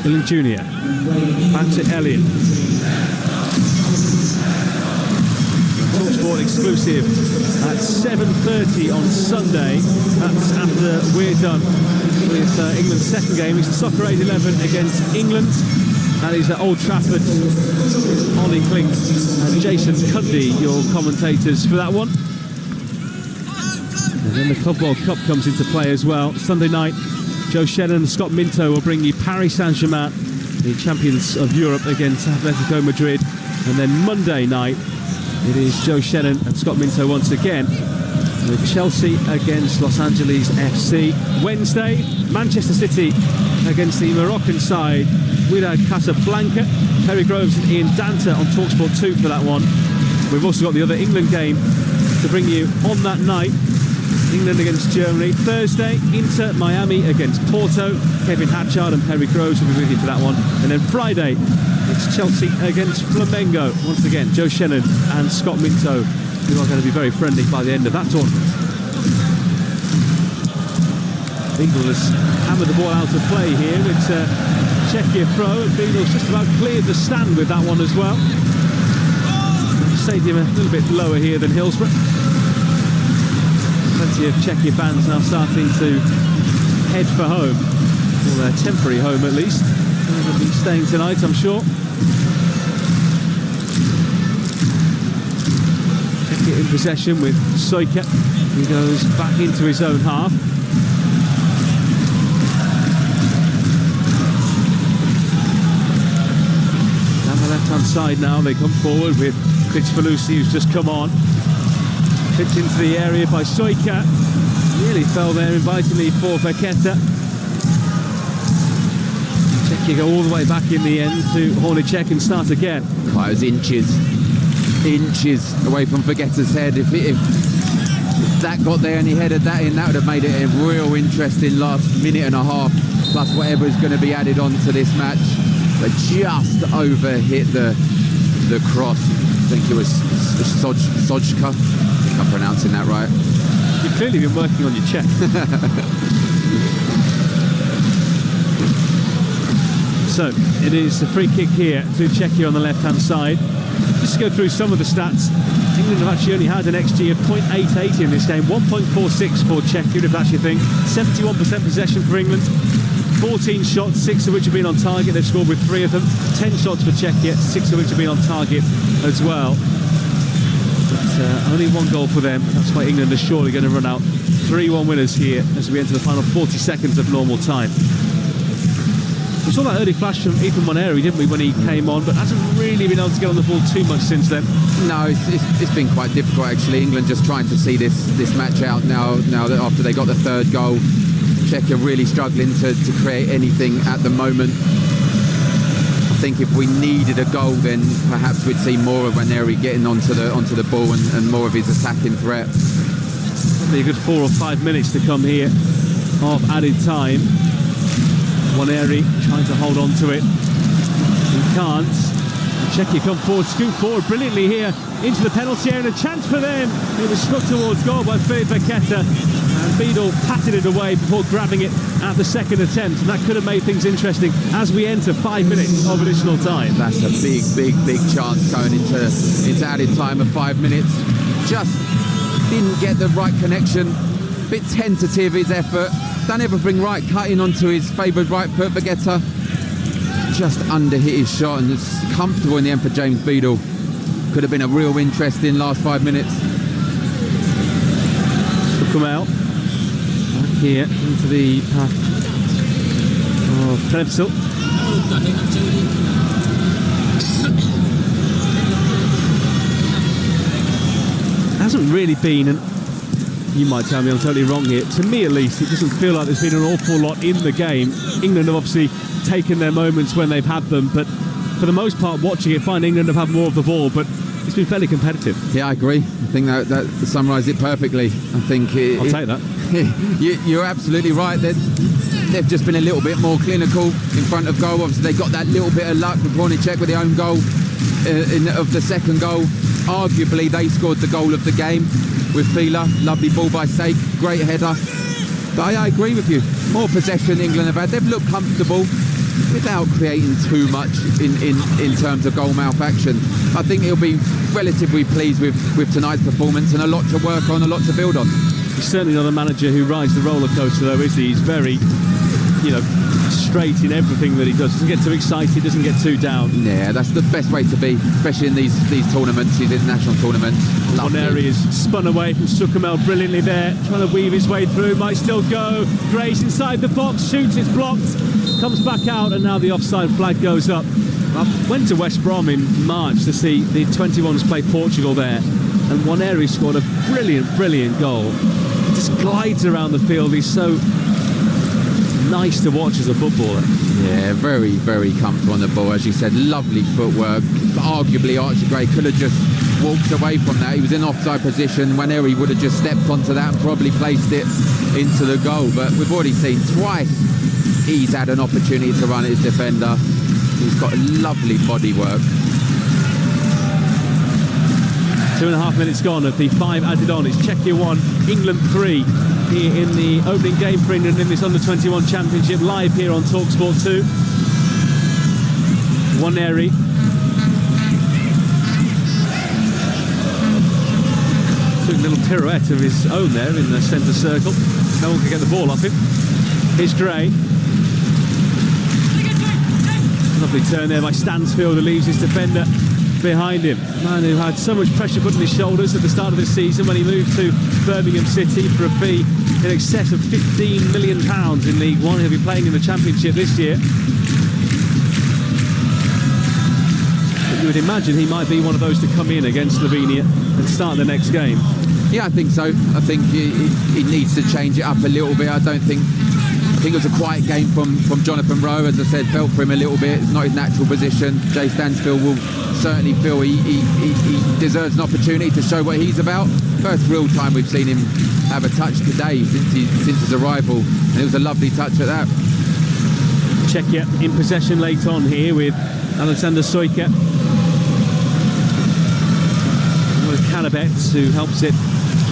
Hilling Jr. Back to Elliott. Talksport exclusive at 7:30 on Sunday. That's after we're done with England's second game. It's the Soccer 8-11 against England. That is at Old Trafford. Ollie Klink and Jason Cundy, your commentators for that one. And then the Club World Cup comes into play as well. Sunday night, Joe Shannon and Scott Minto will bring you Paris Saint-Germain, the champions of Europe, against Atletico Madrid. And then Monday night, it is Joe Shannon and Scott Minto once again with Chelsea against Los Angeles FC. Wednesday, Manchester City against the Moroccan side, Wydad Casablanca. Perry Groves and Ian Danta on Talksport 2 for that one. We've also got the other England game to bring you on that night. England against Germany. Thursday, Inter Miami against Porto. Kevin Hatchard and Perry Groves will be with you for that one. And then Friday, it's Chelsea against Flamengo. Once again, Joe Shannon and Scott Minto, who are going to be very friendly by the end of that tournament. Beadle has hammered the ball out of play here. It's a Czechia throw. Beadle's just about cleared the stand with that one as well. Stadium a little bit lower here than Hillsborough. Plenty of Czechia fans now starting to head for home, or their temporary home at least. They'll be staying tonight, I'm sure. Czechia in possession with Sojka. He goes back into his own half. Down the left-hand side now, they come forward with Kličvaluši, who's just come on. Tipped into the area by Sojka. Nearly fell there invitingly for Veketa. Czechia go all the way back in the end to Hornicek and start again. Well, it was inches away from Vegeta's head. If that got there and he headed that in, that would have made it a real interesting last minute and a half, plus whatever is going to be added on to this match. But just over hit the cross. I think it was Sojka. I think I'm pronouncing that right. You've clearly been working on your Czech. So it is a free kick here to Czechia on the left-hand side. Just to go through some of the stats. England have actually only had an XG of 0.88 in this game, 1.46 for Czechia, if that's your thing. 71% possession for England, 14 shots, 6 of which have been on target. They've scored with 3 of them. 10 shots for Czechia, 6 of which have been on target as well. But only 1 goal for them. That's why England are surely going to run out 3-1 winners here as we enter the final 40 seconds of normal time. We saw that early flash from Ethan Moneri, didn't we, when he came on, but hasn't really been able to get on the ball too much since then. No, it's been quite difficult actually. England just trying to see this match out now that after they got the 3rd goal. Czech are really struggling to create anything at the moment. I think if we needed a goal, then perhaps we'd see more of Moneri getting onto the ball and more of his attacking threat. Probably a good 4 or 5 minutes to come here of added time. Moneri trying to hold on to it. He can't. Czechia come forward, scoop forward brilliantly here into the penalty area, and a chance for them. It was struck towards goal by Filip Veketa, and Beadle patted it away before grabbing it at the 2nd attempt, and that could have made things interesting as we enter 5 minutes of additional time. That's a big chance going into added time of 5 minutes. Just didn't get the right connection. Bit tentative his effort. Done everything right, cutting onto his favoured right foot. Vegeta just under-hit his shot, and it's comfortable in the end for James Beadle. Could have been a real interesting last 5 minutes. Come out back here into the path of Prepsil. Hasn't really been, and you might tell me I'm totally wrong here, to me at least it doesn't feel like there's been an awful lot in the game. England have obviously taken their moments when they've had them, but for the most part watching it, find England have had more of the ball, but it's been fairly competitive. Yeah, I agree. I think that summarised it perfectly. I think I'll take that. You're absolutely right. They've just been a little bit more clinical in front of goal. Obviously they got that little bit of luck with Czech with the own goal of the 2nd goal. Arguably they scored the goal of the game with Fila. Lovely ball by Sake, great header. But I agree with you. More possession England have had. They've looked comfortable without creating too much in terms of goal mouth action. I think he'll be relatively pleased with tonight's performance, and a lot to work on, a lot to build on. He's certainly not a manager who rides the roller coaster though, is he? He's very, straight in everything that he does. Doesn't get too excited, doesn't get too down. Yeah, that's the best way to be, especially in these tournaments, these international tournaments. Moneri is spun away from Sukamel brilliantly there, trying to weave his way through, might still go. Grace inside the box, shoots, it's blocked, comes back out, and now the offside flag goes up. I went to West Brom in March to see the 21s play Portugal there, and Moneri scored a brilliant goal. He just glides around the field. He's so nice to watch as a footballer. Yeah, very comfortable on the ball. As you said, lovely footwork. Arguably Archie Gray could have just walked away from that. He was in offside position. Moneri would have just stepped onto that and probably placed it into the goal. But we've already seen twice he's had an opportunity to run at his defender. He's got lovely bodywork. 2.5 minutes gone of the 5 added on. It's Czechia 1, England 3 here in the opening game for England in this Under-21 Championship, live here on Talksport 2. Moneri. Took a little pirouette of his own there in the centre circle. No one could get the ball off him. Here's Gray. Lovely turn there by Stansfield, who leaves his defender behind him. A man who had so much pressure put on his shoulders at the start of this season when he moved to Birmingham City for a fee in excess of £15 million in League One. He'll be playing in the Championship this year. But you would imagine he might be one of those to come in against Slovenia and start the next game. Yeah, I think so. I think he needs to change it up a little bit. I think it was a quiet game from Jonathan Rowe. As I said, felt for him a little bit. It's not his natural position. Jay Stansfield will certainly feel he deserves an opportunity to show what he's about. First real time we've seen him have a touch today since his arrival, and it was a lovely touch at that. Czechia in possession late on here with Alexander Sojka. With Kalabets, who helps it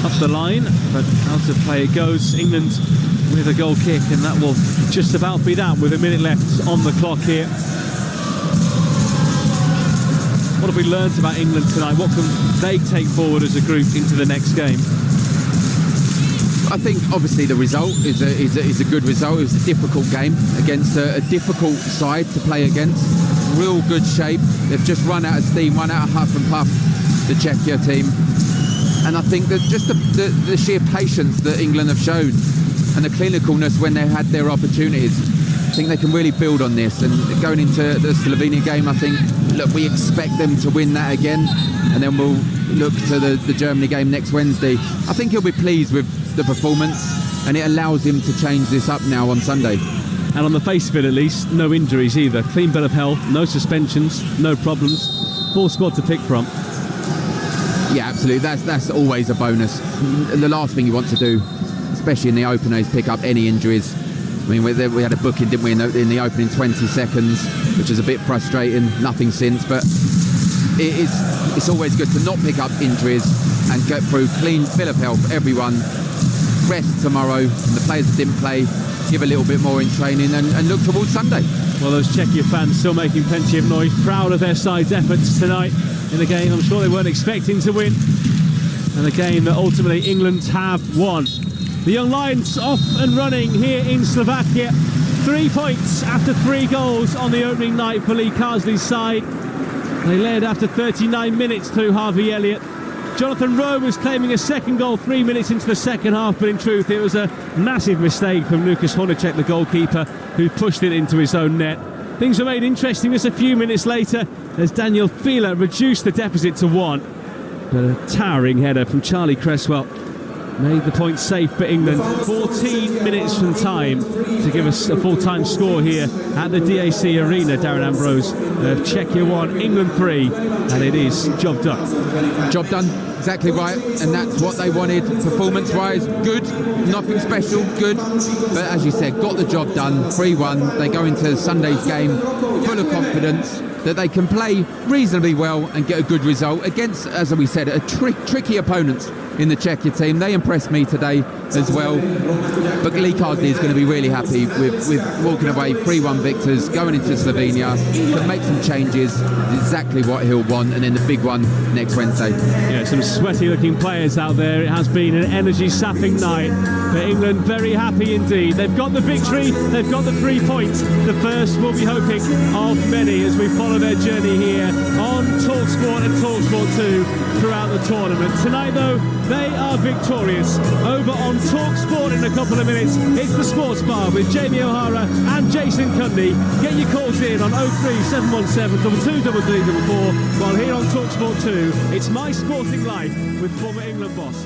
up the line, but out of play it goes. England with a goal kick, and that will just about be that with a minute left on the clock here. What have we learnt about England tonight? What can they take forward as a group into the next game? I think obviously the result is a good result. It was a difficult game against a difficult side to play against. Real good shape. They've just run out of steam, run out of huff and puff, the Czechia team. And I think that just the sheer patience that England have shown and the clinicalness when they had their opportunities, I think they can really build on this. And going into the Slovenia game, I think, look, we expect them to win that again, and then we'll look to the Germany game next Wednesday. I think he'll be pleased with the performance, and it allows him to change this up now on Sunday. And on the face of it, at least, no injuries either. Clean bill of health, no suspensions, no problems. Full squad to pick from. Yeah, absolutely. That's always a bonus. The last thing you want to do, especially in the opener, is pick up any injuries. I mean, we had a booking, didn't we, in the opening 20 seconds, which is a bit frustrating. Nothing since, but it's always good to not pick up injuries and get through clean bill of health. Everyone rest tomorrow. The players that didn't play, give a little bit more in training and look towards Sunday. Well, those Czechia fans still making plenty of noise, proud of their side's efforts tonight in the game. I'm sure they weren't expecting to win, and a game that ultimately England have won. The Young Lions off and running here in Slovakia. 3 points after 3 goals on the opening night for Lee Carsley's side. They led after 39 minutes through Harvey Elliott. Jonathan Rowe was claiming a second goal 3 minutes into the second half, but in truth it was a massive mistake from Lukas Hornacek, the goalkeeper, who pushed it into his own net. Things were made interesting just a few minutes later as Daniel Fieler reduced the deficit to 1. But a towering header from Charlie Cresswell made the point safe for England. 14 minutes from time to give us a full-time score here at the DAC Arena. Darren Ambrose of Czechia 1, England 3, and it is job done. Job done, exactly right, and that's what they wanted. Performance-wise, good, nothing special, good, but as you said, got the job done. 3-1. They go into Sunday's game full of confidence that they can play reasonably well and get a good result against, as we said, a tricky opponents in the Czechia team. They impressed me today as well. But Lee Carsley is going to be really happy with walking away 3-1 victors, going into Slovenia, can make some changes, exactly what he'll want, and then the big one next Wednesday. Yeah, some sweaty looking players out there. It has been an energy sapping night for England. Very happy indeed. They've got the victory, they've got the 3 points. The first, we'll be hoping, of many as we follow their journey here on Talksport and Talksport 2 throughout the tournament. Tonight though, they are victorious. Over on Talksport in a couple of minutes, it's the Sports Bar with Jamie O'Hara and Jason Cundy. Get your calls in on 03717 223344, while here on Talksport 2, it's My Sporting Life with former England boss